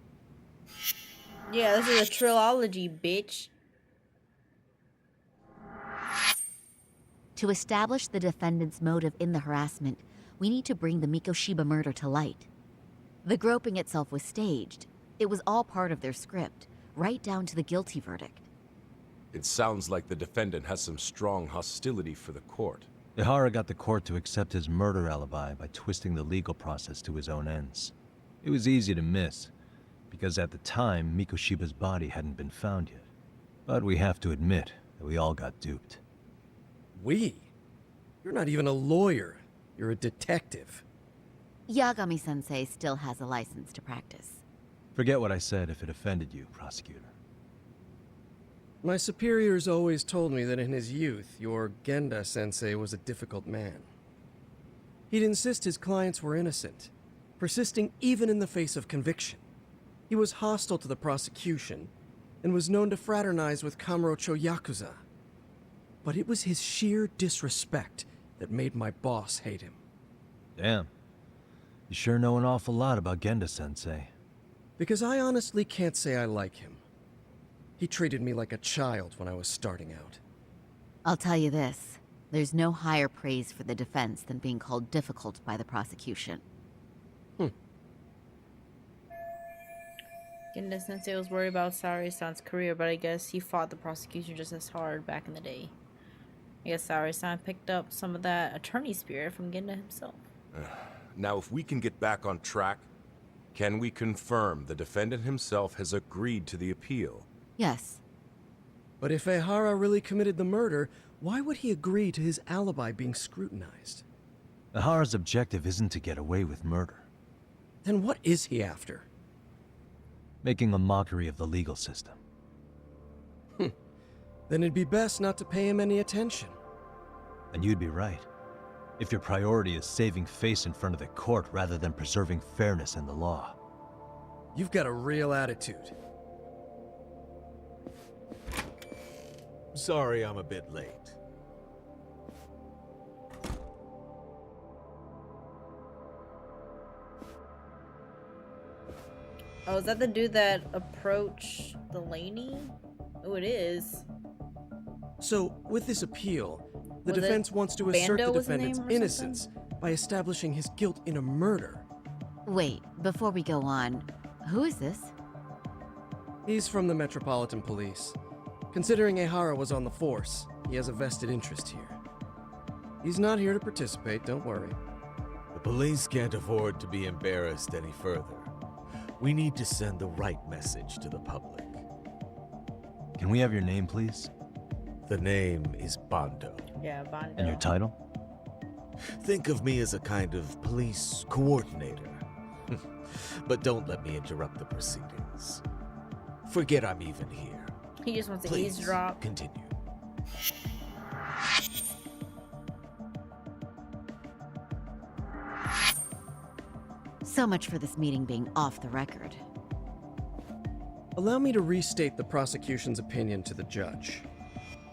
Yeah, this is a trilogy, bitch. To establish the defendant's motive in the harassment, we need to bring the Mikoshiba murder to light. The groping itself was staged. It was all part of their script, right down to the guilty verdict. It sounds like the defendant has some strong hostility for the court. Ehara got the court to accept his murder alibi by twisting the legal process to his own ends. It was easy to miss, because at the time, Mikoshiba's body hadn't been found yet. But we have to admit that we all got duped. We? You're not even a lawyer. You're a detective. Yagami-sensei still has a license to practice. Forget what I said if it offended you, prosecutor. My superiors always told me that in his youth, your Genda-sensei was a difficult man. He'd insist his clients were innocent, persisting even in the face of conviction. He was hostile to the prosecution, and was known to fraternize with Kamurocho Yakuza. But it was his sheer disrespect that made my boss hate him. Damn. You sure know an awful lot about Genda-sensei. Because I honestly can't say I like him. He treated me like a child when I was starting out. I'll tell you this. There's no higher praise for the defense than being called difficult by the prosecution. Genda-sensei was worried about Saori-san's career, but I guess he fought the prosecution just as hard back in the day. I guess Saori-san picked up some of that attorney spirit from Genda himself. Now, if we can get back on track, can we confirm the defendant himself has agreed to the appeal? Yes. But if Ehara really committed the murder, why would he agree to his alibi being scrutinized? Ehara's objective isn't to get away with murder. Then what is he after? Making a mockery of the legal system. Then it'd be best not to pay him any attention. And you'd be right. If your priority is saving face in front of the court rather than preserving fairness in the law. You've got a real attitude. Sorry I'm a bit late. Oh, is that the dude that approached the lady? Oh, it is. So, with this appeal, the Was it defense wants to assert Bando the was the defendant's name or innocence by establishing his guilt in a murder. Wait, before we go on, who is this? He's from the Metropolitan Police. Considering Ehara was on the force, he has a vested interest here. He's not here to participate, don't worry. The police can't afford to be embarrassed any further. We need to send the right message to the public. Can we have your name, please? The name is Bando. Yeah, Bando. And your title? Think of me as a kind of police coordinator. But don't let me interrupt the proceedings. Forget I'm even here. He just wants to Please, eavesdrop. Continue. So much for this meeting being off the record. Allow me to restate the prosecution's opinion to the judge.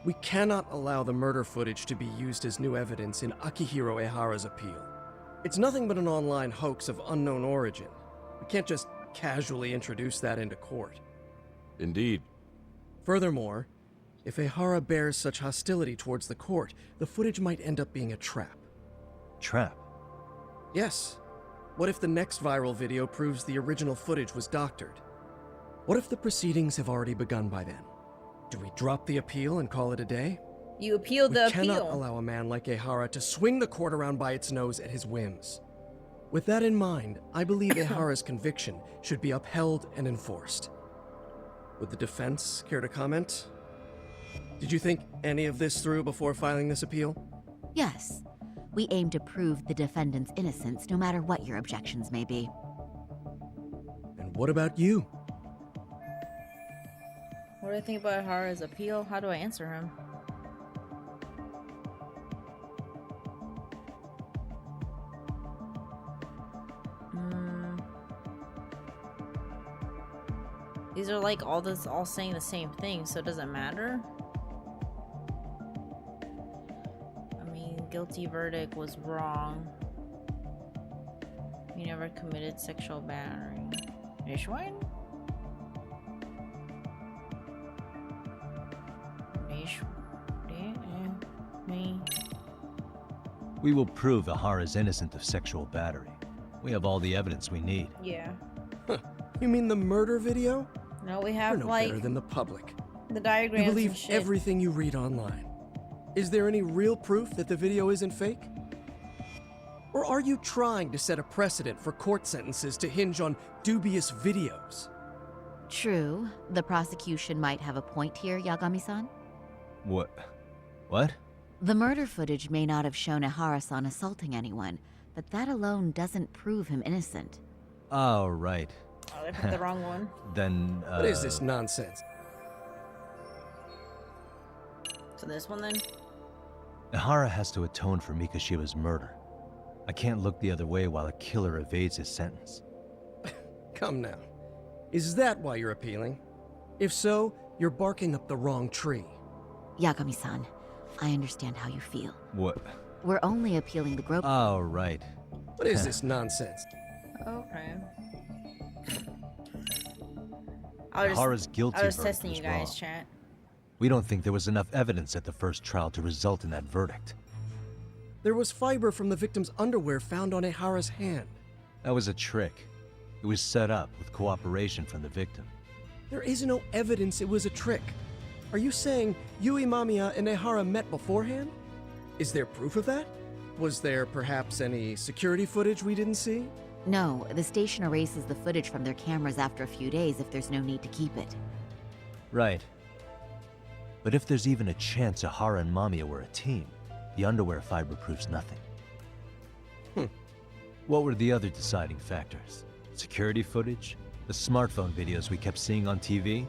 We cannot allow the murder footage to be used as new evidence in Akihiro Ehara's appeal. It's nothing but an online hoax of unknown origin. We can't just casually introduce that into court. Indeed. Furthermore, if Ehara bears such hostility towards the court, the footage might end up being a trap. Trap? Yes. What if the next viral video proves the original footage was doctored? What if the proceedings have already begun by then? Do we drop the appeal and call it a day? You appealed the We cannot appeal. allow a man like Ehara to swing the court around by its nose at his whims. With that in mind, I believe Ehara's conviction should be upheld and enforced. Would the defense care to comment? Did you think any of this through before filing this appeal? Yes. We aim to prove the defendant's innocence no matter what your objections may be. And what about you? What do I think about Hara's appeal? How do I answer him? These are like all saying the same thing, so it doesn't matter. I mean, guilty verdict was wrong. You never committed sexual battery. Ishwine? We will prove Ehara is innocent of sexual battery. We have all the evidence we need. Yeah. You mean the murder video? No, we have You're no like better than the public. the diagrams You and believe shit. everything you read online. Is there any real proof that the video isn't fake? Or are you trying to set a precedent for court sentences to hinge on dubious videos? True, the prosecution might have a point here, Yagami-san. What? What? The murder footage may not have shown Ehara-san assaulting anyone, but that alone doesn't prove him innocent. Oh, right. Oh, they picked the wrong one. Then, What is this nonsense? So this one then? Ehara has to atone for Mikashiba's murder. I can't look the other way while a killer evades his sentence. Come now. Is that why you're appealing? If so, you're barking up the wrong tree. Yagami-san, I understand how you feel. What? We're only appealing the grope. Oh, right. What is this nonsense? Okay. Ehara's guilty I was verdict testing was you guys, wrong. chat. We don't think there was enough evidence at the first trial to result in that verdict. There was fiber from the victim's underwear found on Ehara's hand. That was a trick. It was set up with cooperation from the victim. There is no evidence it was a trick. Are you saying Yui Mamiya and Ehara met beforehand? Is there proof of that? Was there perhaps any security footage we didn't see? No, the station erases the footage from their cameras after a few days if there's no need to keep it. Right. But if there's even a chance Ehara and Mamiya were a team, the underwear fiber proves nothing. What were the other deciding factors? Security footage? The smartphone videos we kept seeing on TV?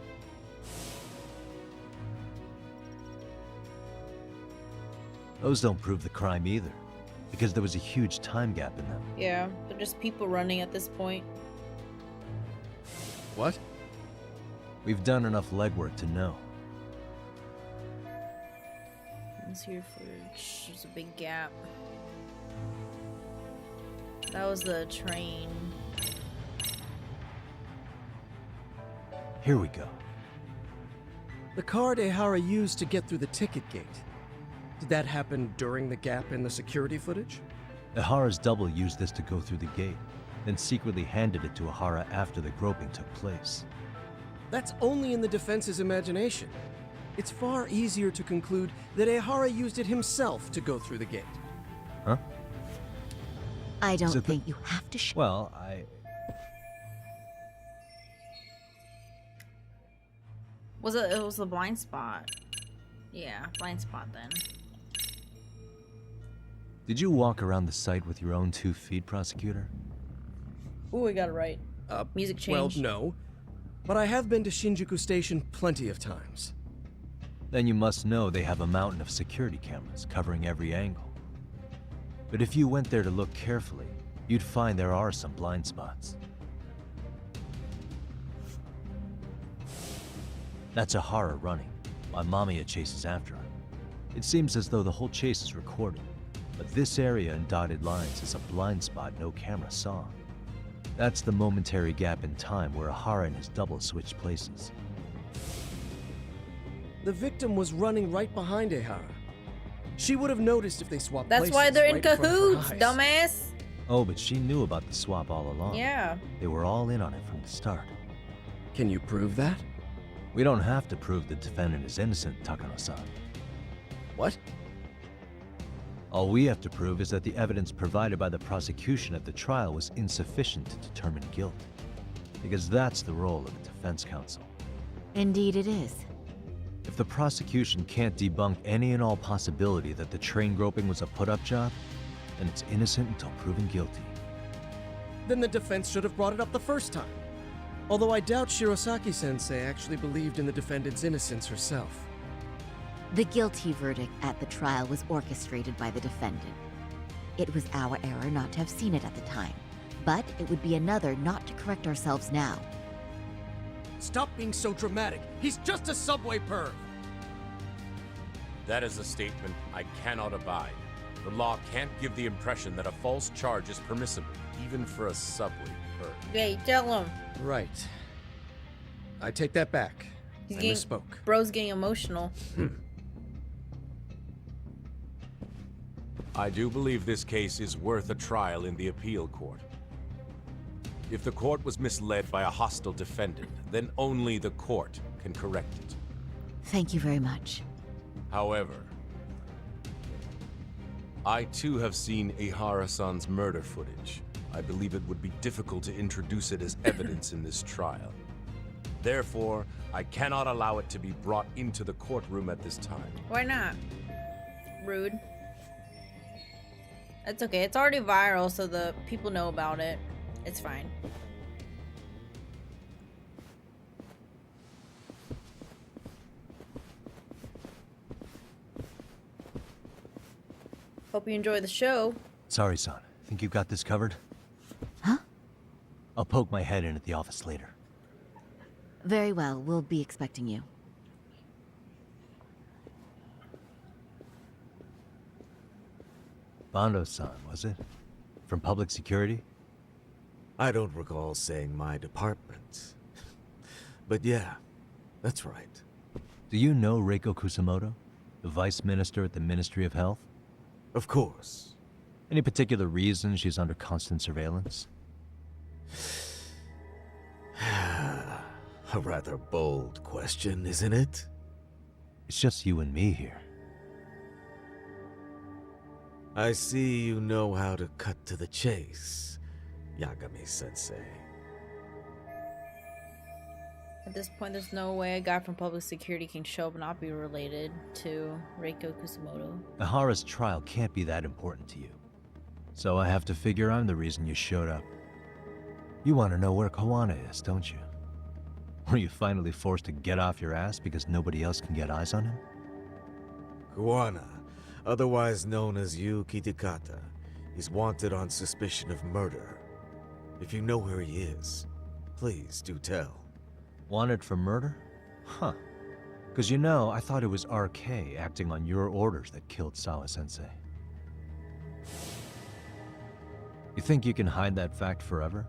Those don't prove the crime either. because there was a huge time gap in them. Yeah, they're just people running at this point. What? We've done enough legwork to know. Let's hear for there's a big gap. That was the train. Here we go. The card Ehara used to get through the ticket gate. Did that happen during the gap in the security footage? Ehara's double used this to go through the gate, then secretly handed it to Ehara after the groping took place. That's only in the defense's imagination. It's far easier to conclude that Ehara used it himself to go through the gate. Huh? I don't think you have to Well, It was the blind spot. Yeah, blind spot then. Did you walk around the site with your own 2 feet, prosecutor? Ooh, I got it right. Music change. Well, no. But I have been to Shinjuku Station plenty of times. Then you must know they have a mountain of security cameras covering every angle. But if you went there to look carefully, you'd find there are some blind spots. That's Ehara running, while Mamiya chases after her. It seems as though the whole chase is recorded, but this area in dotted lines is a blind spot no camera saw. That's the momentary gap in time where Ehara and his double switched places. The victim was running right behind Ehara. She would have noticed if they swapped places. That's why they're in right front of her cahoots, eyes. dumbass. Oh, but she knew about the swap all along. Yeah. They were all in on it from the start. Can you prove that? We don't have to prove the defendant is innocent, Takano-san. What? All we have to prove is that the evidence provided by the prosecution at the trial was insufficient to determine guilt. Because that's the role of a defense counsel. Indeed it is. If the prosecution can't debunk any and all possibility that the train groping was a put-up job, then it's innocent until proven guilty. Then the defense should have brought it up the first time. Although I doubt Shirosaki-sensei actually believed in the defendant's innocence herself. The guilty verdict at the trial was orchestrated by the defendant. It was our error not to have seen it at the time, but it would be another not to correct ourselves now. Stop being so dramatic. He's just a subway perv. That is a statement I cannot abide. The law can't give the impression that a false charge is permissible, even for a subway perv. Okay, tell him. Right. I take that back. I misspoke. Bro's getting emotional. I do believe this case is worth a trial in the appeal court. If the court was misled by a hostile defendant, then only the court can correct it. Thank you very much. However, I too have seen Ehara-san's murder footage. I believe it would be difficult to introduce it as evidence in this trial. Therefore, I cannot allow it to be brought into the courtroom at this time. Why not? Rude. That's okay. It's already viral, so the people know about it. It's fine. Hope you enjoy the show. Sorry, son. Think you've got this covered? Huh? I'll poke my head in at the office later. Very well, we'll be expecting you. Bando-san, was it? From public security? I don't recall saying my department. But yeah, that's right. Do you know Reiko Kusamoto, the Vice Minister at the Ministry of Health? Of course. Any particular reason she's under constant surveillance? A rather bold question, isn't it? It's just you and me here. I see you know how to cut to the chase, Yagami-sensei. At this point, there's no way a guy from public security can show up and not be related to Reiko Kusamoto. Ehara's trial can't be that important to you. So I have to figure I'm the reason you showed up. You want to know where Kawana is, don't you? Were you finally forced to get off your ass because nobody else can get eyes on him? Kawana, otherwise known as Yu Kitakata, He's wanted on suspicion of murder. If you know where he is, please do tell. Wanted for murder? Huh. Because you know, I thought it was RK acting on your orders that killed Sawa-sensei. You think you can hide that fact forever?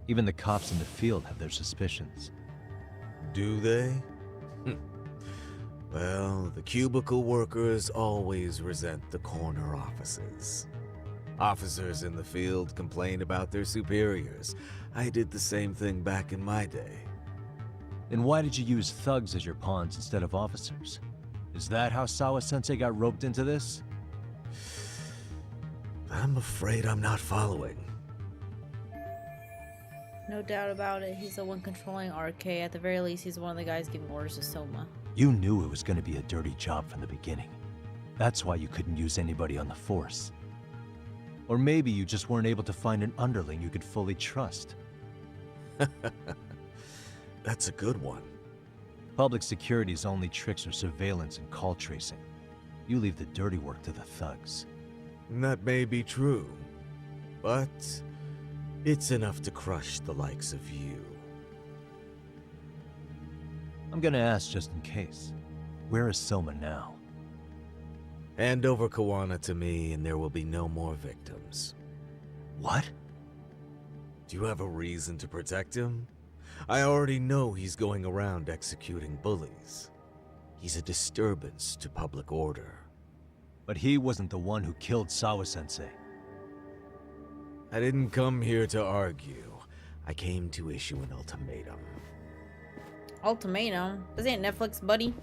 Even the cops in the field have their suspicions. Do they? Well, the cubicle workers always resent the corner offices. Officers in the field complain about their superiors. I did the same thing back in my day. Then why did you use thugs as your pawns instead of officers? Is that how Sawa-sensei got roped into this? I'm afraid I'm not following. No doubt about it, he's the one controlling RK. At the very least, he's one of the guys giving orders to Soma. You knew it was going to be a dirty job from the beginning. That's why you couldn't use anybody on the force. Or maybe you just weren't able to find an underling you could fully trust. That's a good one. Public security's only tricks are surveillance and call tracing. You leave the dirty work to the thugs. That may be true, but it's enough to crush the likes of you. I'm gonna ask just in case. Where is Soma now? Hand over Kawana to me and there will be no more victims. What? Do you have a reason to protect him? I already know he's going around executing bullies. He's a disturbance to public order. But he wasn't the one who killed Sawa-sensei. I didn't come here to argue. I came to issue an ultimatum. Ultimatum? This ain't Netflix, buddy.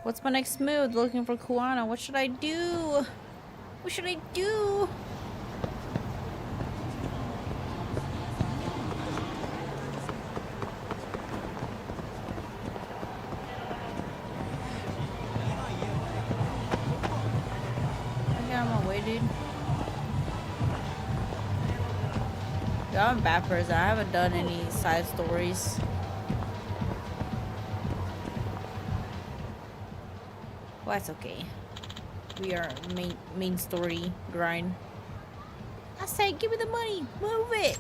What's my next move? Looking for Kawana. What should I do? What should I do? I got on my way, dude. Yo, I'm a bad person. I haven't done any side stories. Well, that's okay. We are main story grind. I said, give me the money. Move it.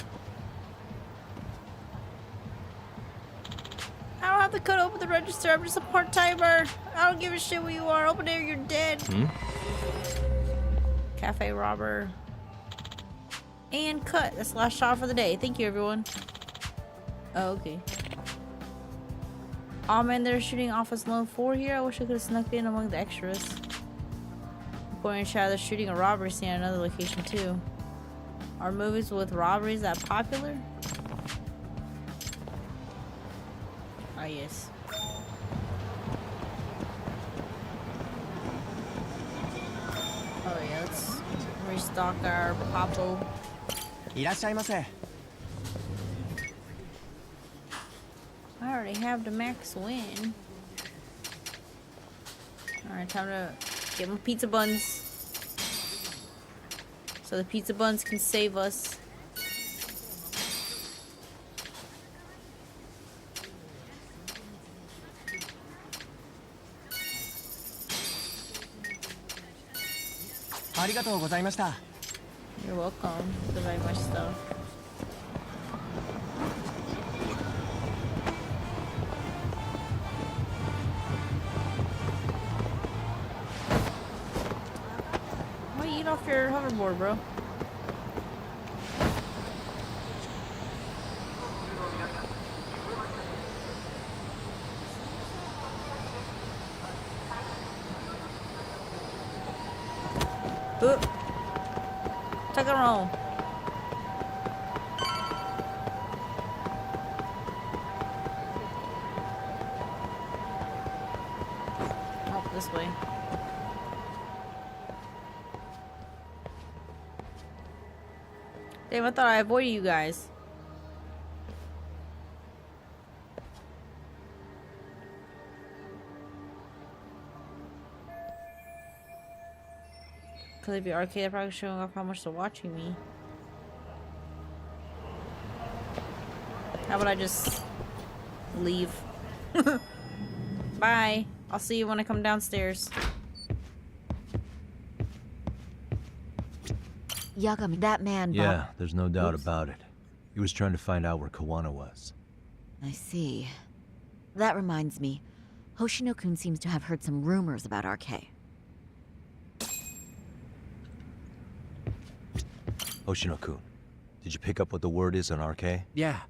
I don't have to cut open the register. I'm just a part-timer. I don't give a shit who you are. Open there, you're dead. Cafe robber. And cut. That's the last shot for the day. Thank you, everyone. Oh, okay. Oh man, they're shooting Office Loan 4 here. I wish I could have snuck in among the extras. According to chat, they're shooting a robbery scene at another location too. Are movies with robberies that popular? Ah, yes. Oh yeah, let's restock our Papo. いらっしゃいませ。 I already have the max win. Alright, time to get my pizza buns. So the pizza buns can save us. You're welcome. Gozaimashita. Why you eat off your hoverboard, bro? Take it home. Oh, this way. Damn, I thought I avoided you guys. Because if you're arcade, they're probably showing off how much they're watching me. How about I just leave? Bye. I'll see you when I come downstairs. Yagami, that man. Yeah, there's no doubt about it. He was trying to find out where Kawana was. I see. That reminds me. Hoshino-kun seems to have heard some rumors about RK. Hoshino-kun, did you pick up what the word is on RK? Yeah.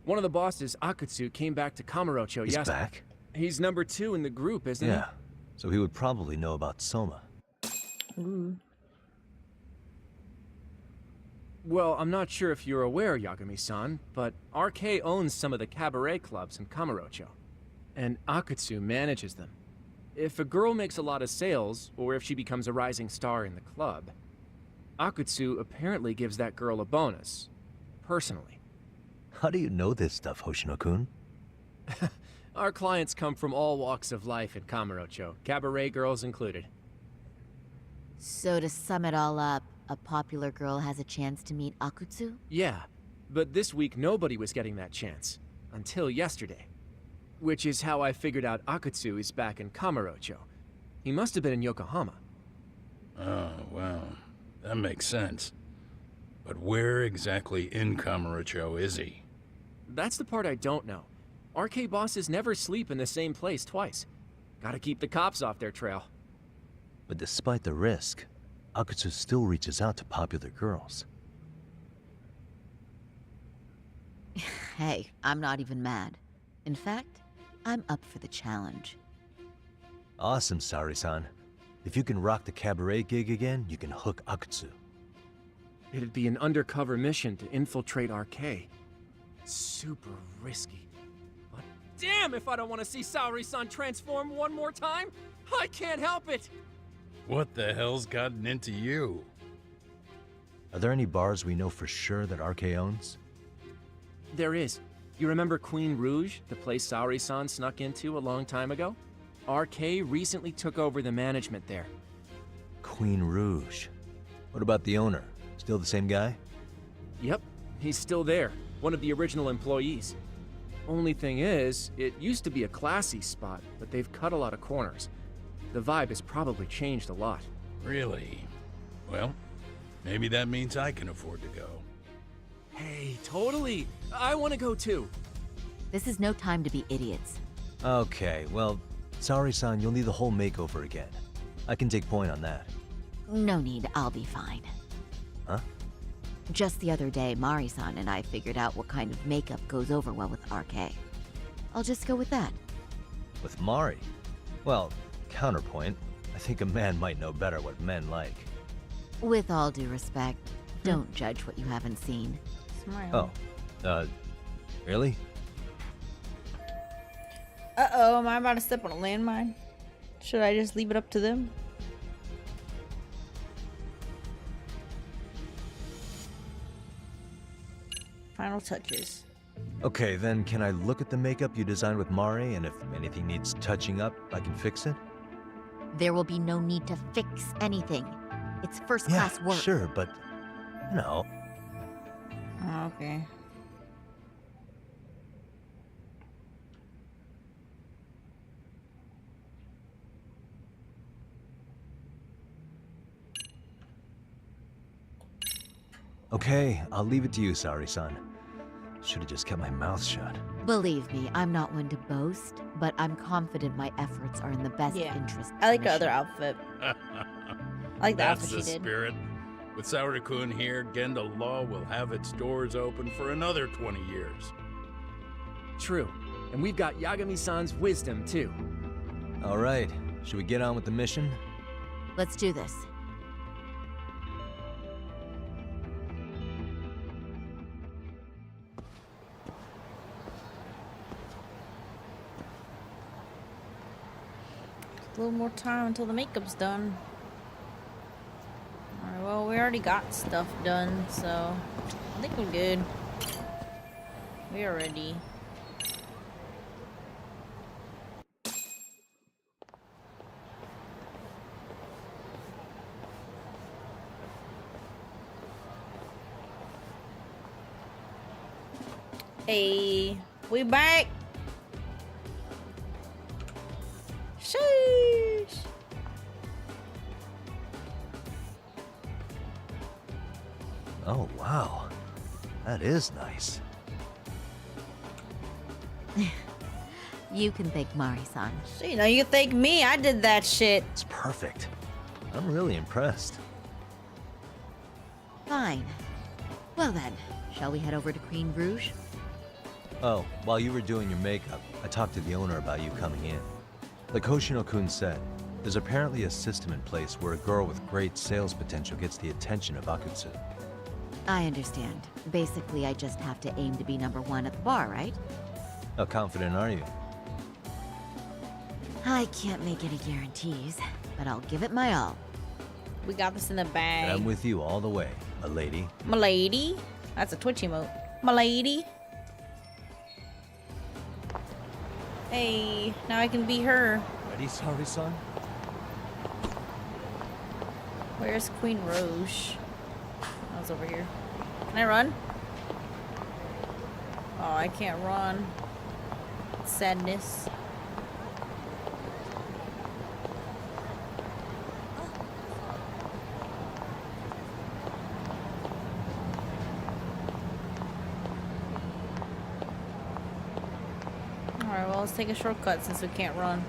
One of the bosses, Akutsu, came back to Kamurocho He's yesterday. back? He's number 2 in the group, isn't he? Yeah, so he would probably know about Soma. Ooh. Well, I'm not sure if you're aware, Yagami-san, but RK owns some of the cabaret clubs in Kamurocho, and Akutsu manages them. If a girl makes a lot of sales, or if she becomes a rising star in the club, Akutsu apparently gives that girl a bonus, personally. How do you know this stuff, Hoshino-kun? Our clients come from all walks of life in Kamurocho, cabaret girls included. So to sum it all up, a popular girl has a chance to meet Akutsu? Yeah, but this week nobody was getting that chance. Until yesterday. Which is how I figured out Akutsu is back in Kamurocho. He must have been in Yokohama. Oh, wow. That makes sense. But where exactly in Kamurocho is he? That's the part I don't know. RK bosses never sleep in the same place twice. Gotta keep the cops off their trail. But despite the risk, Akutsu still reaches out to popular girls. Hey, I'm not even mad. In fact, I'm up for the challenge. Awesome, Sari-san. If you can rock the cabaret gig again, you can hook Akutsu. It'd be an undercover mission to infiltrate RK. Super risky. But damn if I don't want to see Saori-san transform one more time! I can't help it! What the hell's gotten into you? Are there any bars we know for sure that RK owns? There is. You remember Queen Rouge, the place Saori-san snuck into a long time ago? RK recently took over the management there. Queen Rouge. What about the owner? Still the same guy? Yep, he's still there. One of the original employees. Only thing is, it used to be a classy spot, but they've cut a lot of corners. The vibe has probably changed a lot. Really? Well, maybe that means I can afford to go. Hey, totally! I want to go too! This is no time to be idiots. Okay, well, Sari-san, you'll need the whole makeover again. I can take point on that. No need, I'll be fine. Huh? Just the other day, Mari-san and I figured out what kind of makeup goes over well with RK. I'll just go with that. With Mari? Well, counterpoint, I think a man might know better what men like. With all due respect, don't judge what you haven't seen. Smile. Oh, really? Uh-oh, am I about to step on a landmine? Should I just leave it up to them? Final touches. Okay, then can I look at the makeup you designed with Mari, and if anything needs touching up, I can fix it? There will be no need to fix anything. It's first-class work. Sure, but, you know. Oh, okay. Okay, I'll leave it to you, Sari-san. Should have just kept my mouth shut. Believe me, I'm not one to boast, but I'm confident my efforts are in the best interest. I like her other outfit. I like the That's outfit the she did. spirit. With Saori-kun here, Genda Law will have its doors open for another 20 years. True. And we've got Yagami-san's wisdom, too. All right, should we get on with the mission? Let's do this. A little more time until the makeup's done. Alright, well, we already got stuff done, so I think we're good. We are ready. Hey, we back. Sheesh. Oh, wow. That is nice. You can thank Mari-san. So, you know, you can thank me. I did that shit. It's perfect. I'm really impressed. Fine. Well then, shall we head over to Queen Rouge? Oh, while you were doing your makeup, I talked to the owner about you coming in. Like Hoshino-kun said, there's apparently a system in place where a girl with great sales potential gets the attention of Akutsu. I understand. Basically, I just have to aim to be #1 at the bar, right? How confident are you? I can't make any guarantees, but I'll give it my all. We got this in the bag. And I'm with you all the way, milady. Milady? That's a Twitch emote. Milady. Hey, now I can be her. Ready, Sari-san? Where's Queen Rouge? I was over here. Can I run? Oh, I can't run. Sadness. Alright, well, let's take a shortcut since we can't run.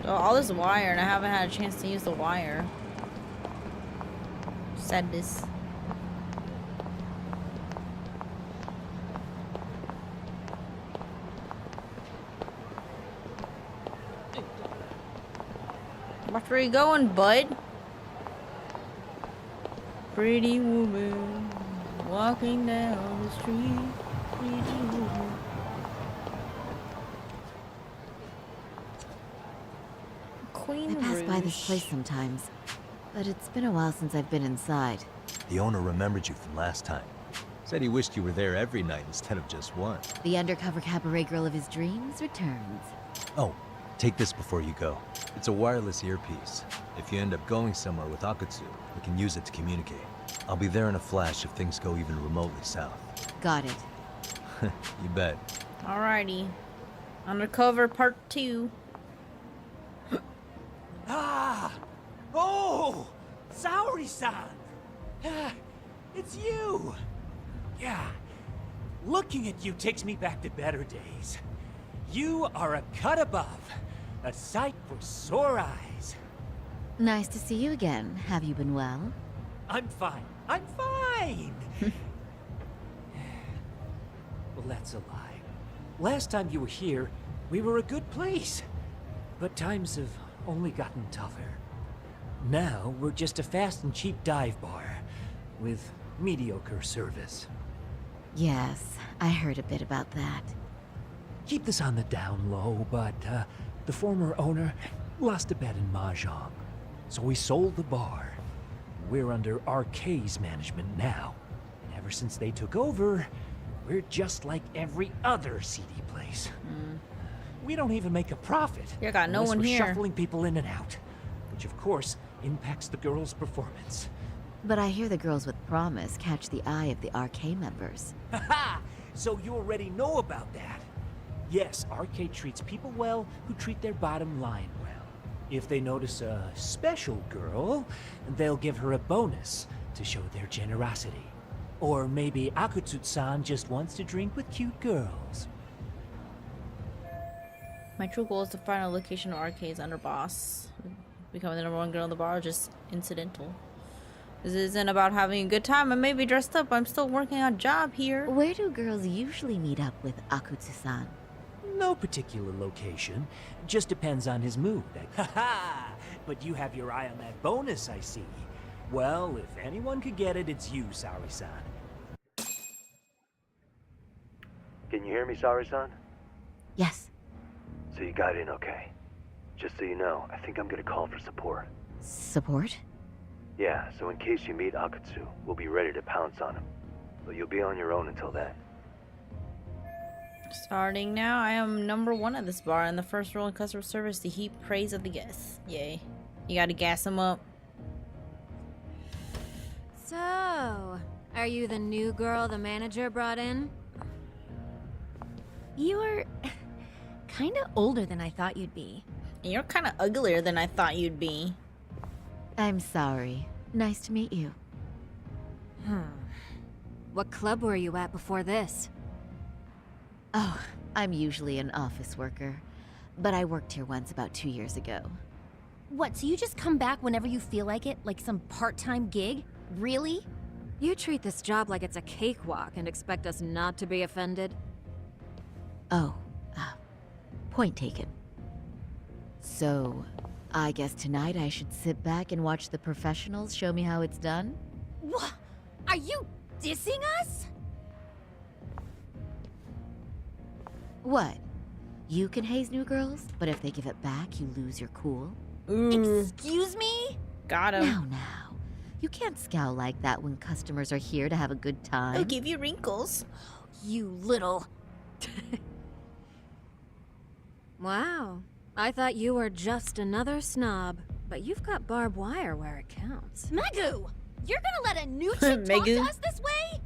Oh, all this wire, and I haven't had a chance to use the wire. Sadness. Where are you going, bud? Pretty woman walking down the street. Pretty woman. Queen I pass by Rouge. this place sometimes, but it's been a while since I've been inside. The owner remembered you from last time. Said he wished you were there every night instead of just one. The undercover cabaret girl of his dreams returns. Oh, take this before you go. It's a wireless earpiece. If you end up going somewhere with Akutsu, we can use it to communicate. I'll be there in a flash if things go even remotely south. Got it. You bet. Alrighty. Undercover part 2. Ah! Oh! Saori-san! It's you! Yeah. Looking at you takes me back to better days. You are a cut above. A sight for sore eyes. Nice to see you again. Have you been well? I'm fine. I'm fine! Well, that's a lie. Last time you were here, we were a good place. But times have only gotten tougher. Now, we're just a fast and cheap dive bar with mediocre service. Yes, I heard a bit about that. Keep this on the down low, but the former owner lost a bet in Mahjong. So we sold the bar. We're under RK's management now. And ever since they took over, we're just like every other CD place. We don't even make a profit. You got no unless one we're here. shuffling people in and out. Which of course impacts the girls' performance. But I hear the girls with promise catch the eye of the RK members. Haha! So you already know about that. Yes, RK treats people well who treat their bottom line well. If they notice a special girl, they'll give her a bonus to show their generosity. Or maybe Akutsu-san just wants to drink with cute girls. My true goal is to find a location of RK's underboss. Becoming the #1 girl in the bar is just incidental. This isn't about having a good time. I may be dressed up, but I'm still working on a job here. Where do girls usually meet up with Akutsu-san? No particular location. Just depends on his mood. Haha! But you have your eye on that bonus, I see. Well, if anyone could get it, it's you, Saori-san. Can you hear me, Sari-san? Yes. So you got in okay. Just so you know, I think I'm gonna call for support. Support? Yeah, so in case you meet Akutsu, we'll be ready to pounce on him. But you'll be on your own until then. Starting now, I am #1 at this bar, and the first rule in customer service to heap praise of the guests. Yay. You gotta gas them up. So, are you the new girl the manager brought in? You're kinda older than I thought you'd be. And you're kinda uglier than I thought you'd be. I'm sorry. Nice to meet you. What club were you at before this? Oh, I'm usually an office worker, but I worked here once about 2 years ago. What, so you just come back whenever you feel like it? Like some part-time gig? Really? You treat this job like it's a cakewalk and expect us not to be offended? Oh, point taken. So, I guess tonight I should sit back and watch the professionals show me how it's done? What? Are you dissing us? What? You can haze new girls, but if they give it back, you lose your cool? Excuse me? Got him. Now. You can't scowl like that when customers are here to have a good time. I'll give you wrinkles. You little... Wow. I thought you were just another snob, but you've got barbed wire where it counts. Megu! You're gonna let a new chick talk to us this way?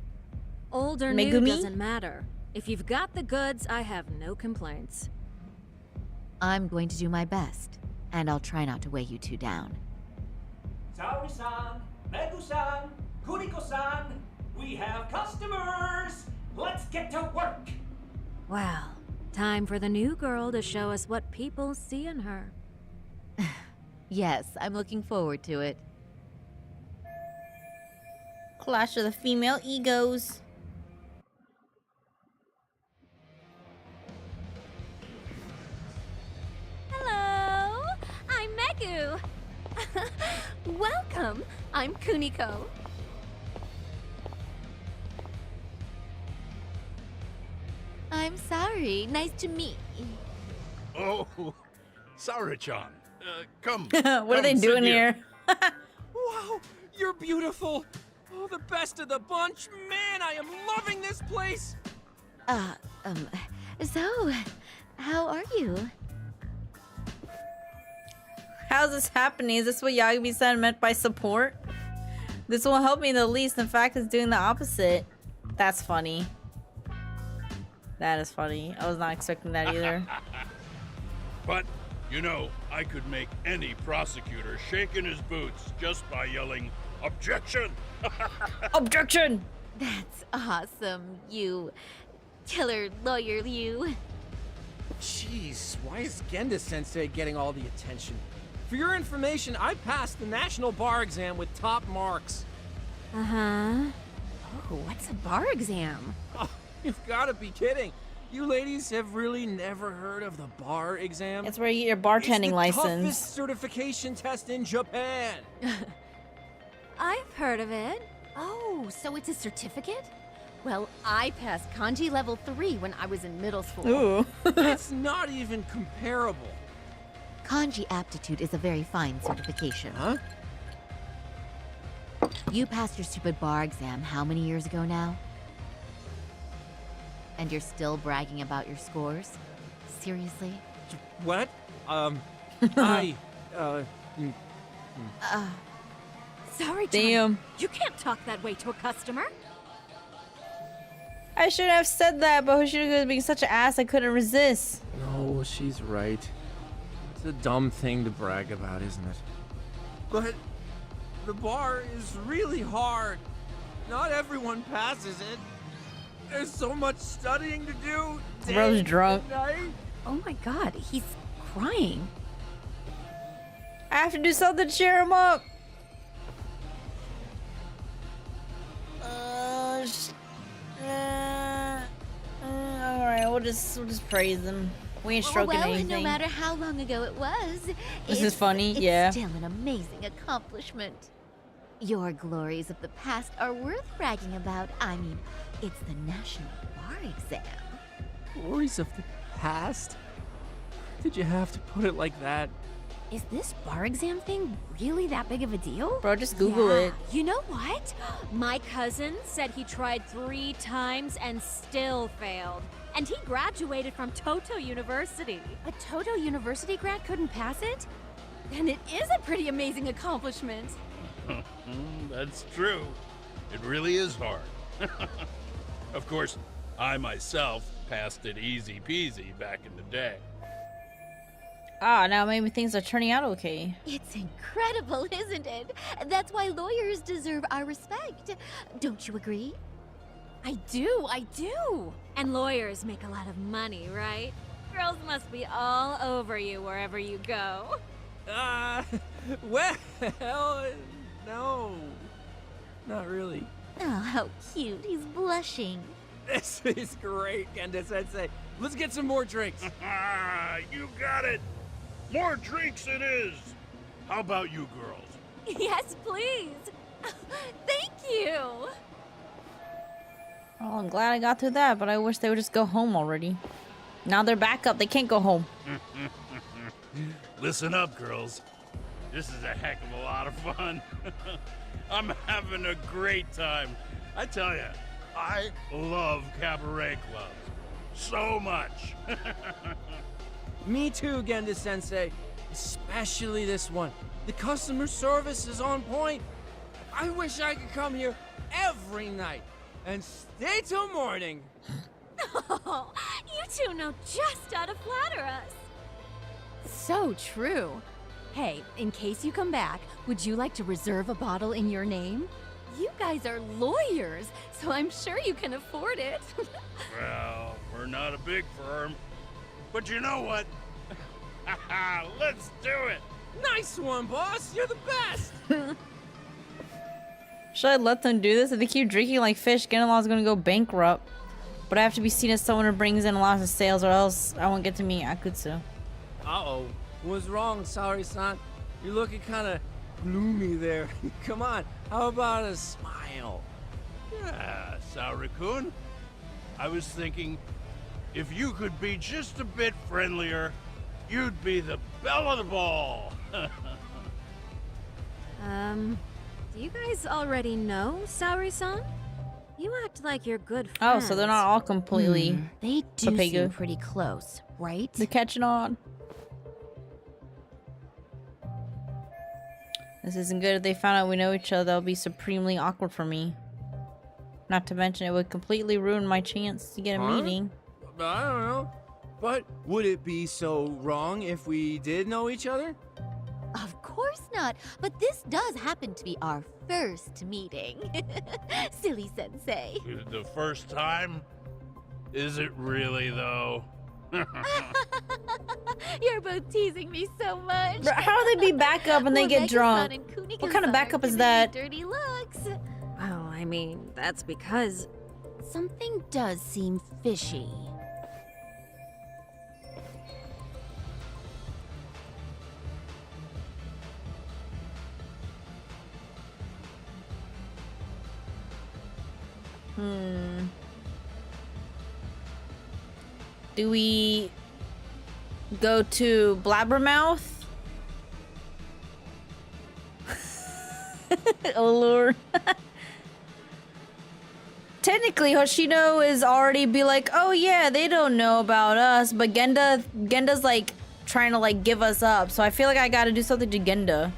Old or new doesn't matter. If you've got the goods, I have no complaints. I'm going to do my best, and I'll try not to weigh you two down. Saori-san, Megu-san, Kuniko-san, we have customers! Let's get to work! Well, time for the new girl to show us what people see in her. Yes, I'm looking forward to it. Clash of the female egos. Hello, I'm Megu. Welcome, I'm Kuniko. I'm sorry. Nice to meet you. Oh, Sara-chan. Come. What are they doing here? Wow, you're beautiful. Oh, the best of the bunch. Man, I am loving this place. So, how are you? How's this happening? Is this what Yagami-san meant by support? This won't help me the least. In fact, it's doing the opposite. That's funny. That is funny. I was not expecting that either. But, you know, I could make any prosecutor shake in his boots just by yelling, "Objection!" Objection! That's awesome, you killer lawyer, you. Jeez, why is Genda-sensei getting all the attention? For your information, I passed the national bar exam with top marks. Uh-huh. Oh, what's a bar exam? Oh, you've got to be kidding. You ladies have really never heard of the bar exam? It's where you get your bartending license. It's the license. toughest certification test in Japan. I've heard of it. Oh, so it's a certificate? Well, I passed kanji level 3 when I was in middle school. Ooh. It's not even comparable. Kanji aptitude is a very fine certification. Huh? You passed your stupid bar exam how many years ago now? And you're still bragging about your scores? Seriously? What? Sorry, Damn. You can't talk that way to a customer. I shouldn't have said that, but Hoshino was being such an ass I couldn't resist. No, she's right. It's a dumb thing to brag about, isn't it? But the bar is really hard. Not everyone passes it. There's so much studying to do. Bro's drunk. Oh my god, he's crying. I have to do something to cheer him up. Alright, we'll just praise him. We ain't stroking anything. No matter how long ago it was, This is funny, it's yeah. still an amazing accomplishment. Your glories of the past are worth bragging about. I mean, it's the national bar exam. Glories of the past? Did you have to put it like that? Is this bar exam thing really that big of a deal? Bro, just Google it. You know what? My cousin said he tried 3 times and still failed. And he graduated from Toto University. A Toto University grad couldn't pass it? Then it is a pretty amazing accomplishment. That's true. It really is hard. Of course, I myself passed it easy peasy back in the day. Ah, now maybe things are turning out okay. It's incredible, isn't it? That's why lawyers deserve our respect. Don't you agree? I do. And lawyers make a lot of money, right? Girls must be all over you wherever you go. Well, no. Not really. Oh, how cute. He's blushing. This is great, Genda-sensei. Let's get some more drinks. You got it. More drinks it is. How about you girls? Yes, please. Thank you. Oh, I'm glad I got through that, but I wish they would just go home already. Now they're back up. They can't go home. Listen up, girls. This is a heck of a lot of fun. I'm having a great time. I tell you, I love cabaret clubs so much. Me too, Genda-sensei. Especially this one. The customer service is on point. I wish I could come here every night and stay till morning. Oh, you two know just how to flatter us. So true. Hey, in case you come back, would you like to reserve a bottle in your name? You guys are lawyers, so I'm sure you can afford it. Well, we're not a big firm, but you know what? Let's do it. Nice one, boss. You're the best. Should I let them do this? If they keep drinking like fish, Genelon's gonna go bankrupt. But I have to be seen as someone who brings in lots of sales, or else I won't get to meet Akutsu. Uh-oh. What's wrong, Saori-san? You're looking kind of gloomy there. Come on, how about a smile? Yeah, Saori-kun. I was thinking, if you could be just a bit friendlier, you'd be the belle of the ball. Do you guys already know Saori-san? You act like you're good friends. Oh, so they're not all completely They do Papegu. seem pretty close, right? They're catching on. This isn't good. If they found out we know each other, that'll be supremely awkward for me. Not to mention, it would completely ruin my chance to get a meeting. I don't know. But would it be so wrong if we did know each other? Of course not, but this does happen to be our first meeting. Silly sensei. The first time? Is it really, though? You're both teasing me so much. Bro, how do they be backup and they get drunk? What kind of backup is that? Dirty looks. Well, I mean, that's because Something does seem fishy. Do we go to Blabbermouth? Oh lord. Technically, Hoshino is already be like, oh yeah, they don't know about us, but Genda's like trying to like give us up, so I feel like I gotta do something to Genda.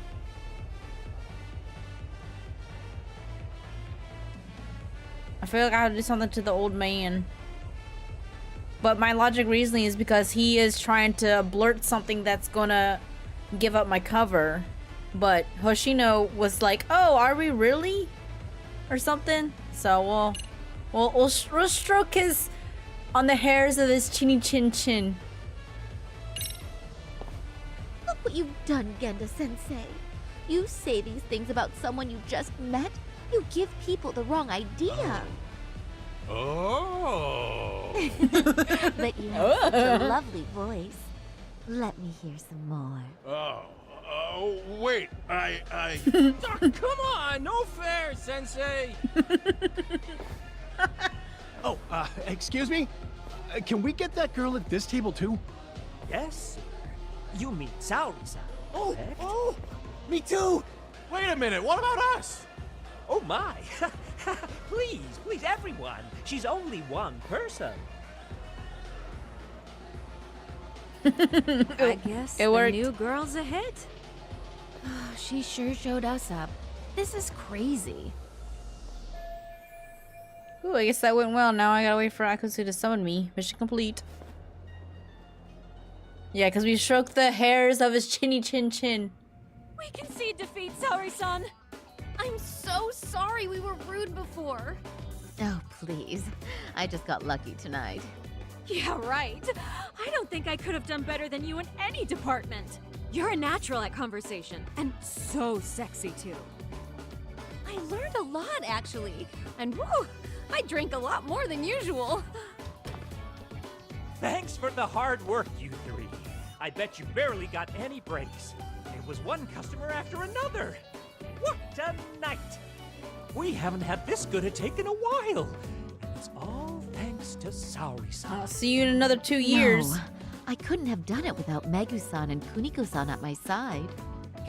I feel like I have to do something to the old man. But my logic reasoning is because he is trying to blurt something that's gonna give up my cover. But Hoshino was like, oh, are we really? Or something. So we'll stroke his on the hairs of his chinny chin chin. Look what you've done, Genda-sensei. You say these things about someone you just met. You give people the wrong idea. Oh. But you have such a lovely voice. Let me hear some more. Oh, wait, I... Oh, come on, no fair, Sensei. Oh, excuse me? Can we get that girl at this table too? Yes, sir. You mean Saori-san. Oh, me too. Wait a minute, what about us? Oh my! Please, everyone! She's only one person. I guess It the worked. new girl's a hit. She sure showed us up. This is crazy. Ooh, I guess that went well. Now I gotta wait for Akusu to summon me. Mission complete. Yeah, because we stroked the hairs of his chinny chin chin. We concede defeat, Saori-san. I'm so sorry we were rude before. Oh, please. I just got lucky tonight. Yeah, right. I don't think I could have done better than you in any department. You're a natural at conversation, and so sexy too. I learned a lot, actually. And whew, I drank a lot more than usual. Thanks for the hard work, you three. I bet you barely got any breaks. It was one customer after another. What a night! We haven't had this good a take in a while. And it's all thanks to Saori-san. I'll see you in another 2 years. No, I couldn't have done it without Megu-san and Kuniko-san at my side.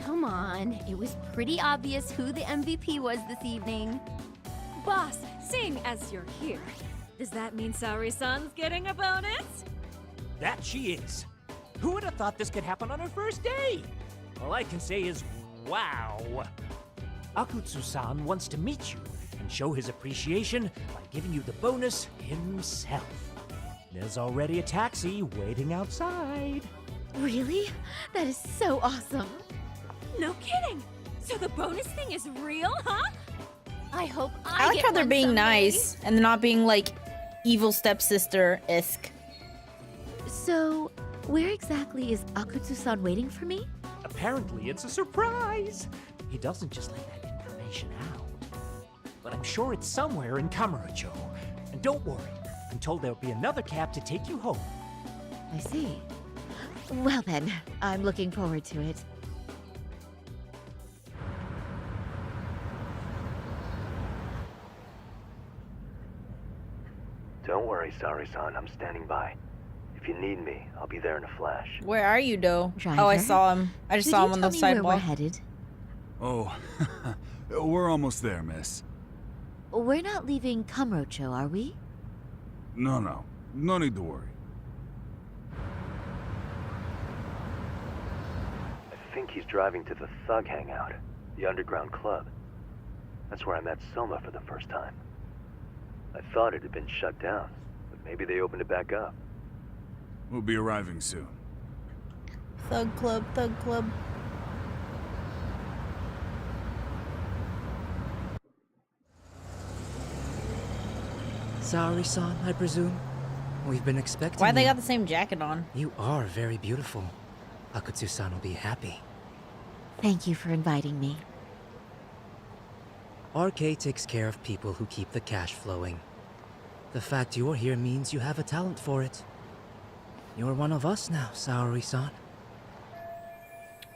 Come on, it was pretty obvious who the MVP was this evening. Boss, seeing as you're here, does that mean Saori-san's getting a bonus? That she is. Who would have thought this could happen on her first day? All I can say is, wow. Akutsu-san wants to meet you and show his appreciation by giving you the bonus himself. There's already a taxi waiting outside. Really? That is so awesome. No kidding. So the bonus thing is real, huh? I hope I like get how they're one being someday. nice and not being like evil stepsister-esque. So, where exactly is Akutsu-san waiting for me? Apparently it's a surprise. He doesn't just let that information out. But I'm sure it's somewhere in Kamurocho. And don't worry, I'm told there'll be another cab to take you home. I see. Well then, I'm looking forward to it. Don't worry, Saori-san. I'm standing by. If you need me, I'll be there in a flash. Where are you, though? Driver? Oh, I saw him. I just Could saw you him on tell the me where we're sidewalk. headed? Oh, we're almost there, miss. We're not leaving Kamurocho, are we? No. No need to worry. I think he's driving to the Thug Hangout, the underground club. That's where I met Soma for the first time. I thought it had been shut down, but maybe they opened it back up. We'll be arriving soon. Thug club, thug club. Saori-san, I presume? We've been expecting Why they you. got the same jacket on? You are very beautiful. Akutsu-san will be happy. Thank you for inviting me. RK takes care of people who keep the cash flowing. The fact you're here means you have a talent for it. You're one of us now, Saori-san.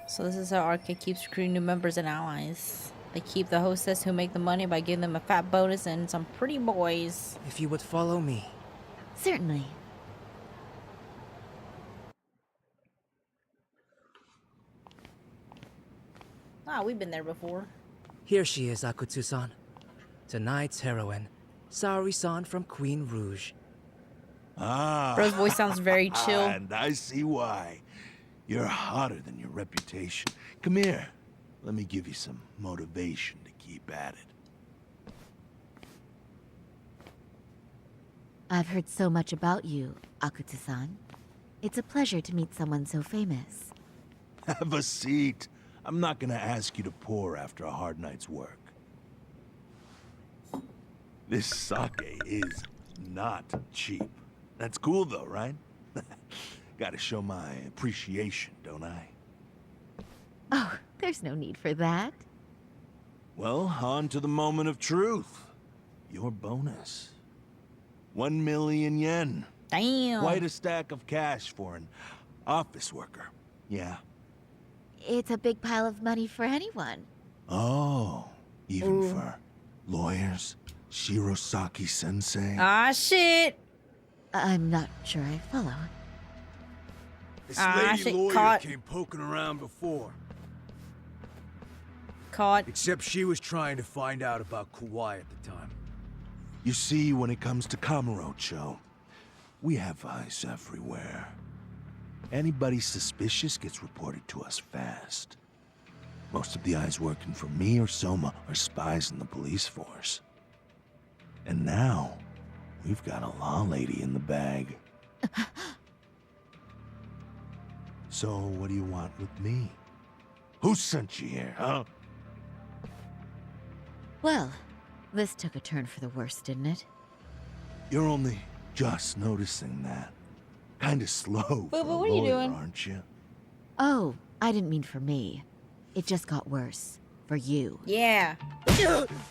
So this is how RK keeps recruiting new members and allies. They keep the hostess who make the money by giving them a fat bonus and some pretty boys. If you would follow me. Certainly. Ah, we've been there before. Here she is, Akutsu-san. Tonight's heroine, Saori-san from Queen Rouge. Ah. Bro's voice sounds very chill. And I see why. You're hotter than your reputation. Come here. Let me give you some motivation to keep at it. I've heard so much about you, Akutsu-san. It's a pleasure to meet someone so famous. Have a seat. I'm not gonna ask you to pour after a hard night's work. This sake is not cheap. That's cool though, right? Gotta show my appreciation, don't I? Oh, there's no need for that. Well, on to the moment of truth. Your bonus. 1 million yen. Damn. Quite a stack of cash for an office worker. Yeah. It's a big pile of money for anyone. Oh, even for lawyers? Shirosaki-sensei? Ah, shit. I'm not sure I follow. This Ashe lady lawyer caught. came poking around before. Caught. Except she was trying to find out about Kauai at the time. You see, when it comes to Kamurocho, we have eyes everywhere. Anybody suspicious gets reported to us fast. Most of the eyes working for me or Soma are spies in the police force. And now, we've got a law lady in the bag. So, what do you want with me? Who sent you here, huh? Well, this took a turn for the worse, didn't it? You're only just noticing that. Kinda slow for a what are you lawyer, doing? aren't you? Oh, I didn't mean for me. It just got worse. For you. Yeah.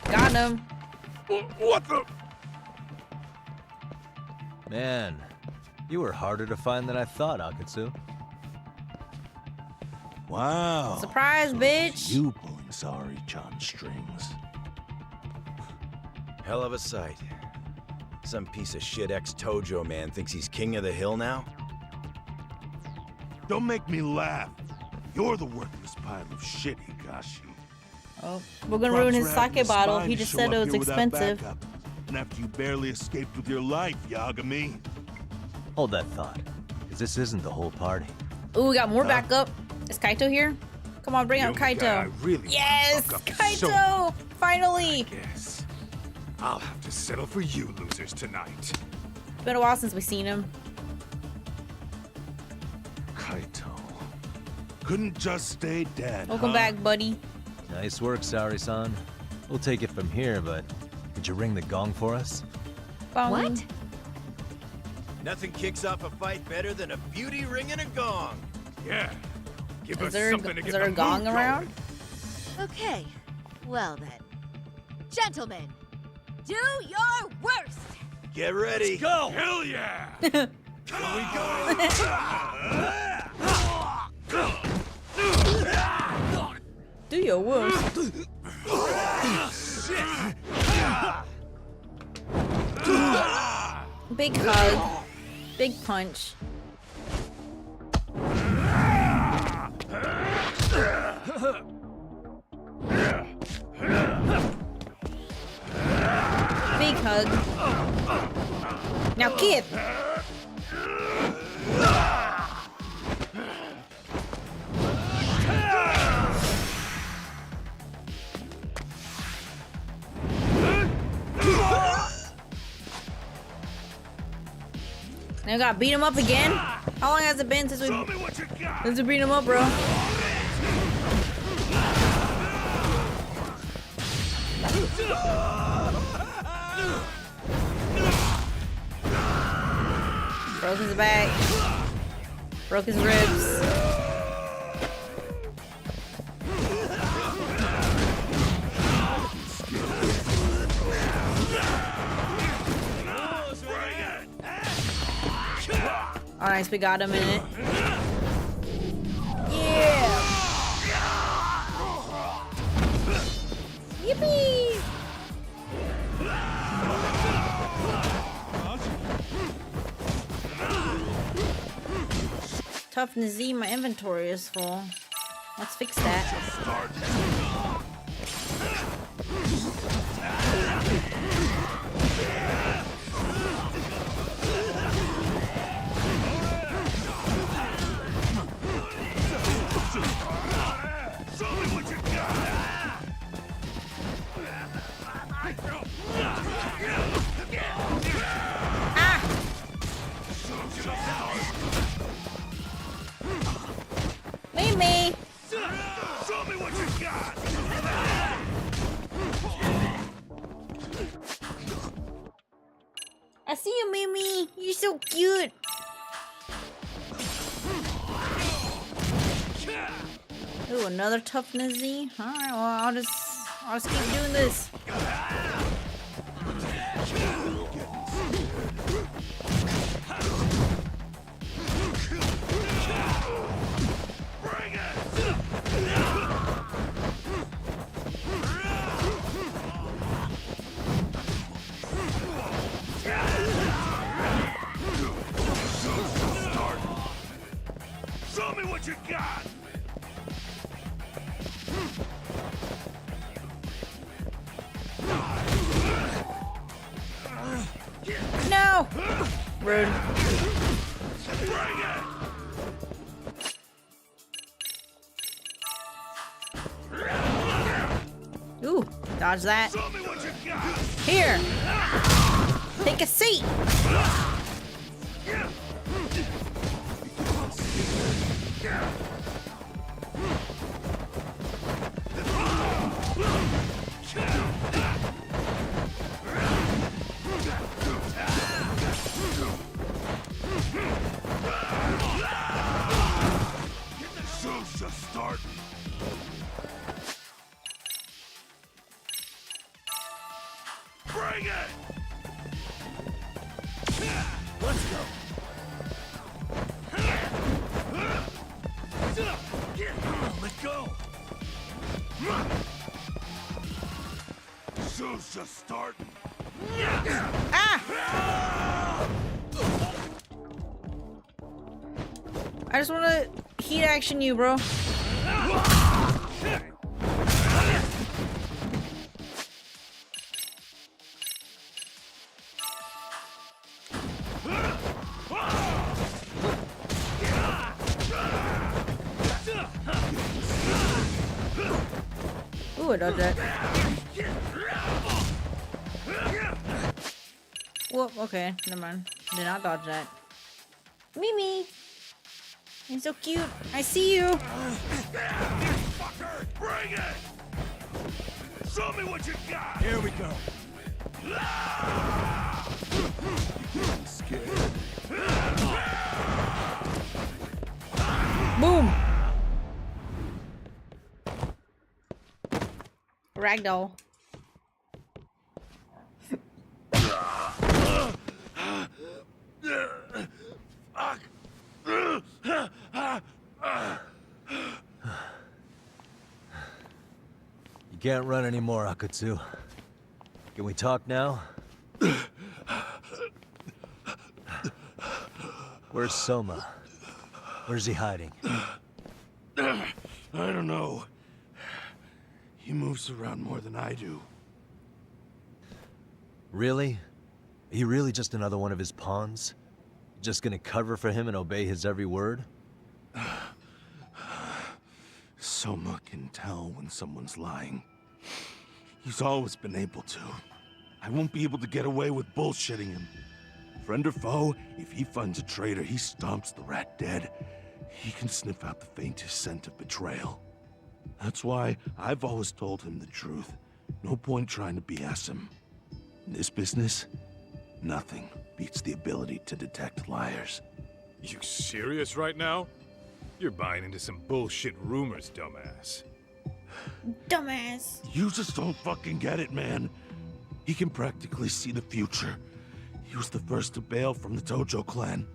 Got him. What the? Man, you were harder to find than I thought, Akatsu. Wow. Surprise, bitch. You pulling Sari-chan strings. Hell of a sight. Some piece of shit ex-Tojo man thinks he's king of the hill now? Don't make me laugh. You're the worthless pile of shit, Higashi. Oh, we're gonna ruin his Props for having sake the bottle. spine He to just show said up it was here without expensive. backup. And after you barely escaped with your life, Yagami. Hold that thought, because this isn't the whole party. Ooh, we got more backup. Is Kaito here? Come on, bring out You're the guy I Kaito. really wanna Yes, fuck up Kaito! Finally! Yes. I'll have to settle for you losers tonight. It's been a while since we've seen him. Kaito. Couldn't just stay dead. Welcome back, buddy. Nice work, Sari-san. We'll take it from here, but did you ring the gong for us? What? Nothing kicks off a fight better than a beauty ringing a gong. Yeah. Give Is us there, something to is get there the a gong mood around? Okay. Well then. Gentlemen, do your worst! Get ready. Let's go. Hell yeah. Here we go. Do your worst. Big hug. Big punch. Big hug. Now kid. Now we gotta beat him up again? How long has it been since we beat him up, bro? Broke his back. Broke his ribs. Alright, we got him in it. Yeah! Yippee! Toughness Z, my inventory is full. Let's fix that. Leave me! Show me what you got. I see you, Mimi. You're so cute. Ooh, another toughness Z. All right, well, I'll just keep doing this. No! Rude. Ooh, dodge that. Here! Take a seat! Show's just starting. Bring it! Let's go. Let go. Show's just starting. Ah! I just want to heat action you, bro. Ooh, I dodged that. Whoop, okay, never mind. Did not dodge that. Mimi! You're so cute. I see you. Fucker, bring it! Show me what you got! Here we go. Scared. Boom! Ragdoll. You can't run anymore, Akatsu. Can we talk now? Where's Soma? Where's he hiding? I don't know. He moves around more than I do. Really? Are you really just another one of his pawns? Just gonna cover for him and obey his every word? Soma can tell when someone's lying. He's always been able to. I won't be able to get away with bullshitting him. Friend or foe, if he finds a traitor, he stomps the rat dead. He can sniff out the faintest scent of betrayal. That's why I've always told him the truth. No point trying to BS him. In this business, nothing beats the ability to detect liars. You serious right now? You're buying into some bullshit rumors, dumbass. Dumbass. You just don't fucking get it, man. He can practically see the future. He was the first to bail from the Tojo clan.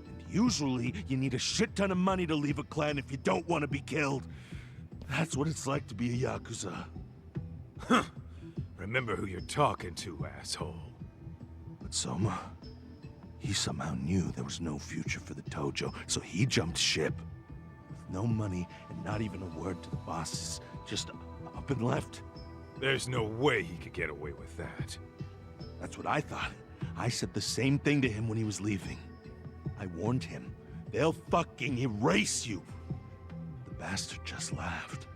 And usually, you need a shit ton of money to leave a clan if you don't want to be killed. That's what it's like to be a yakuza. Huh. Remember who you're talking to, asshole. But Soma, he somehow knew there was no future for the Tojo, so he jumped ship. With no money and not even a word to the bosses, just up and left. There's no way he could get away with that. That's what I thought. I said the same thing to him when he was leaving. I warned him, they'll fucking erase you. The bastard just laughed.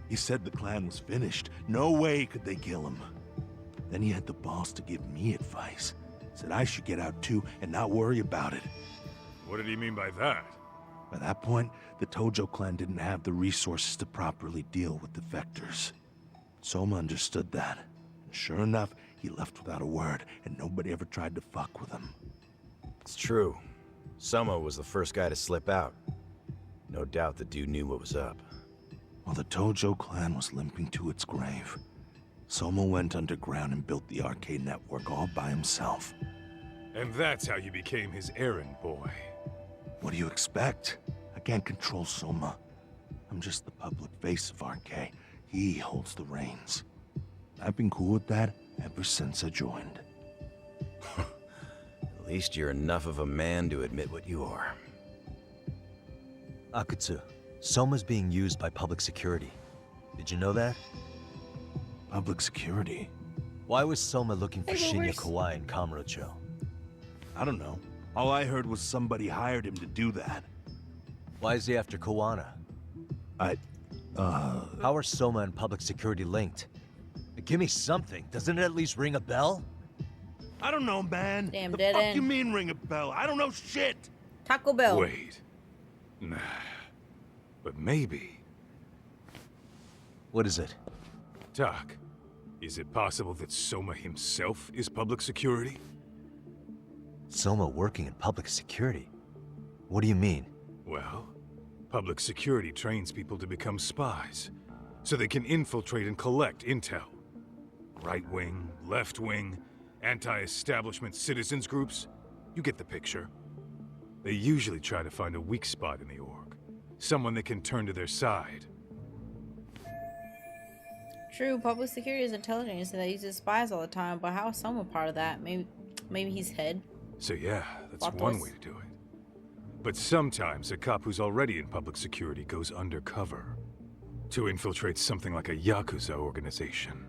He said the clan was finished. No way could they kill him. Then he had the balls to give me advice. Said I should get out too and not worry about it. What did he mean by that? By that point, the Tojo clan didn't have the resources to properly deal with defectors. Soma understood that. And sure enough, he left without a word, and nobody ever tried to fuck with him. It's true. Soma was the first guy to slip out. No doubt the dude knew what was up. While the Tojo clan was limping to its grave, Soma went underground and built the arcade network all by himself. And that's how you became his errand boy. What do you expect? I can't control Soma. I'm just the public face of RK. He holds the reins. I've been cool with that ever since I joined. At least you're enough of a man to admit what you are. Akatsu, Soma's being used by public security. Did you know that? Public security? Why was Soma looking for Shinya Kawai in Kamurocho? I don't know. All I heard was somebody hired him to do that. Why is he after Kawana? How are Soma and public security linked? Give me something. Doesn't it at least ring a bell? I don't know, man. Damn, the dead fuck end. you mean ring a bell? I don't know shit. Taco Bell. Wait. Nah. But maybe. What is it? Doc, is it possible that Soma himself is public security? Soma working in public security? What do you mean? Well, public security trains people to become spies, so they can infiltrate and collect intel. Right wing, left wing, anti-establishment citizens groups, you get the picture. They usually try to find a weak spot in the org, someone they can turn to their side. True, public security is intelligence and they uses spies all the time, but how is Soma part of that? Maybe he's head. So yeah, that's Vatos. one way to do it. But sometimes a cop who's already in public security goes undercover to infiltrate something like a yakuza organization.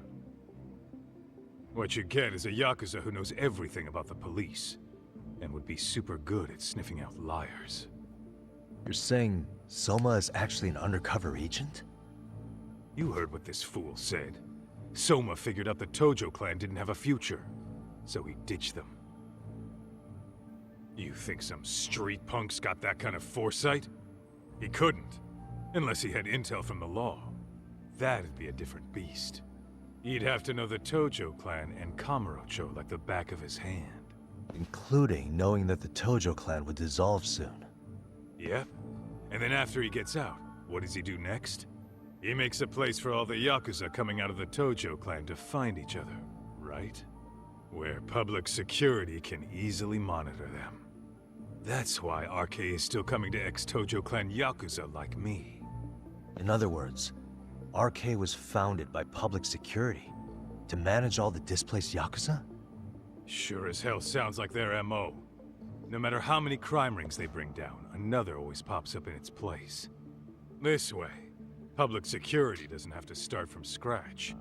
What you get is a yakuza who knows everything about the police and would be super good at sniffing out liars. You're saying Soma is actually an undercover agent? You heard what this fool said. Soma figured out the Tojo clan didn't have a future, so he ditched them. You think some street punk's got that kind of foresight? He couldn't, unless he had intel from the law. That'd be a different beast. He'd have to know the Tojo clan and Kamurocho like the back of his hand. Including knowing that the Tojo clan would dissolve soon. Yep. And then after he gets out, what does he do next? He makes a place for all the yakuza coming out of the Tojo clan to find each other, right? Where public security can easily monitor them. That's why RK is still coming to ex-Tojo clan yakuza like me. In other words, RK was founded by public security to manage all the displaced yakuza? Sure as hell sounds like their MO. No matter how many crime rings they bring down, another always pops up in its place. This way, public security doesn't have to start from scratch.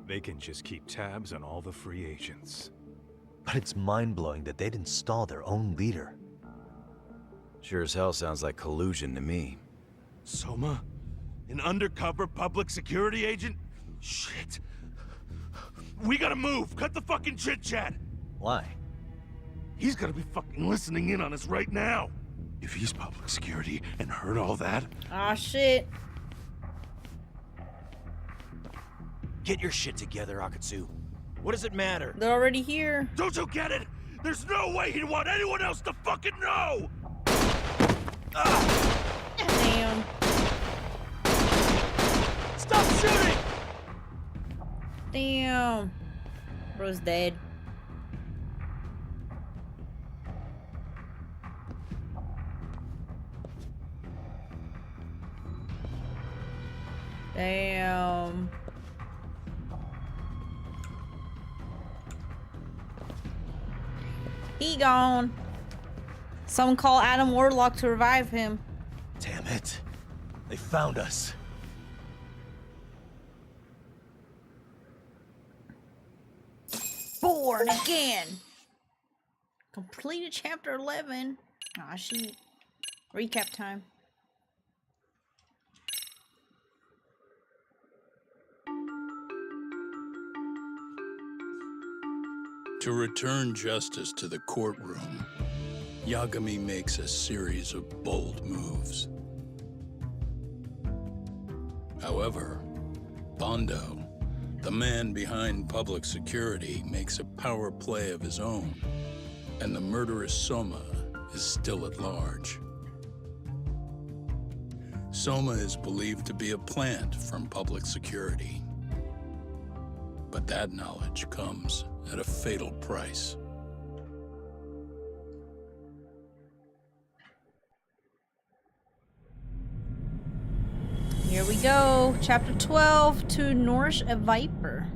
They can just keep tabs on all the free agents. But it's mind-blowing that they'd install their own leader. Sure as hell sounds like collusion to me. Soma? An undercover public security agent? Shit. We gotta move! Cut the fucking chit-chat! Why? He's gotta be fucking listening in on us right now! If he's public security and heard all that... Ah, shit. Get your shit together, Akatsu. What does it matter? They're already here. Don't you get it? There's no way he'd want anyone else to fucking know! Damn. Stop shooting! Damn. Bro's dead. Damn. He gone. Someone call Adam Warlock to revive him. Damn it. They found us. Born again. Completed chapter 11. Aw, shoot. Recap time. To return justice to the courtroom, Yagami makes a series of bold moves. However, Bondo, the man behind public security, makes a power play of his own, and the murderous Soma is still at large. Soma is believed to be a plant from public security, but that knowledge comes at a fatal price. Here we go. Chapter 12, To Nourish a Viper.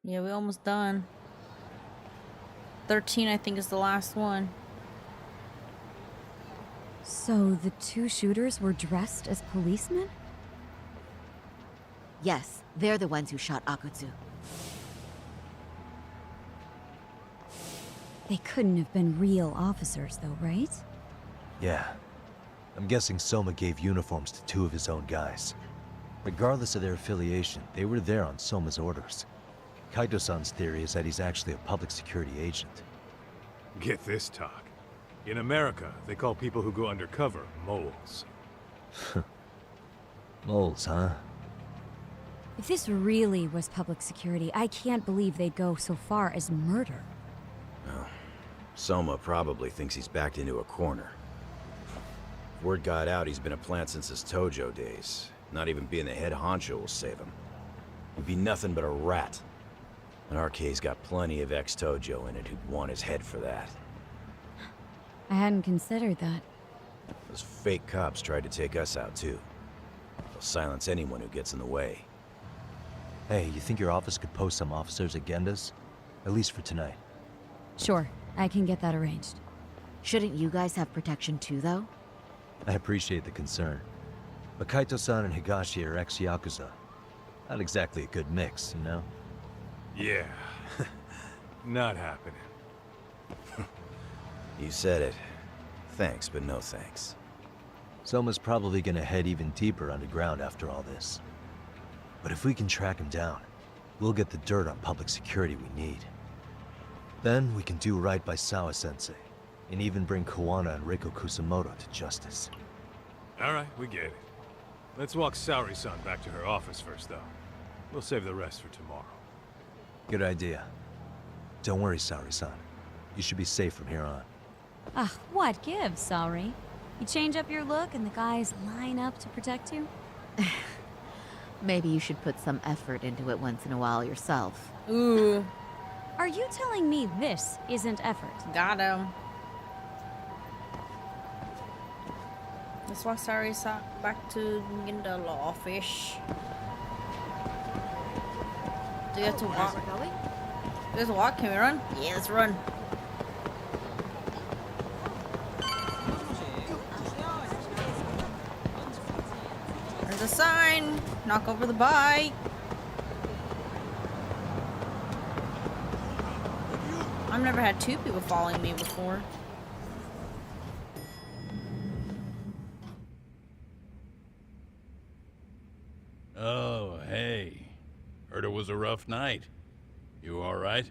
Yeah, we almost done. 13, I think, is the last one. So the two shooters were dressed as policemen? Yes, they're the ones who shot Akutsu. They couldn't have been real officers, though, right? Yeah. I'm guessing Soma gave uniforms to 2 of his own guys. Regardless of their affiliation, they were there on Soma's orders. Kaito-san's theory is that he's actually a public security agent. Get this, talk. In America, they call people who go undercover moles. Moles, huh? If this really was public security, I can't believe they'd go so far as murder. Well, Soma probably thinks he's backed into a corner. If word got out he's been a plant since his Tojo days. Not even being the head honcho will save him. He'd be nothing but a rat. And RK's got plenty of ex-Tojo in it who'd want his head for that. I hadn't considered that. Those fake cops tried to take us out too. They'll silence anyone who gets in the way. Hey, you think your office could post some officers at Genda's? At least for tonight. Sure, I can get that arranged. Shouldn't you guys have protection too, though? I appreciate the concern. But Kaito-san and Higashi are ex-yakuza. Not exactly a good mix, you know? Yeah. Not happening. You said it. Thanks, but no thanks. Soma's probably gonna head even deeper underground after all this. But if we can track him down, we'll get the dirt on public security we need. Then we can do right by Sawa-sensei, and even bring Kawana and Reiko Kusamoto to justice. Alright, we get it. Let's walk Saori-san back to her office first, though. We'll save the rest for tomorrow. Good idea. Don't worry, Saori-san. You should be safe from here on. Ah, what gives, sorry? You change up your look and the guys line up to protect you? Maybe you should put some effort into it once in a while yourself. Ooh. Are you telling me this isn't effort? Got him. Let's walk Sari back to the law office. Do you have to walk? Do you have to walk? Can we run? Yeah, let's run. There's a sign. Knock over the bike. I've never had 2 people following me before. Oh, hey. Heard it was a rough night. You alright?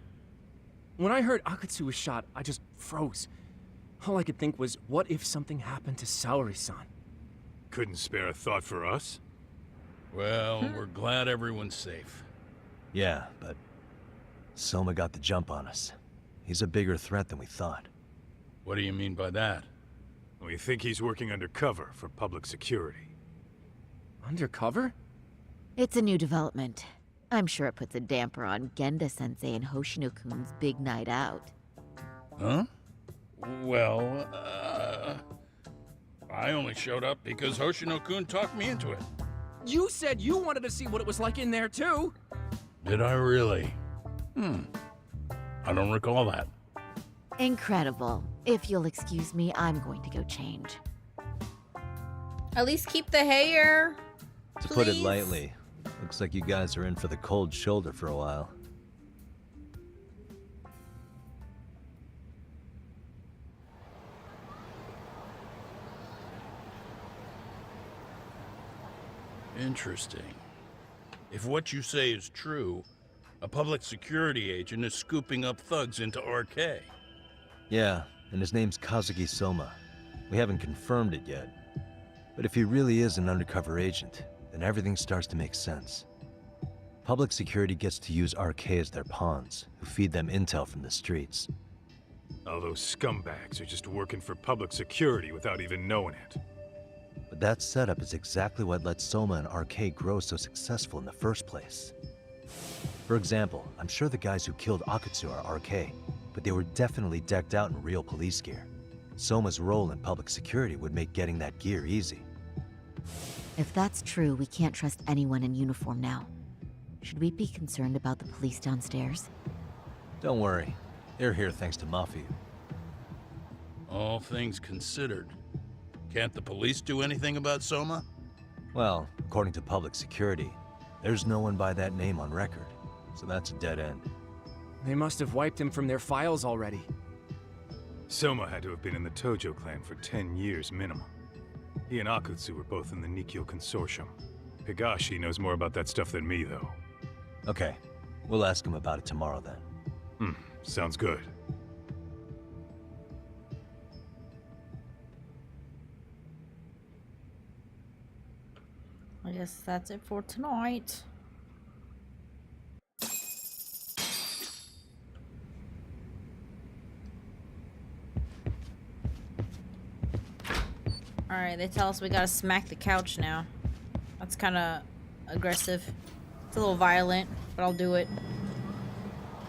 When I heard Akutsu was shot, I just froze. All I could think was, what if something happened to Saori-san? Couldn't spare a thought for us? Well, we're glad everyone's safe. Yeah, but Soma got the jump on us. He's a bigger threat than we thought. What do you mean by that? We think he's working undercover for public security. Undercover? It's a new development. I'm sure it puts a damper on Genda-sensei and Hoshino-kun's big night out. Huh? Well, I only showed up because Hoshino-kun talked me into it. You said you wanted to see what it was like in there, too! Did I really? I don't recall that. Incredible. If you'll excuse me, I'm going to go change. At least keep the hair. To put it lightly, looks like you guys are in for the cold shoulder for a while. Interesting. If what you say is true, a public security agent is scooping up thugs into RK. Yeah, and his name's Kazuki Soma. We haven't confirmed it yet. But if he really is an undercover agent, then everything starts to make sense. Public security gets to use RK as their pawns, who feed them intel from the streets. All those scumbags are just working for public security without even knowing it. But that setup is exactly what let Soma and RK grow so successful in the first place. For example, I'm sure the guys who killed Akutsu are RK, but they were definitely decked out in real police gear. Soma's role in public security would make getting that gear easy. If that's true, we can't trust anyone in uniform now. Should we be concerned about the police downstairs? Don't worry. They're here thanks to Mafia. All things considered, can't the police do anything about Soma? Well, according to public security, There's no one by that name on record, so that's a dead end. They must have wiped him from their files already. Soma had to have been in the Tojo clan for 10 years minimum. He and Akutsu were both in the Nikkyo Consortium. Higashi knows more about that stuff than me, though. Okay, we'll ask him about it tomorrow then. Sounds good. I guess that's it for tonight. Alright, they tell us we gotta smack the couch now. That's kinda aggressive. It's a little violent, but I'll do it.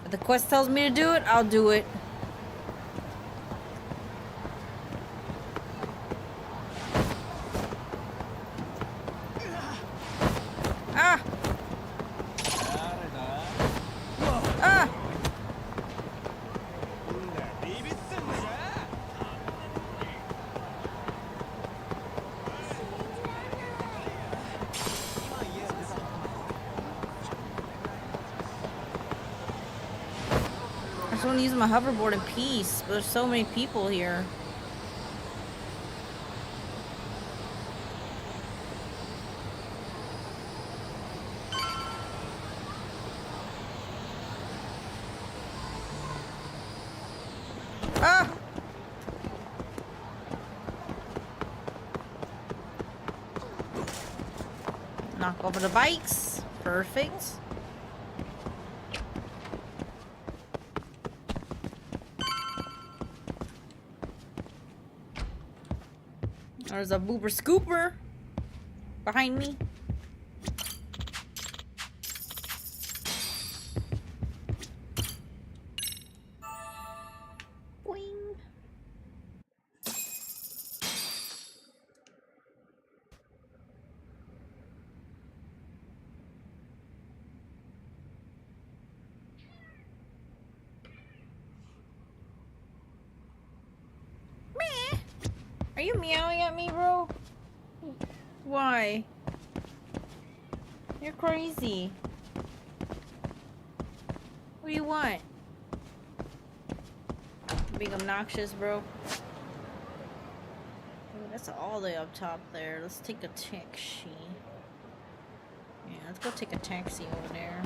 If the quest tells me to do it, I'll do it. Ah! Ah! I just want to use my hoverboard in peace, but there's so many people here. Ah! Knock over the bikes. Perfect. There's a boober scooper behind me. Boing. Meh. Are you meowing at me, bro? Why? You're crazy. What do you want? Being obnoxious, bro. Ooh, that's all the way up top there. Let's take a taxi. Yeah, let's go take a taxi over there.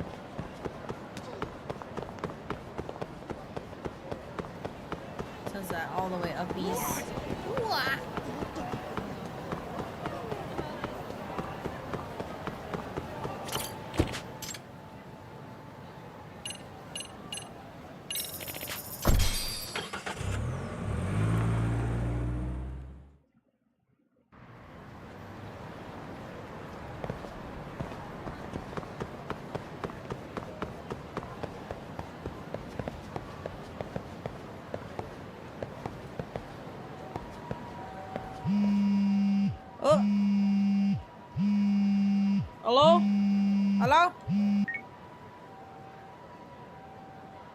Says that all the way up east. Wah! Oh. Hello? Hello?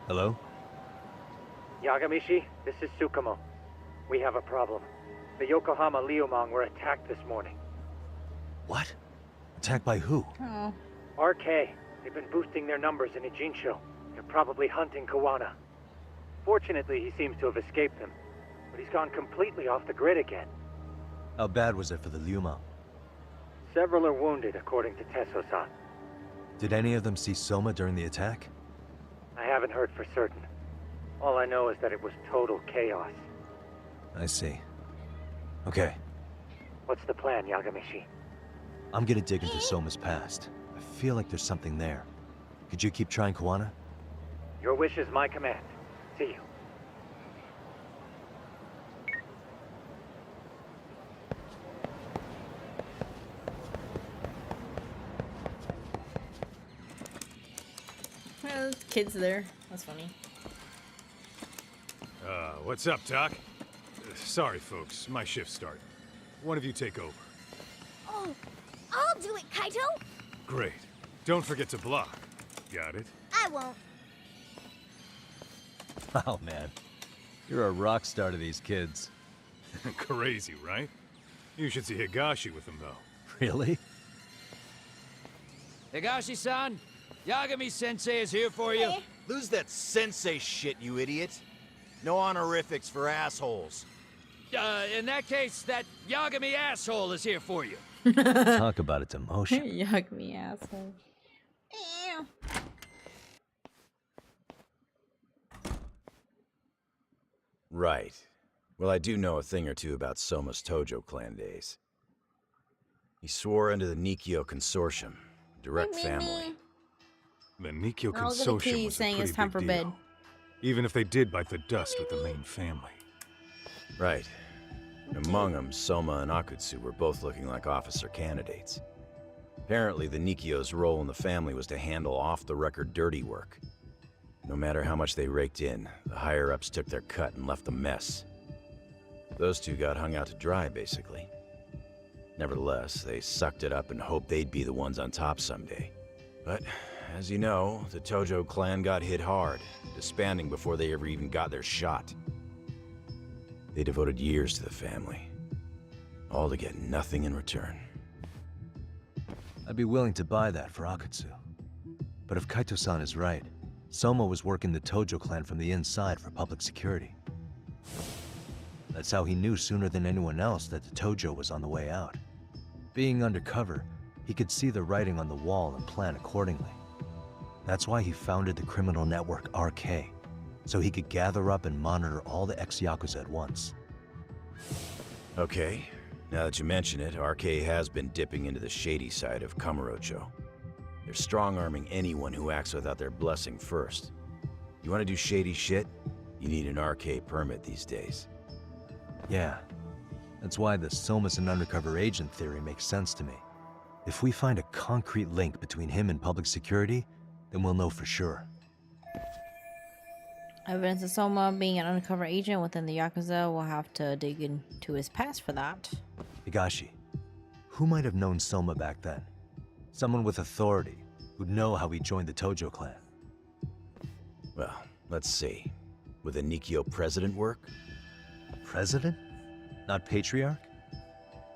Hello? Yagamishi, this is Tsukumo. We have a problem. The Yokohama Liumang were attacked this morning. What? Attacked by who? Oh. RK. They've been boosting their numbers in Ijincho. They're probably hunting Kawana. Fortunately, he seems to have escaped them. But he's gone completely off the grid again. How bad was it for the Liumang? Several are wounded, according to Tesso-san. Did any of them see Soma during the attack? I haven't heard for certain. All I know is that it was total chaos. I see. Okay, What's the plan, Yagamishi? I'm gonna dig into Soma's past. I feel like there's something there. Could you keep trying Kawana? Your wish is my command. See you. Well, kids there. That's funny. What's up, Doc? Sorry, folks. My shift started. One of you take over. Oh, I'll do it, Kaito. Great. Don't forget to block. Got it? I won't. Oh man, you're a rock star to these kids. Crazy, right? You should see Higashi with them, though. Really? Higashi-san, Yagami-sensei is here for you. Lose that sensei shit, you idiot. No honorifics for assholes. In that case, that Yagami asshole is here for you. Talk about its emotion. Yagami asshole. Ew. Right. Well, I do know a thing or two about Soma's Tojo clan days. He swore under the Nikyo Consortium, direct family. The Nikyo Now look at the Consortium key was a saying pretty it's time big for deal. bed. Even if they did bite the dust with the main family. Right. Among them, Soma and Akutsu were both looking like officer candidates. Apparently, the Nikyo's role in the family was to handle off-the-record dirty work. No matter how much they raked in, the higher-ups took their cut and left a mess. Those two got hung out to dry, basically. Nevertheless, they sucked it up and hoped they'd be the ones on top someday. But, as you know, the Tojo clan got hit hard, disbanding before they ever even got their shot. They devoted years to the family, all to get nothing in return. I'd be willing to buy that for Akutsu. But if Kaito-san is right, Soma was working the Tojo clan from the inside for public security. That's how he knew sooner than anyone else that the Tojo was on the way out. Being undercover, he could see the writing on the wall and plan accordingly. That's why he founded the criminal network RK, so he could gather up and monitor all the ex-yakuza at once. Okay, now that you mention it, RK has been dipping into the shady side of Kamurocho. They're strong-arming anyone who acts without their blessing first. You want to do shady shit? You need an RK permit these days. Yeah, that's why the Soma's an undercover agent theory makes sense to me. If we find a concrete link between him and public security, then we'll know for sure. Evidence of Soma being an undercover agent within the Yakuza, we'll have to dig into his past for that. Higashi, who might have known Soma back then? Someone with authority, who'd know how he joined the Tojo clan. Well, let's see. Would the Nikyo president work? President? Not patriarch?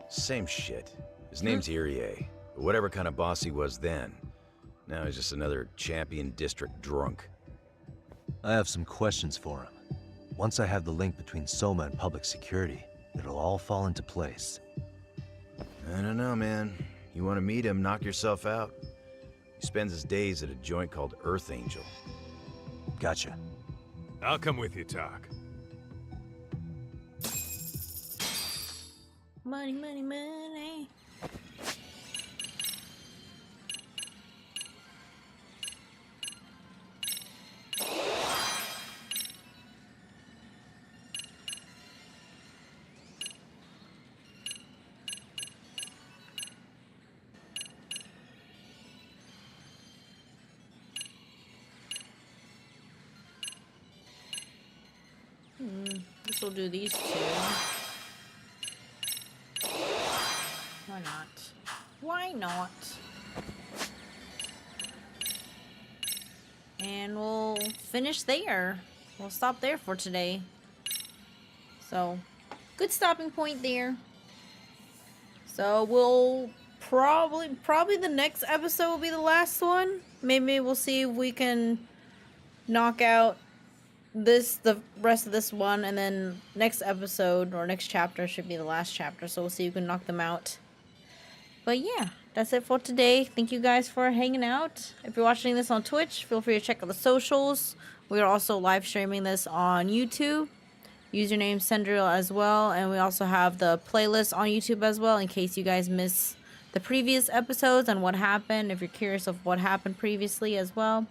Same shit. His name's Irie, but whatever kind of boss he was then, now he's just another champion district drunk. I have some questions for him. Once I have the link between Soma and public security, it'll all fall into place. I don't know, man. You want to meet him, knock yourself out. He spends his days at a joint called Earth Angel. Gotcha. I'll come with you, Tak. Money, money, money. This will do these two. Why not? Why not? And we'll finish there. We'll stop there for today. So, good stopping point there. So we'll probably the next episode will be the last one. Maybe we'll see if we can knock out the rest of this one, and then next episode or next chapter should be the last chapter, so we'll see if we can knock them out. But yeah, that's it for today. Thank you guys for hanging out. If you're watching this on Twitch, feel free to check out the socials. We are also live streaming this on YouTube. Username Cendriel as well, and we also have the playlist on YouTube as well in case you guys miss the previous episodes and what happened, if you're curious of what happened previously as well.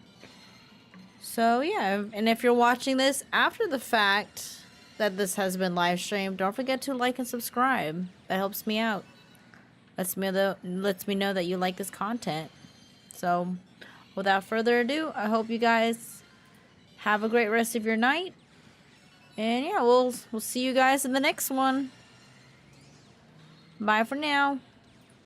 So yeah, and if you're watching this after the fact that this has been live streamed, don't forget to like and subscribe. That helps me out. Lets me know that you like this content. So without further ado, I hope you guys have a great rest of your night. And yeah, we'll see you guys in the next one. Bye for now.